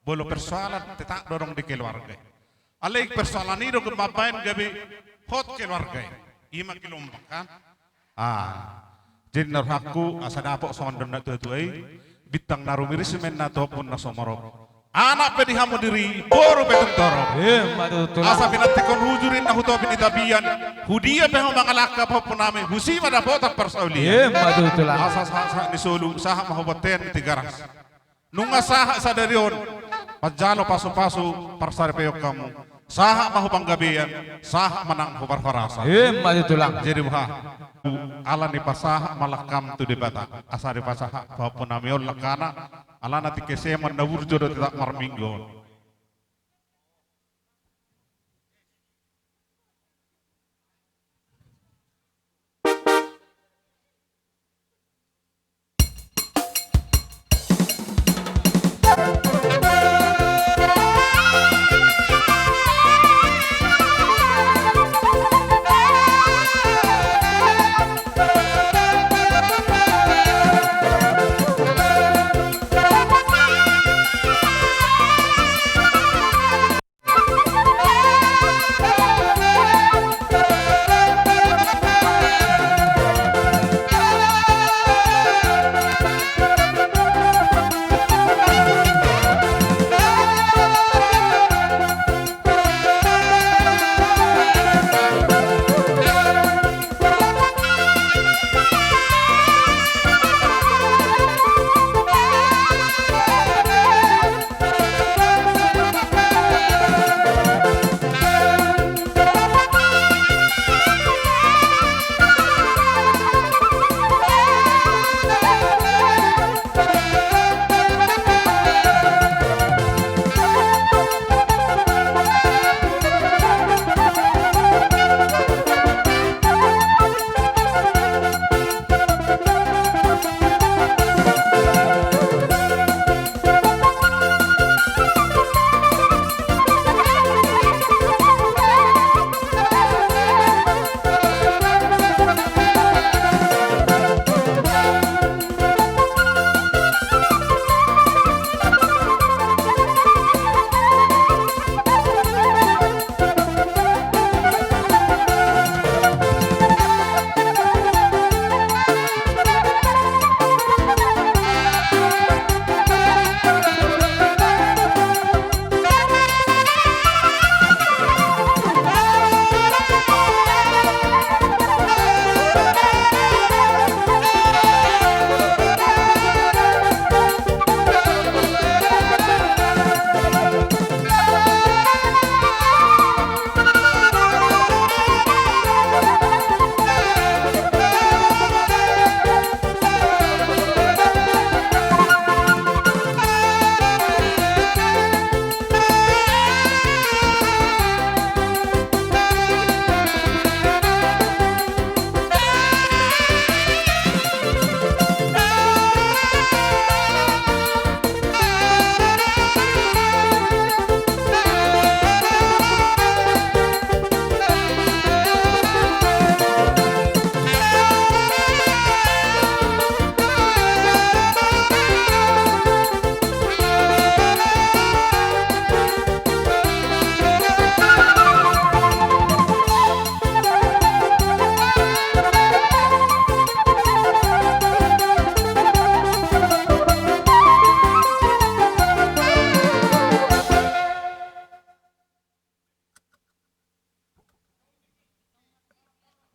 Bolo persoalan tetak dorong di keluarga. Alaik persoalan ini dong kebapain gabi hot keluarga. Ima kilombakan. Jadi narhaku asadapok sondon na tuai bitang narumiris men na topun na somorok. Anak pedihamu diri boru beteng toro. Asa pinatikon hujurin na huto pinitabian. Hudia peho mangalaka po punami. Husi pada bota persauli. Asa saha ni solu saha mahobaten tigaras. Nunga saha sadarion. Pajalo paso-paso parsare peyok kamu. Saha mahupang gabian. Saha manang hubar farasa. Jadi muha. Ala ni pasaha malakam tu debata. Asa di pasaha po punamion lakana. Ala nanti keseman na wurjo do tidak marminggo. Thank you.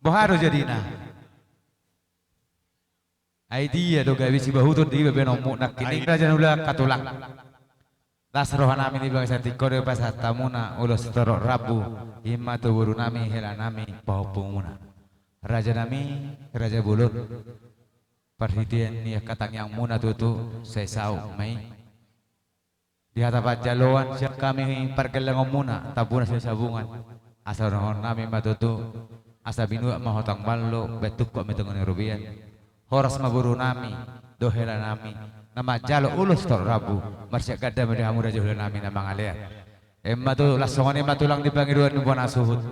Boharo jadina. Idea do gawi si bahutut di bebenomu nak kini raja nula katulak. Tas rohana nami di bangsa tikore pas hatamuna ulos torok rabu hima tu buru nami hela nami pahopunguna. Raja nami raja bulut perhitian nia katang yang muna tutu sesau mai. Di hadapan jaluan siap kami pergelangan muna tabuna sesabungan. Asal rohon nami matutu asa binu mahotang ballo betuk kok metungan rubian. Horas maburu nami dohela nami. Nama jalo ulus tor rabu marsya gada mede hamu raja hula nami nama ngalian emma tu lasongan emma tulang di pangiruan nubuan asuhut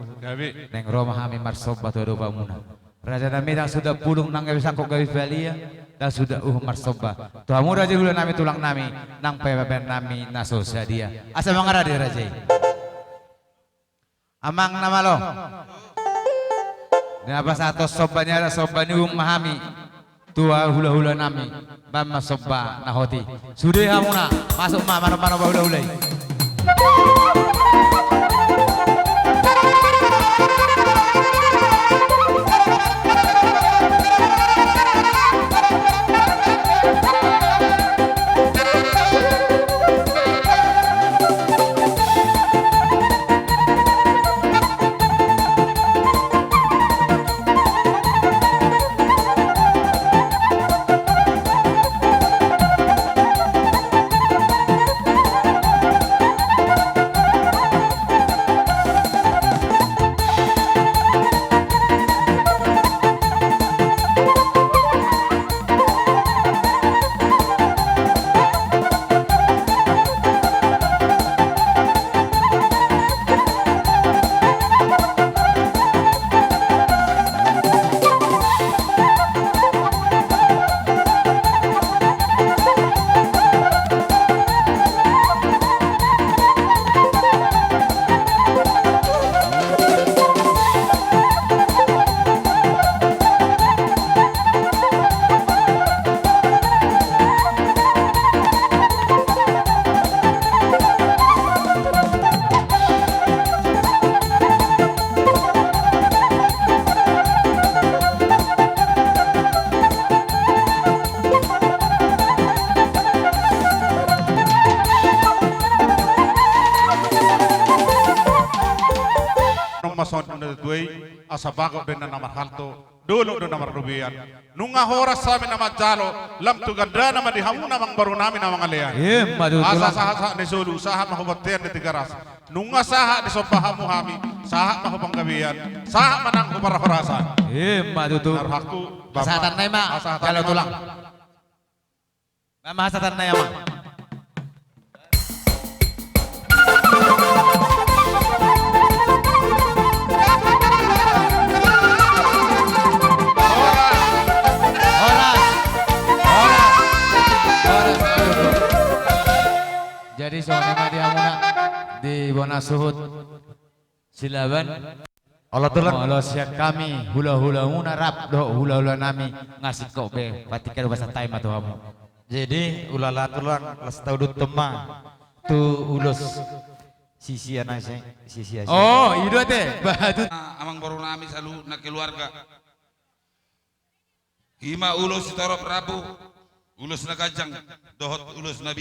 neng roma hami marsob batu doba muna raja nami yang sudah pulung nang gawi sangkok gawi valia dan sudah marsoba tu hamu raja hula nami tulang nami nang pepen nami naso sadia asa mangarade raja amang nama lo dan apa satu sobanya ada sobani mahami tua hula-hula nami bama sobba nahoti sudah hamuna masuk mana hula-hula asa bagok dengan nama halto dulu do nama rubian nunga horas sami nama jalo lam tu ganda nama di hamu nama baru nami nama ngalian asa saha ni sulu saha mahubaten di tiga ras nunga saha di sopahamu hami saha mahubang gabian saha manang hubar horasan madu tu asatan naima kalau tulang nama asatan naima jadi soalnya di amuna di bona suhut silaban Allah tulang Allah siap kami hula-hula muna rap do hula-hula nami ngasih kok be patikan bahasa time atau kamu jadi ulala tulang las taudut tema tu ulus sisi anak saya sisi aja oh itu teh batu amang baru nami selalu nak keluarga hima ulus torop rabu ulus na kajang dohot ulus na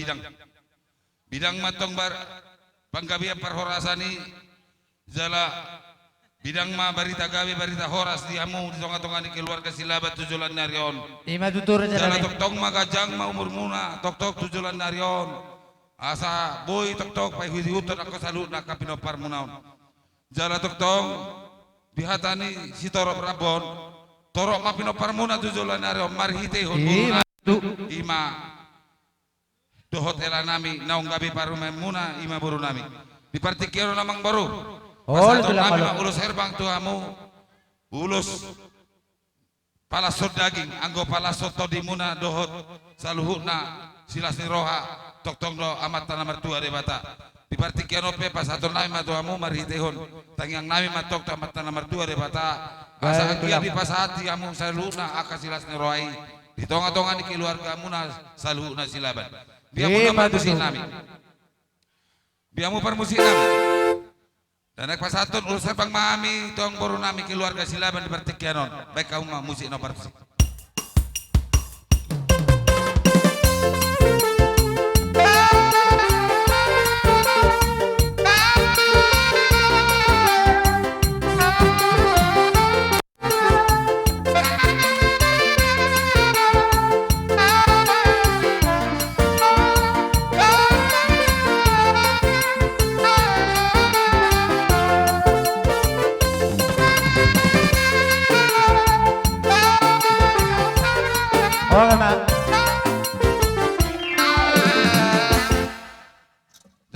bidang matong bar panggabiya parhorasani jala bidang ma barita gawe barita horas di amu di tonga-tonga di keluarga silabat tujulan narion ima tutur jala tok-tok ma kajang ma umur muna tok-tok tujulan narion asa boy tok-tok pai hudi utur aku salut nak kapino parmunaon jala tok-tok dihatani si torop rabon torok ma pino parmuna tujulan narion marhite hon ima dohot ela nami naung gabi paru muna ima buru nami di partikero namang baru pasal nami ma ulus herbang tuamu ulus palasot daging anggo palasot todi muna dohot saluhuna silas ni roha tok do amat tanah mertua de bata di partikero pe pasaton nami ma tuamu marhitehon tangyang nami ma tok amat tanah mertua de bata asa kia di pasati amu saluhuna akasilas ni rohai di tonga-tonga di keluarga muna saluhuna silaban biamu permusik nami Dan naik pasatun urusan bang mami tong baru nami keluarga silaban di Pertikianon. Baik kamu mah musik nomor sih.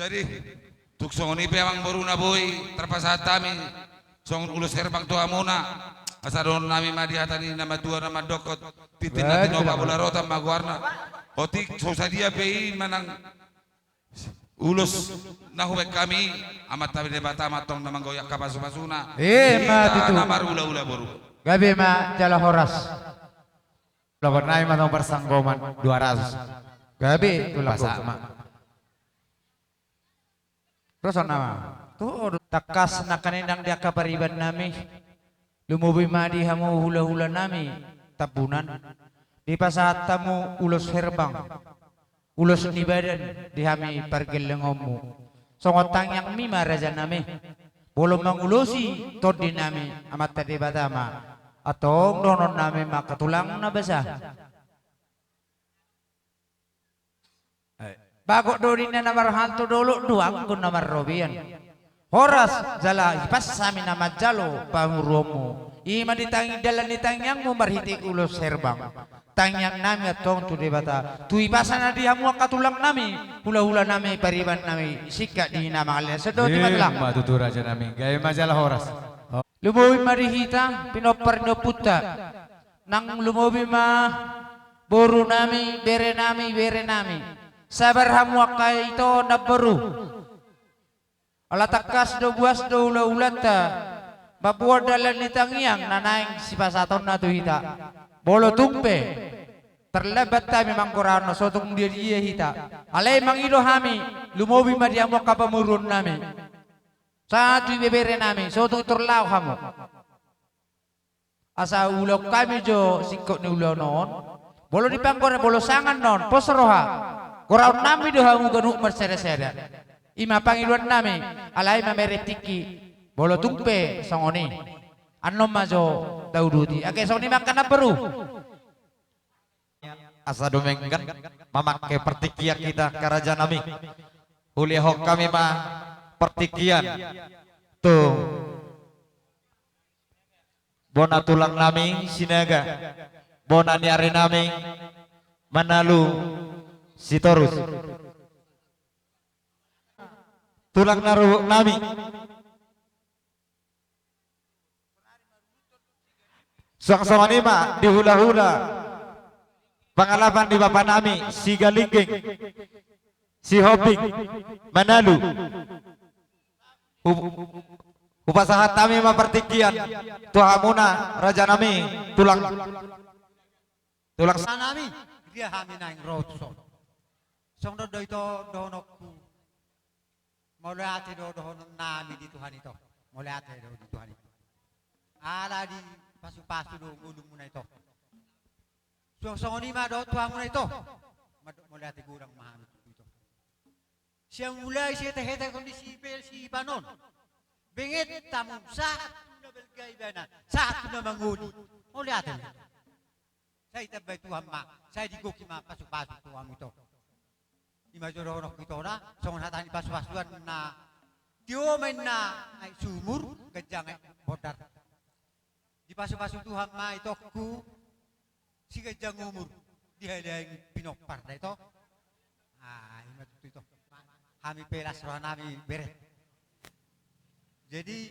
Jadi tuk songon ipe amang baru naboy terpasat kami songon ulus herbang tua muna asadon nami madi hatani nama dua nama dokot titin nanti nopa bola rota maguarna otik sosadia pei manang ulus nahuwek kami amat tabi debata matong namang goyak kapasu-pasuna mati tu nama ula-ula baru gabi ma jala horas lawan naik matong persanggoman 200 gabi tulang sama terus nama tuh takas na kaninang dia kapariban nami lumubi madi hamu hula-hula nami tabunan di pasat tamu ulos herbang ulos ni badan di hami pargelengomu songotang yang mima raja nami bolong mangulosi todi nami amat tadi batama atau donon nami makatulang na basa bagok dori na namar hantu dulu duang kun namar robian horas jala pas sami nama jalo panguromu ima ditangi dalan ditangyang mo marhiti ulos herbang tangyang nami atong tu debata tu ipasana dihamu katulang nami hula-hula nami pariban nami sika di nama kalian sedot di matlang matutu raja nami gaya majalah horas lumobi marihita pinopar puta nang lumobi ma boru nami bere nami sabar hamu akai itu nabaru ala takas do buas do ula-ulata babuar dalan nitangyang nanaing si pasaton na tuhita bolo tumpe terlebat ta memang korano sotong dia hita alay mangido hami lumobi madiamo kapamurun nami satu bebere nami sotong turlaw hamu asa ulo kami jo sikot ni ulo non bolo dipanggore bolo sangan non posroha Korang nami dohamu ganuk mersere-sere. Ima pangiluan nami alai mameretiki bolo tumpe songoni. Anom majo daududi. Ake songoni makan baru. Asa domengkan memakai pertikian kita kerajaan nami. Hulihok kami mah pertikian. Tuh. Bona tulang nami sinaga. Bona niare nami Manalu Sitorus tulang naruh nami sang-sang anima di hula-hula pengalaman di bapak nami si Galingging si Hoping Manalu upasahat kami mapertikian tuhamuna raja nami tulang nami dia kami naing rotso song do ito dohonokku mulai ate do dohonon nami di Tuhan itu mulai ate do di Tuhan itu ala di pasu-pasu do ngulung muna ito song ni ma do Tuhan muna ito mulai ate gurang mahami itu siyang mulai siya teheta kondisi pel si panon bingit tamu saat na belgay bana saat na mangudi mulai ate saya tabay Tuhan ma saya digoki ma pasu-pasu Tuhan itu ima jodoh kita ora songon hatani pas-pasuan na tio main na ay sumur gajang ay bodar di pasu-pasu Tuhan ma itu ku si gajang umur di halang pinokpar na ito ima itu kami pelas roh nami beret jadi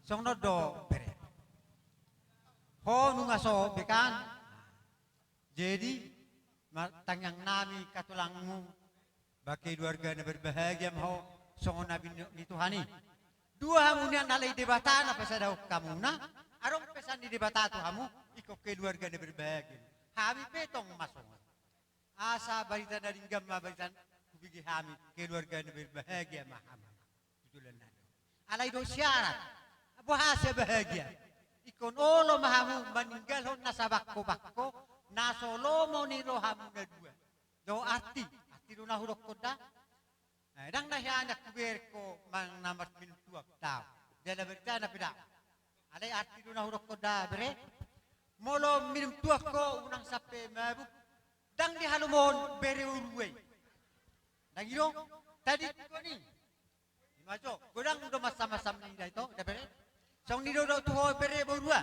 song nodo beret ho nungaso bekan jadi tangyang nami katulangmu bagi keluarga na berbahagia mau songon nabi ni Tuhani dua hamunya nalai debatan apa sadau kamu na arong pesan di debata tu hamu ikut keluarga na berbahagia kami petong masong asa barita na ringgam ma barita kubigi kami keluarga na berbahagia maham tutulan na alai do syarat bahasa bahagia ikon olo mahamu meninggal hon nasabakko bakko nasolomo ni rohamu na dua do ati do nahurok koda dang nahyanak kuberko mang namat min tuak tau dia berita na pida alai arti do nahurok koda bere molo minum tuak ko unang sape mabuk dang di halumon bere uruwe nagiro tadi ko ni majo godang udah masam-masam ni dah itu dah bere song ni do tuho bere borua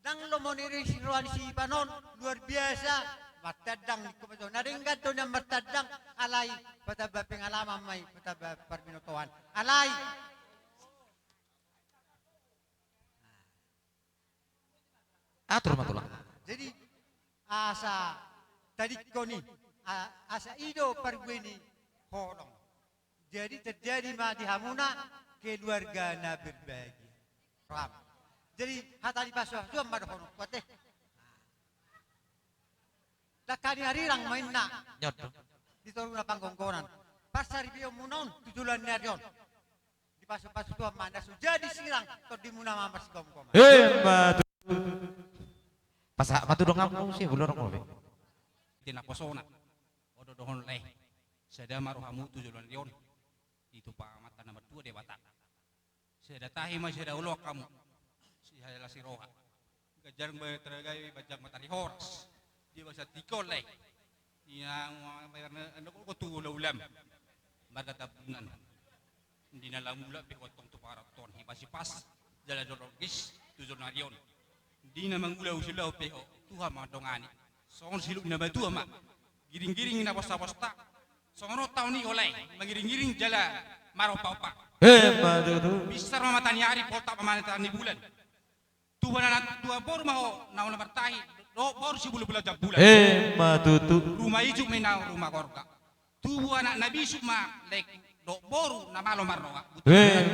dang lo moniri siruan si panon luar biasa matadang ko majo naringgat do na matadang alai pataba pengalaman mai pataba perminotoan alai atur matulah. Jadi asa tadi koni asa ido pergueni holong. Jadi terjadi ma di hamuna keluarga na berbagi. Paham? Jadi hata di pasu suam mad hono kote. Dakani harirang mainna. Nyot. Di toruna panggonggonan. Pasar bio munon tujulan narion. Di pasu-pasu suam manda jadi sirang to di muna mamas gom-gom. Matu. Pasak matu dong kamu sih belum ngomong. Tina posona. Odo dohon leh. Sada maruhamu tujulan rion. Itu pamatan nomor 2 di Batak. Sada tahi mas sada ulok kamu. Si hayala si roha. Gajar tergai bajak matahari horas. Dia bahasa tikol leh. Yang anak ko tu ulam. Marga tabungan. Hindi na lang mula pikotong tu para ton. Hibasi pas. Jala dorogis tujulan rion. Di na mangulaw sila o peho, tuha mga dongani. Songon silog na batu ama. Giring-giring na basta-basta. Songon taon ni olay, magiring-giring jala maro pa-pa. Matutu. Bisar mamatan yari polta pamanatan ni bulan. Tuha na tuha bor maho naon bertahi. Do bor si bulu-bulu jak bulan. Matutu. Rumah ijuk may na rumah korka. Tuha anak nabi sukma lek do boru na malo marroa.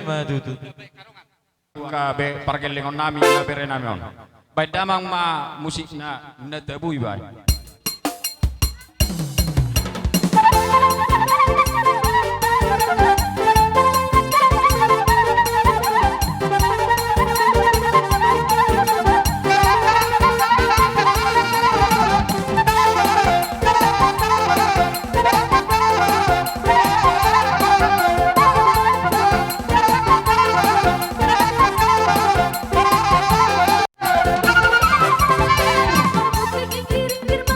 Matutu. Kabe pargelingon nami na bere namion. Baik damang ma musik na tabu ibai. Kirim-kirim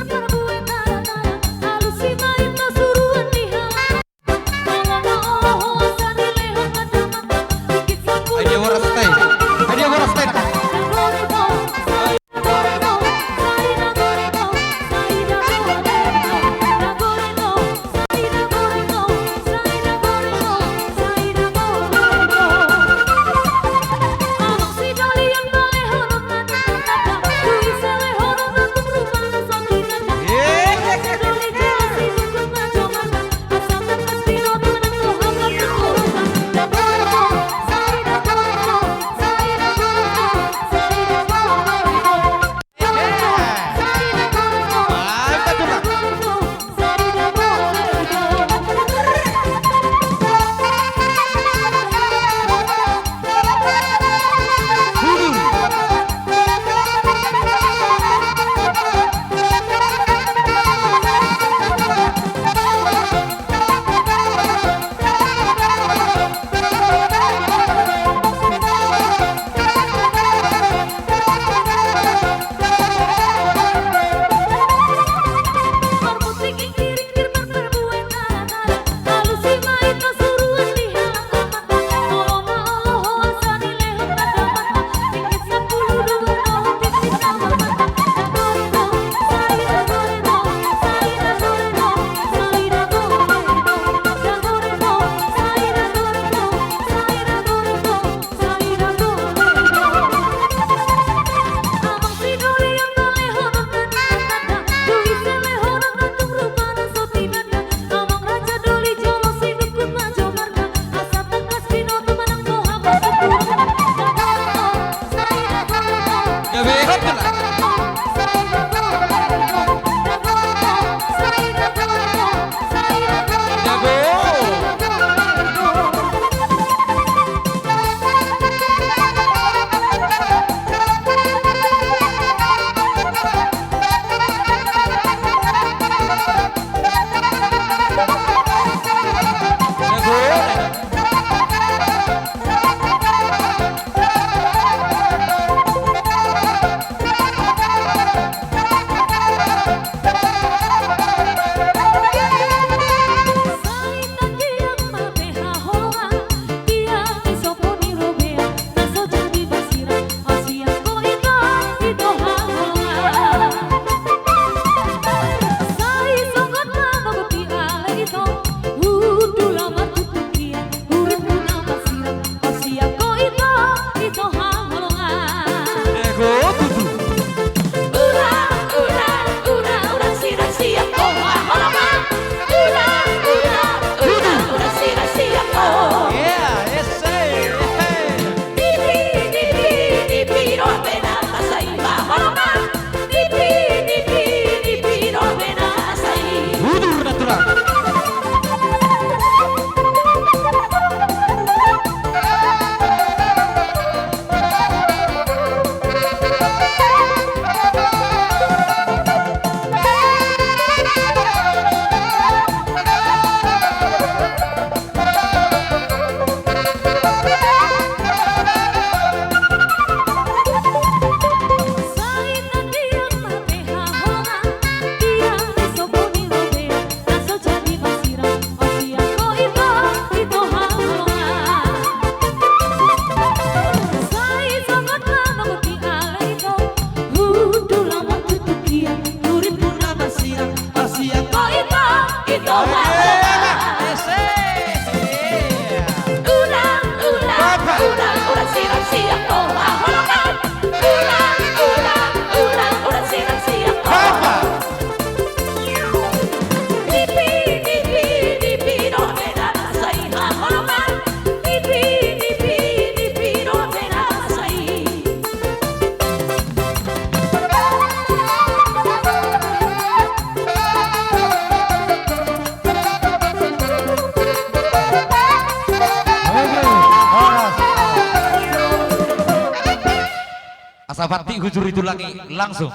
Sapati hujur itu lagi langsung.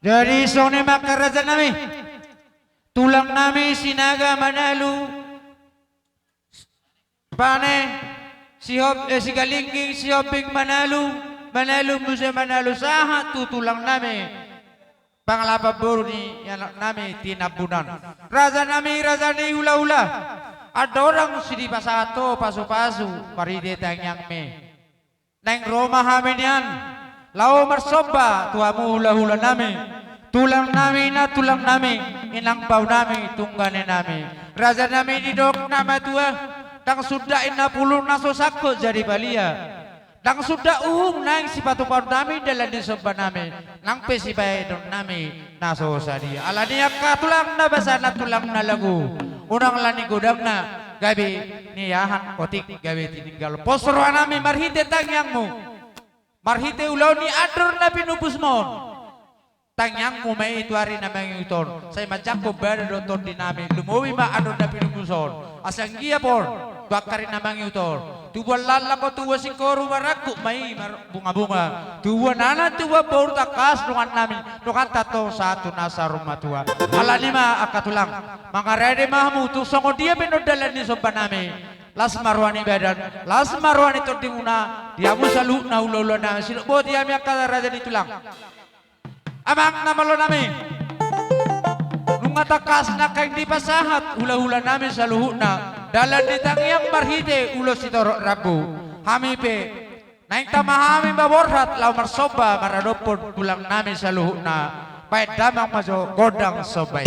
Jadi sone maka raja nami tulang nami sinaga manalu pane si galingking si hoping manalu musa manalu saha tu tulang nami panglapa baru ni anak nami tinabunan raja ni hula ada orang si di pasato pasu mari detang yang me neng Roma haminian lau marsoba tuamu hula nami tulang nami inang bau nami tunggane nami raja nami didok nama tua dang sudah puluh naso sakko jadi balia dang sudah nang sipatu pau nami dalam disoba nami nang pesi bae don nami naso sadia ala dia ka tulang na basana tulang na lagu unang lani gudang na gabi niyahan kotik gabi tininggal posro nami marhite tangyangmu marhite ulau ni adur na pinubusmon tangyangmu may itu hari na mangyuton say majako bada doton dinami lumuwi ma adur na pinubuson asang gia por bakari na mangyuton tuwa lala ko tuwa singkoru maraku may bunga-bunga tuwa nana tuwa por takas dungan namin dukan tato satu nasa rumah tua alanima akatulang mga rede mahmu tusongo dia pinodalan ni sopa namin las marwani badan las marwani tordinguna dia musalu na ulolo na sinubo dia mi akala raja ditulang amang namalo nami nung atakas na kay di pasahat hula-hula namin sa luho na dalan di tangyang marhide ulo si toro rabu hami pe naing tamahami baborhat lau marsoba maradopon tulang namin sa luho na pait damang maso godang sobay.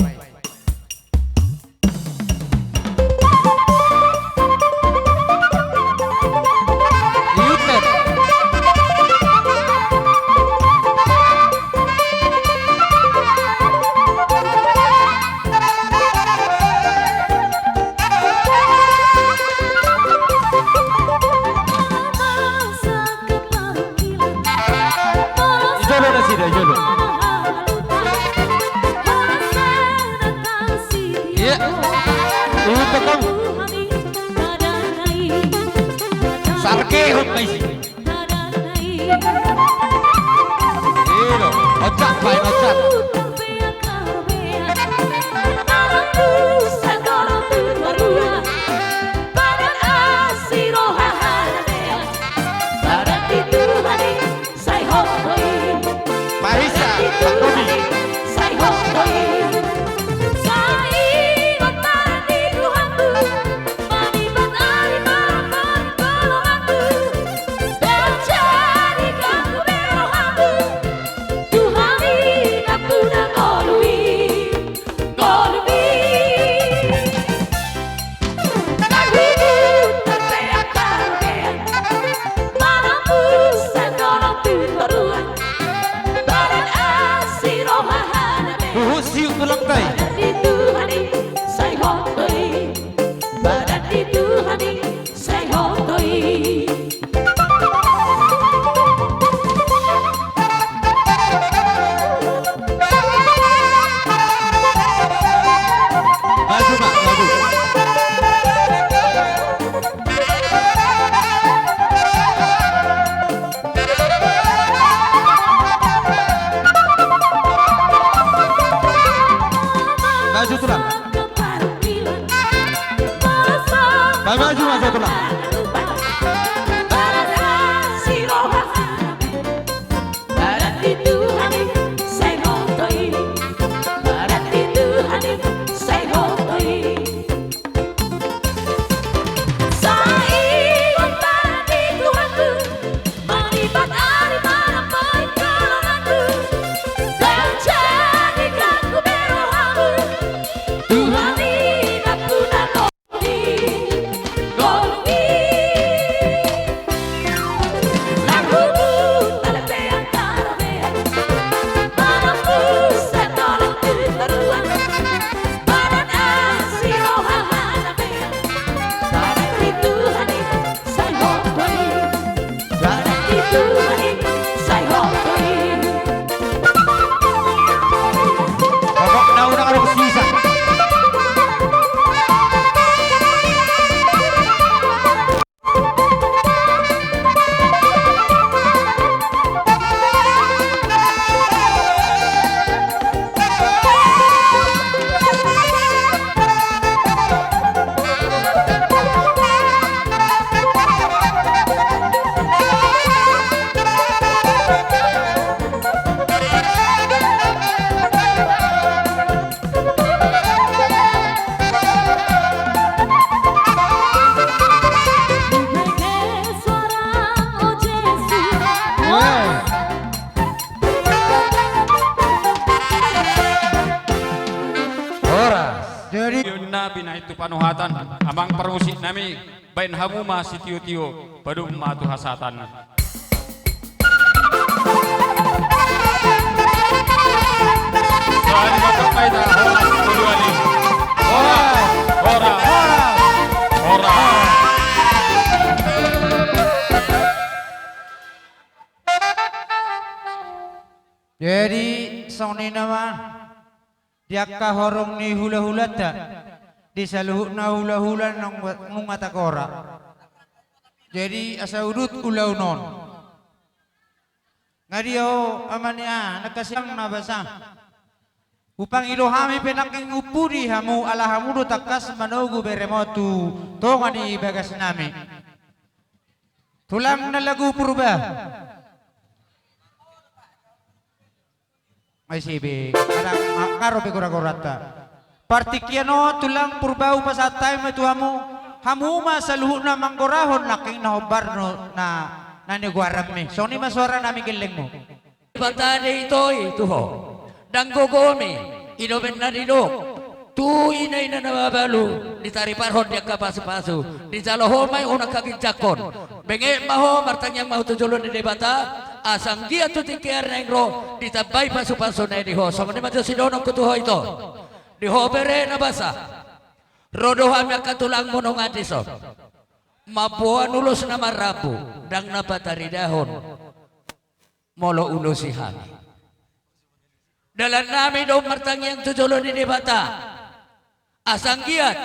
Sarke hot may si. Ilo, ocak bay ocak. Marisa, Pak Robi. Tuhan ini nak guna kopi, panuhatan amang perusik nami bain hamuma si tio-tio padum matu hasatan. Soalnya masak baita kedua nih. Ora. Jadi soni nama dia kahorong ni hula-hula ta di saluhna hula-hula nung mata kora. Jadi asa udut ulau non. Ngadio amanya nakasang nabasa. Upang ilohami penaking upuri hamu ala hamu do takas manogu beremotu tongani bagas nami. Tulang na lagu purba. Ay sibi, kadang karo pe kura-kurata. Partikiano tulang purbau pasatay mo hamu masaluhu na manggorahon naking nahobar no na naniguaram mi. So ni maswara namin giling mo. Batade ito ho. Danggogomi, inoben na didok. Tu inay na nababalu, ditariparhon dia kapasu-pasu. Di jalohomay unang kaginjakon. Benge maho martanyang maho tujulon di debata. Asang dia tu tikiar nengro ditabay pasu-pasu na diho. Sama ni madyo sidonong kutuho ito. Diho bere na basa. Rodo hamya katulang mo nung adison. Mabuhan ulos na marabu. Dang nabatari dahon. Molo ulo si hami. Dalam nami do martangyang tujulon di debata. Asang giat.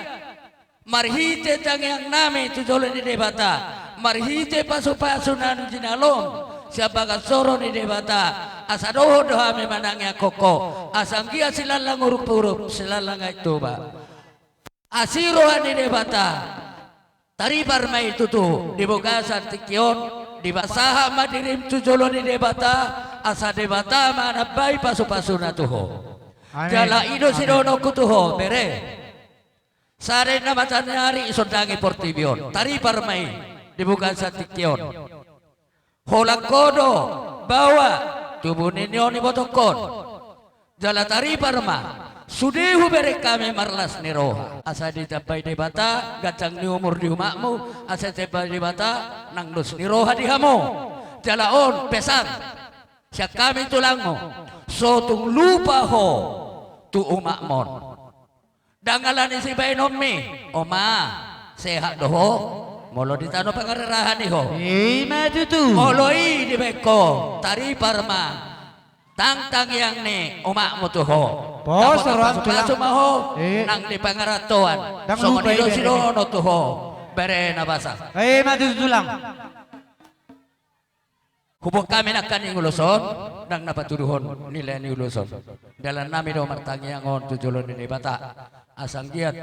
Marhite tangyang nami tujulon di debata. Marhite pasu-pasu na jinalong. Siapa soro ni debata asadoho doha memanangnya koko asanggia silalang urup-urup silalang itu ba asiro ni debata taribar mai tutu di bogasan tikion di basaha madirim tujolo ni debata asa debata mana bai pasu-pasu na tuho jala ido sidono kutuho bere sare na matanyari isondangi portibion taribar mai di bogasan tikion Holak kodo bawa tubuh ninyo ni botokon jalatari parma sudihu beri kami marlas niroha asa ditabay di bata gacang ni umur di umakmu asa ditabay di bata nangnus niroha di hamu jalaon pesan siya kami tulangmu sotung lupa ho tu umakmon dangalan isi bainom mi oma sehat doho Molo di tano pangarerahan iho. Matutu. Molo di beko tari parma tang yang ne umak mo tuho. Pos ron tulang. Sumaho nang di pangaratuan. So kanilo silono tuho. Bere na basa. Matutu tulang. Hubung kami nakan ing uluson nang napatuduhon nila ni uluson. Dalam nami do martangiangon tujulon ni bata. Asang giat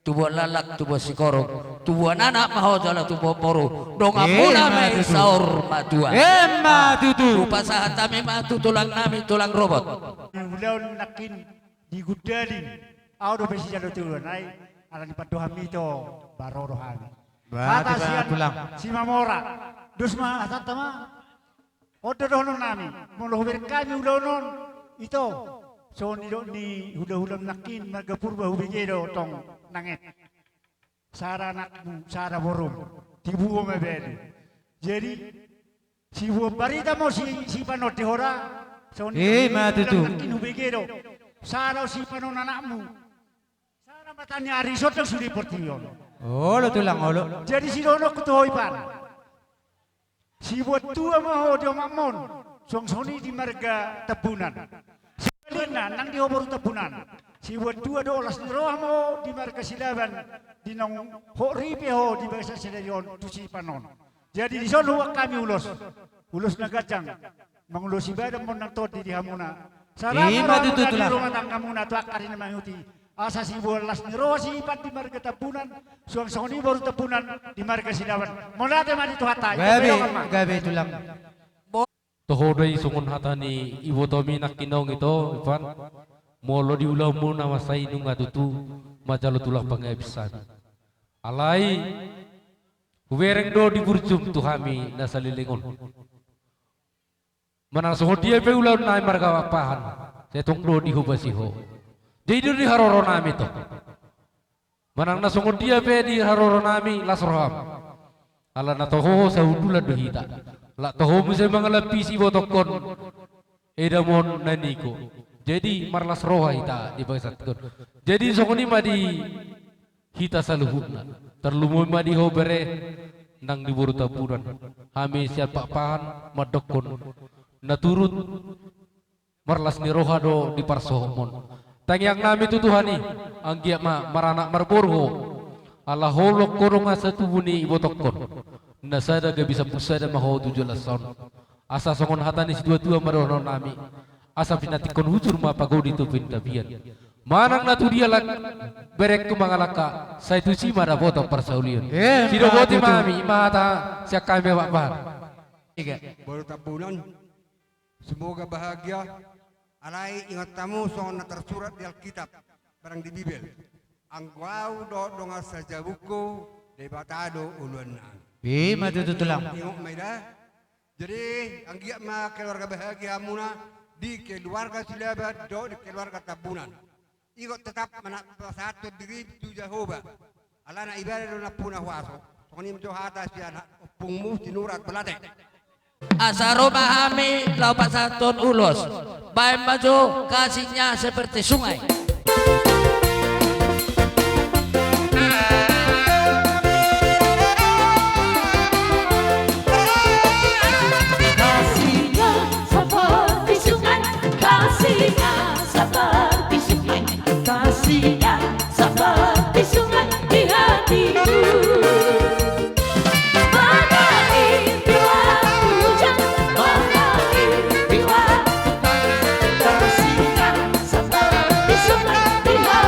tubuh lalak, tubuh sikorong, tubuh anak maho jala tubuh poru. Dong amuna may saur matua. Matutu. Rupa sahat kami matu tulang nami tulang robot. Ulau nakin digudalin. Audo besi jalo turun. Ay alang padohami to baro rohani. Bati tulang. Si mamora. Dusma atatama. Odo donon nami. Molo kami ulau non ito. So ni hula-hula nakin magapurba hubigero tong nanget. Sara nakmu, sara borum. Tibuo mebeli. Jadi si barita mo si panot dihora. So ni matutu. Nakin hubigero. Sara si panon anakmu. Sara matanya risot ang suli portion. Olo tulang olo. Jadi si dono kutuhoy pan. Si buat tua mo di omamon. Songsoni di marga tabunan. Lina nang di obor tabunan. Si buat dua dolas roh mo di marga silaban di nong ho ripe ho di bahasa silayon tusi panon. Jadi di sono kami ulos na gacang mangulus ibadah mo nang todi di hamuna. Sarang di rumah tangga muna tu akari na manguti. Asa si bolas ni roh si ipat di marga tabunan. Suang soni baru tabunan di marga silaban. Monate mati tu hatai. Gabe tulang. Tohodai sungun hatani ibu tomi nak kinong ito, Ivan. Molo di ulau mo na masay nung atutu, majalo tulak pangabisan. Alay, huwereng do di burjum tu kami nasa lilingon. Manasuhod dia pe ulau na marga wapahan, setong do di hubasiho. Jadi di haroro nami to. Manang na sungod dia pe di haroro nami lasroham. Ala na toho sa udula dohita. La toho mo sa mga lapisi botokon. Edamon naniko. Jadi marlas roha ita di bagasat kon. Jadi sungod ni madi hita sa luhut na. Terlumoy madi ho bere nang diburu tapuran. Hami siapa pahan madokon. Naturut marlas ni roha do di parsohomon. Tangyang nami tutuhani ang giya maranak marborho ala holok korong asa tubuni ibotokon nasada ga bisa pusada maho 17 tahun asa songon hatani si dua marono nami asa pinatikon hujur ma pagodi tu pintabian manang natu dia lak berek kumangalaka sa itu si mara boto persaulian sido boti mami mata siya kami wakbar baru tabunan semoga bahagia. Alai ingat tamu soal tersurat di Alkitab, barang di Bibel. Angwau do donga saja buku debatado uluan. Matu tutulang. Ingok maida. Jadi anggiak ma keluarga bahagia muna di keluarga silabat do di keluarga tabunan. Ingot tetap mana satu diri tu Jehovah. Alana ibadah do na punah waso. Sonim jo hata siana pungmu tinurat belatek. Asaro mahami laupat satun ulos. Baik maju kasihnya seperti sungai. Kasihnya seperti sungai, kasihnya seperti sungai, kasihnya seperti sungai di hatiku. Kasihnya seperti sungai di hatiku.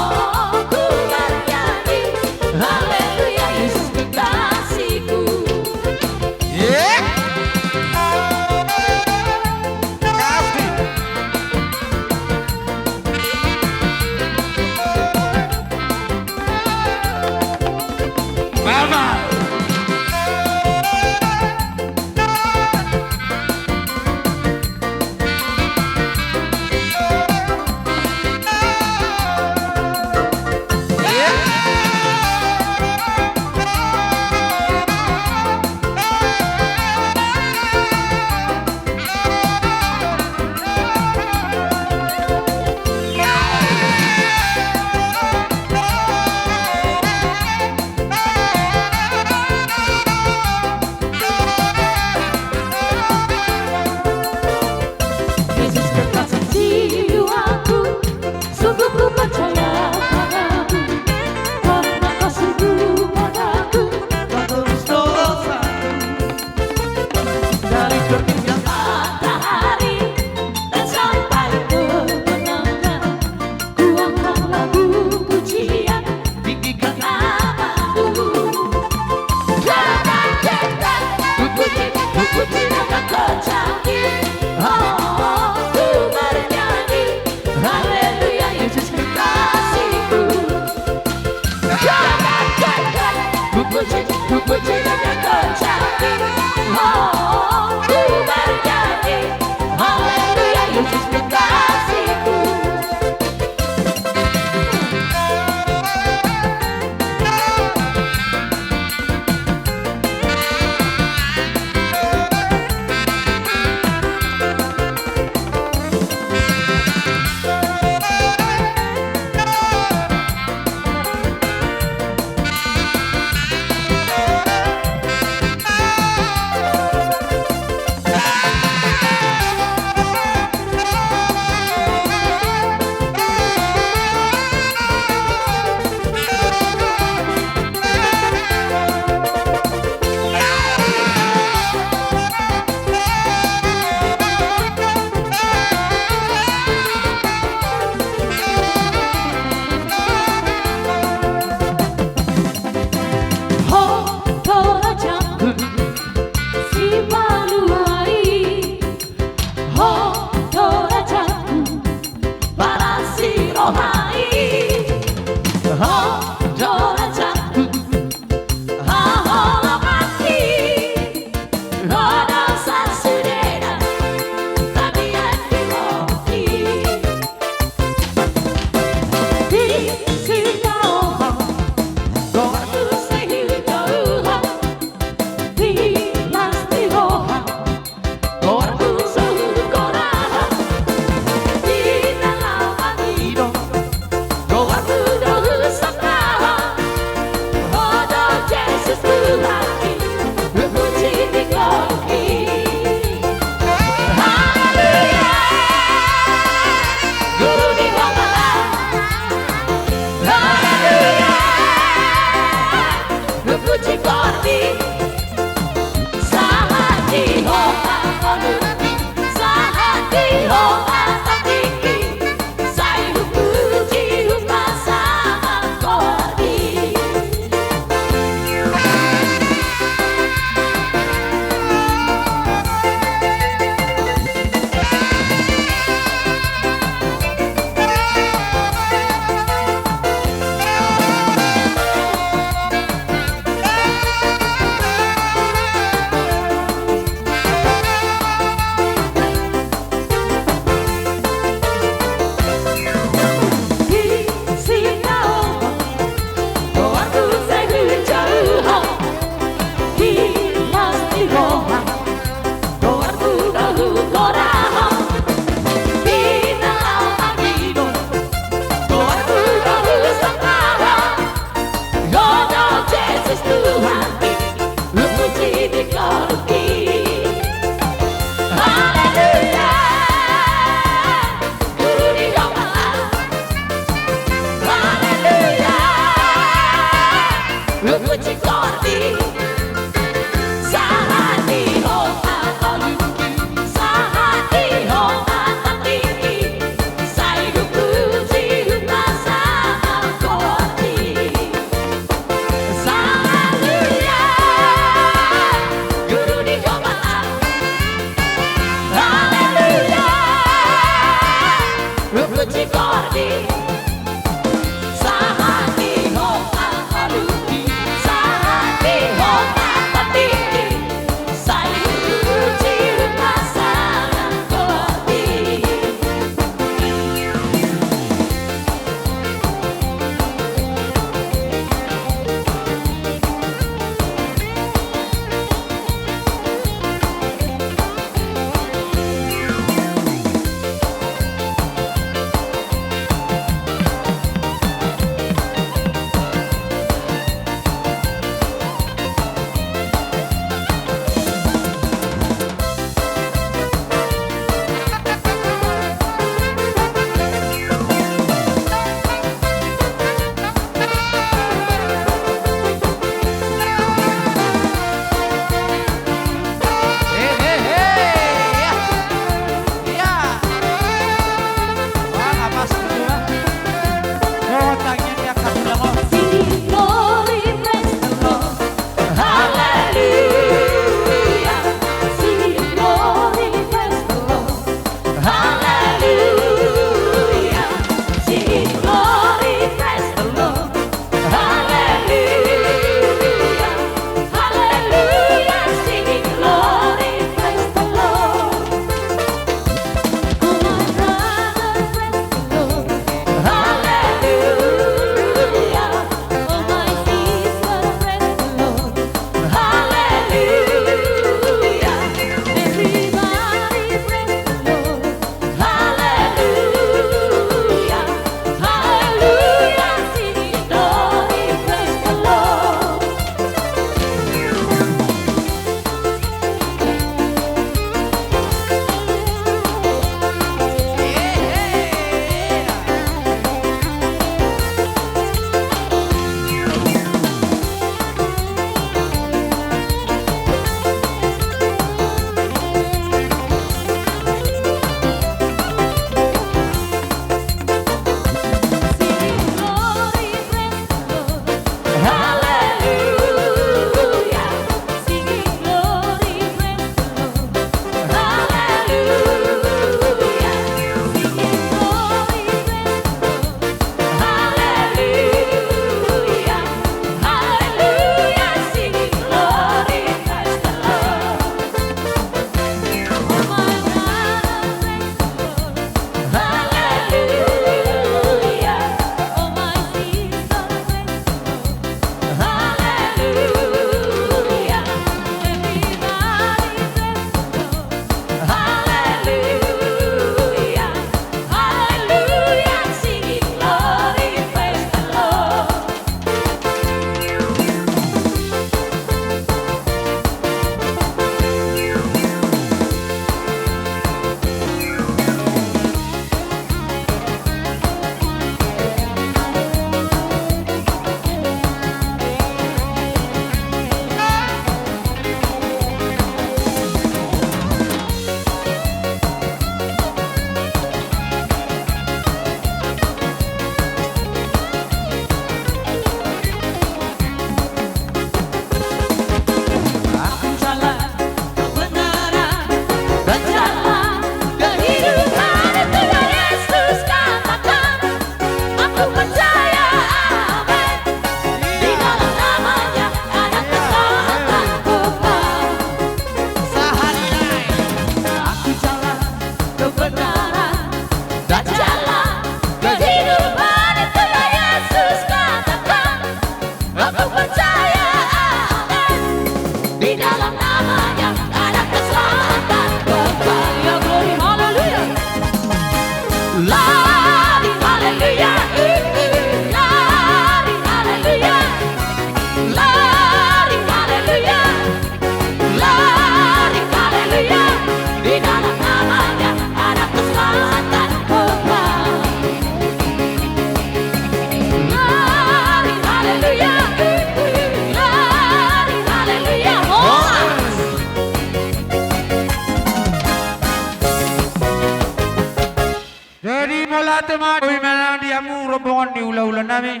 tema oi mana diamu rombongan di ula-ula nami.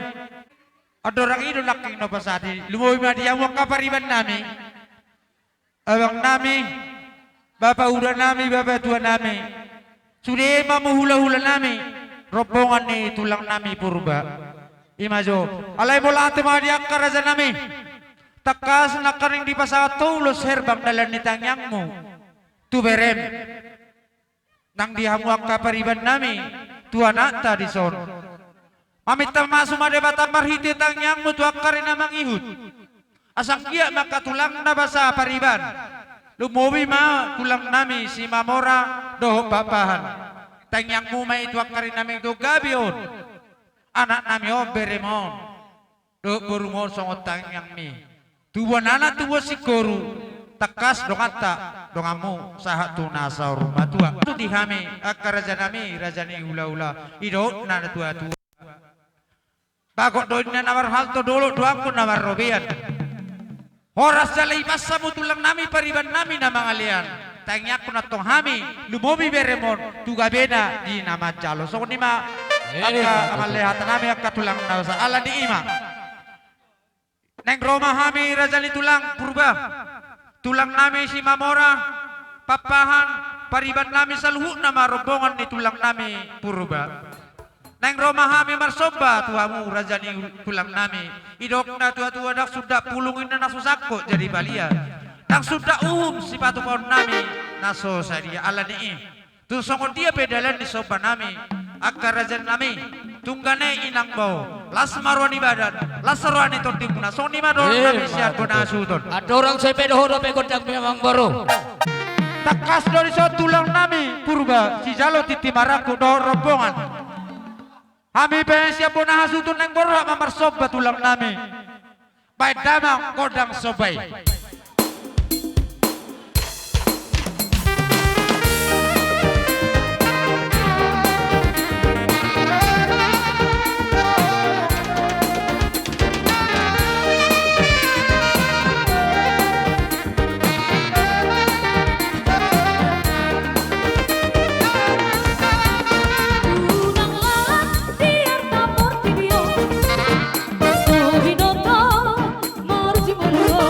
Ada orang itu laking no pasadi. Lumoi ma diamu kapariban nami. Abang nami, bapak udah nami, bapak tua nami. Sudah ma hula-hula nami. Rombongan ni tulang nami purba. Imajo, alay bola tema dia karaja nami. Takas nakaring di pasato ulos herbang dalan ni tangyangmu. Tu berem. Nang dihamuak kapariban nami. Tua nata di son. Mamit masuk made batang marhiti tangyangmu tu akarin namang ihud. Asang kia maka tulang na basa pariban. Lumuwi ma tulang nami si Mamora doho papahan. Tangyangmu may tu akarin naming do gabion. Anak nami o beremon. Do burumon songot tangyang mi. Tuwa nana tuwa si koru. Takas dongata dongamu sahat tunasa rumah tua. Tu dihami akaraja nami rajani ula-ula. Ido nana tua-tua. Bakok doinnya nawar halto dulu doangku nawar robian. Horas jalai masa mutulang nami pariban nami nama ngalian. Tanya aku natong hami lumobi beremon tuga beda di nama jalo. So nima aka amalehat nami aka tulang nawasa ala di ima. Neng Roma hami rajali tulang purba. Tulang nami si Mamora papahan pariban nami saluhu nama rombongan ni tulang nami purba. Neng Roma hami marsoba tuamu rajani tulang nami. Idok na tua-tua dak sudah pulungin na nasusako jadi balia. Nang sudah si patu pohon nami naso sadia ala ni. Tu songon dia pedalan di soba nami. Akar rajan nami tunggane inang bau las marwani badan las sarwani totimuna soni mador nami siar kona suton. Ada orang sepedo horo pegodang memang baru. Takas dari so tulang nami purba si jalo titi maraku do rombongan. Kami pensiap bona hasutun neng borok mamar soba tulang nami. Baik damang kodang sobai. Sohinoto, Marji Molo.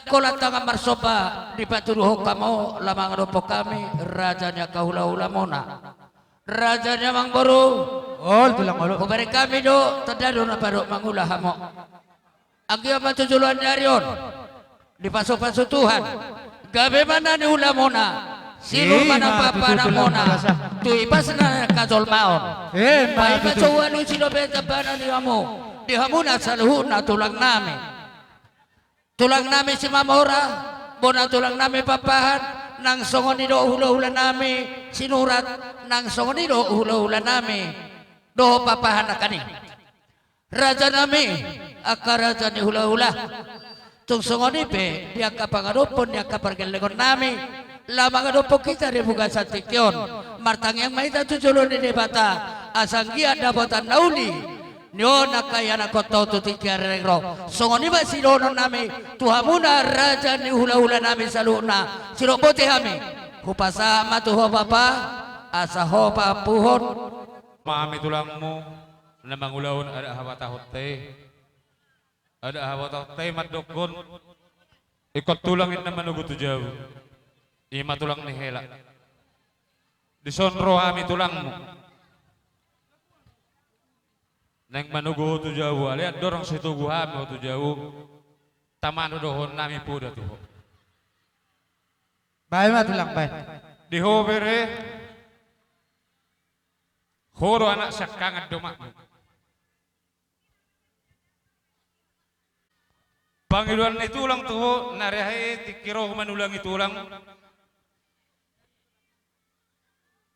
kola tangan marsoba di paturuh kamu lamang ropo kami rajanya kahula-hula mona rajanya mang baru tulang malu kuberi kami do tadado na baru mangulah hamo agi apa tujuan nyarion di paso-paso Tuhan gabe mana ni hula mona silur mana papa na mona tu ipas na kazol maon pai paso wanu silo beta bana ni hamo di hamuna saluhuna tulang nami si mamora bona tulang nami papahan nang songon do hula-hula nami sinurat nang songon do hula-hula nami do papahan nakani raja nami akaraja ni hula-hula tung songon ipe dia kapangadopon dia kapargelengon nami lamang adopon kita di bukan satikyon martang yang maita tujulun di bata asanggia dapatan nauli nyo nakaya nakotau tu tikiarengro songoni ba silono nami tuhamuna raja ni hula-hula nami saluna sirobote hami hupasa matu ho papa asa ho papuhon mami tulangmu namang ulaun ada hawa tahote madokon ikot tulangin naman ugo tu jauh ima tulang ni hela disonro hami tulangmu neng manugo tu jauh, lihat dorong situ gua mau tu jauh, taman dohon nami puda tu. Baik mah tulang baik. Di hobere, horo anak sakangan domak. Panggilan itu ulang tuh, narehai tikiro manulang itu ulang.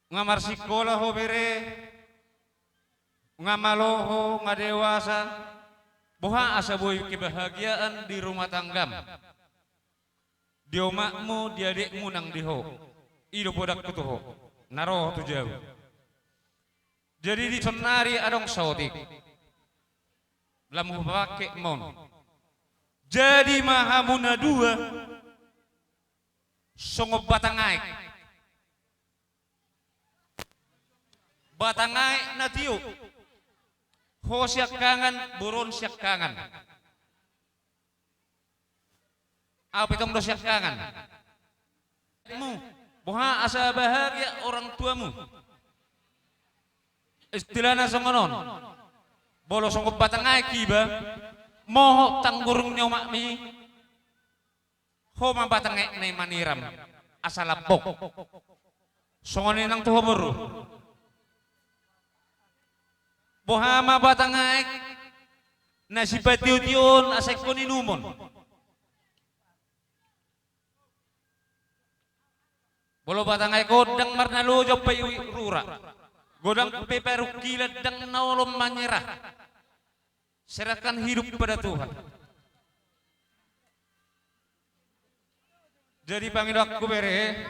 Ngamar sekolah hobere. Ngamaloho ngadewasa boha asa boy kebahagiaan di rumah tanggam di omakmu di adikmu nang diho ido bodak kutuho naroh tu jauh jadi di sonari adong sautik lamu pakai mon jadi mahamuna dua songob batangai natio ho siak kangan, buron siak kangan. Apa itu do siak kangan? Boha asa bahagia orang tuamu. Istilahna songonon. Bolo songop batangai kiba, moho tanggurung nyomak mi. Ho mabatangai nei maniram asalapok. Songonin nang tuho buru. Bohama batangai nasi patiution asek koninumon bolo batangai godang marnalo jopay rura godang peperu kilat dang naolom manyerah serahkan hidup pada Tuhan jadi pangidakku bere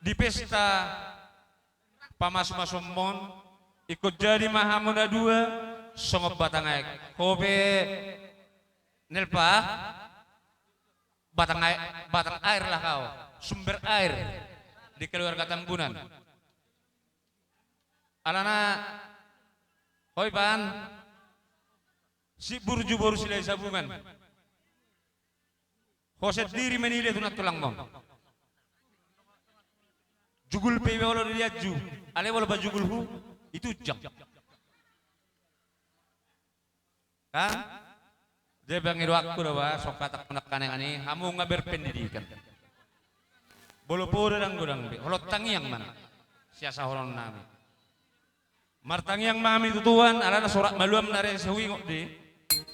di pesta pamas-masomon ikut jadi mahamuna dua songop batangai hobe nelpa batang air lah kau sumber air di keluarga Tambunan alana hoi pan si burju boru silai sabungan hoset diri menile tunat tulang mong jugul pewe olo dilihat ju ale wala bajugul hu itu jam kan dia bangiru aku dah sok katak menekan yang ini kamu nggak berpendidikan bolo podo dan godang be holot tangi yang mana siasa holon nami martangi yang mami itu tuan alana sorak maluam nare sewi ngok di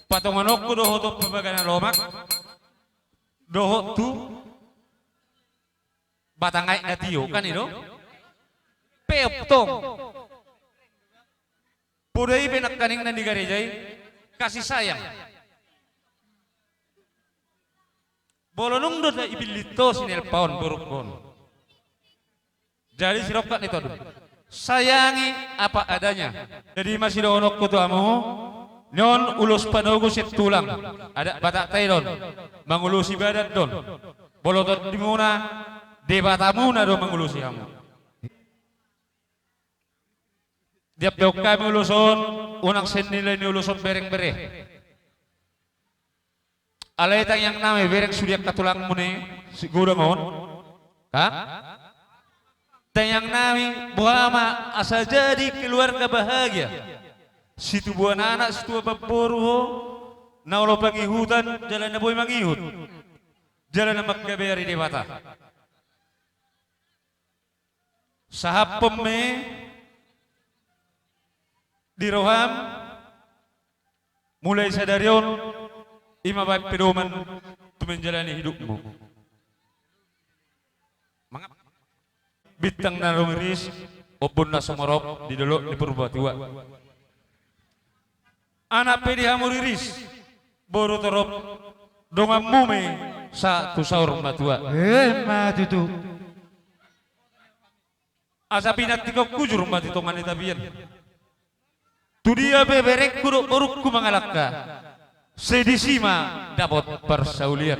patongan aku doho to pembagana lomak doho tu batangai natio kan itu peoptong Pudai benak kaning nan digarejai kasih sayang. Bolonung do ibilito sinel paon burukon. Jadi sirokat itu dulu. Sayangi apa adanya. Jadi masih do onok kutuamu nyon ulus panogu sit tulang. Ada batak tailon mangulusi badat don. Bolotot dimuna debatamuna do mangulusi kamu. Dia peok kami uluson, unang senilai ni uluson bereng-bereng. alay tang yang nami bereng sudiak katulang mune gudangon ha tang yang nami buama asal jadi keluarga bahagia situ buah anak situ apa boru naulo pangihutan jalan na boy mangihut jalan na magkaberi di mata sahab pemme di roham mulai sadarion ima baik pedoman untuk menjalani hidupmu bintang narong iris opun na sumarop di dolo di Purbatua anak pedi hamur iris boru torop dongam mume sa tu saur matua mati tu asa pinat tiko kujur mati tongan itabian tu dia beberek kuruk urukku mengalakka sedisima dapat persaulian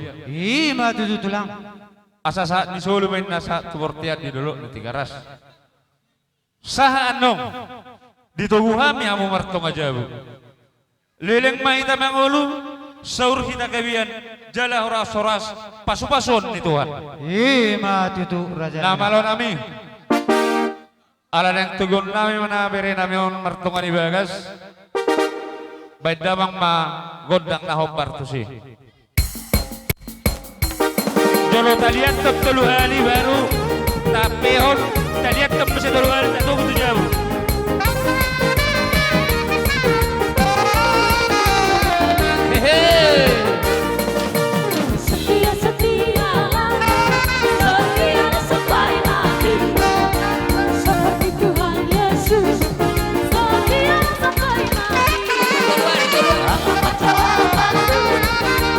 mati tu tulang asa saat di Solo main nasa tubortian di dulu di tiga ras saha anong di toguhami amu martong ajabu leleng mahita mangulu saur kita kabian jala horas-horas pasu-pasun ni Tuhan mati tu raja nama lo nami ala yang tugon nami mana beri nami on martongan ibagas baik damang ma gondang na hopar tu si jolo talian tok telu hari baru tapi on talian tok mesti telu hari tak tahu jauh Setia sampai mati seperti Tuhan Yesus. Setia sampai mati.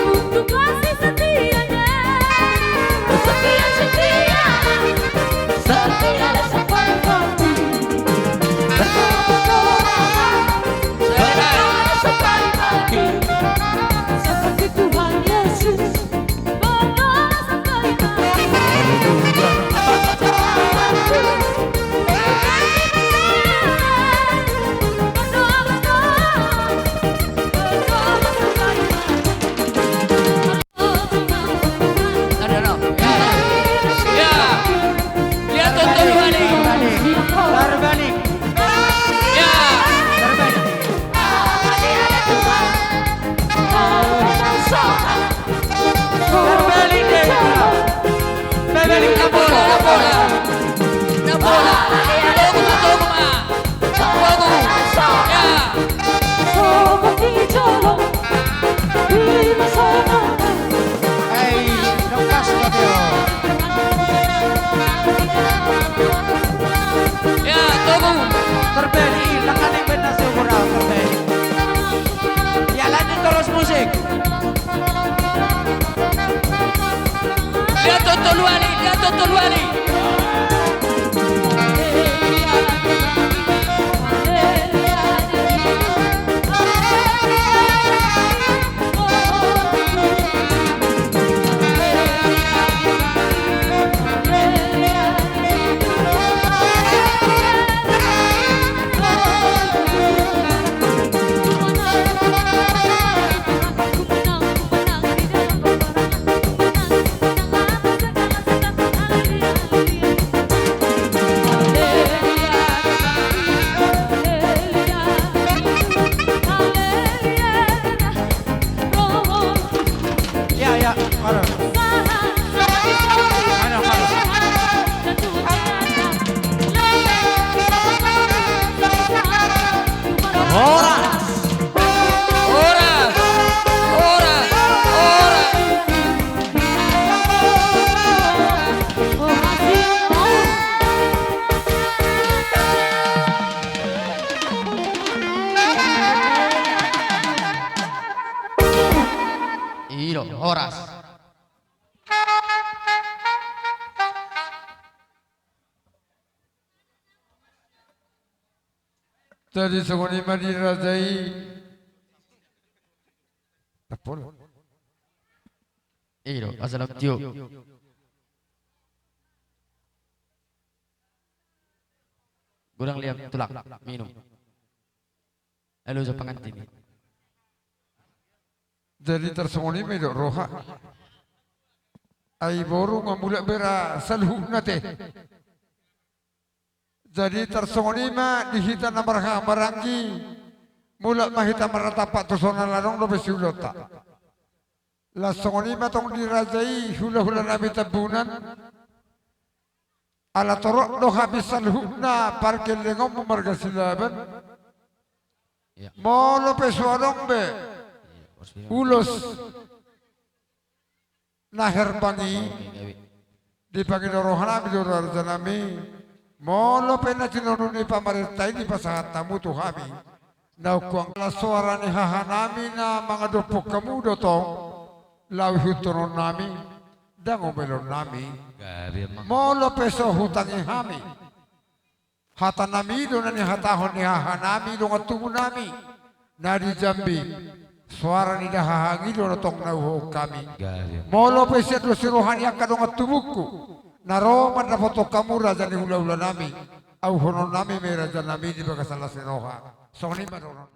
Untuk kasih setianya. Setia sampai mati. Sampai mati. Seperti Tuhan Yesus. Berdoa sampai mati. Lihat tuh balik. Terbalik. Ya. Terbalik deh. Terbalik na bola. Seperti jolo di masa lalu. Nokas Patio. Ya, tunggu. Terbalik, lakan yang benar seorang terbalik. Ya lanjut terus musik. Lihat tuh wali. Ya, marah. Horas. Tadi songoni madi rajai. Tapol. Iro, asalam tio. Kurang lihat tulak minum. Lalu sa pengantin. Jadi tersongoni medok roha. Ai boru ngamulak bera salhu nate. Jadi tersongoni ma dihita namarha marangi. Mulak mahita maratapak tosona larong lo besulota. La songoni ma tong dirajai hula-hula nabi tabunan. Ala torok do habis salhuna parkir lengom marga silaban. Molo pesuadong be. Ulos nahir bangi dipanggil rohana bidor janami molo pena cinonuni pamarintah ini pasangat tamu tu kami nau kuang la suara ni hahanami na mga dopok kamu dotong lawi hutonon nami dango melon nami molo peso hutangi kami hata nami do nani hatahon ni hahanami do ngatumu nami nadi Jambi suara ni dah hangi do tong nauho kami molo peset do sirohani akadong tubuku naro man foto kamu raja ni hula-hula nami au honon nami me raja nami di bagasalah siroha soni maronon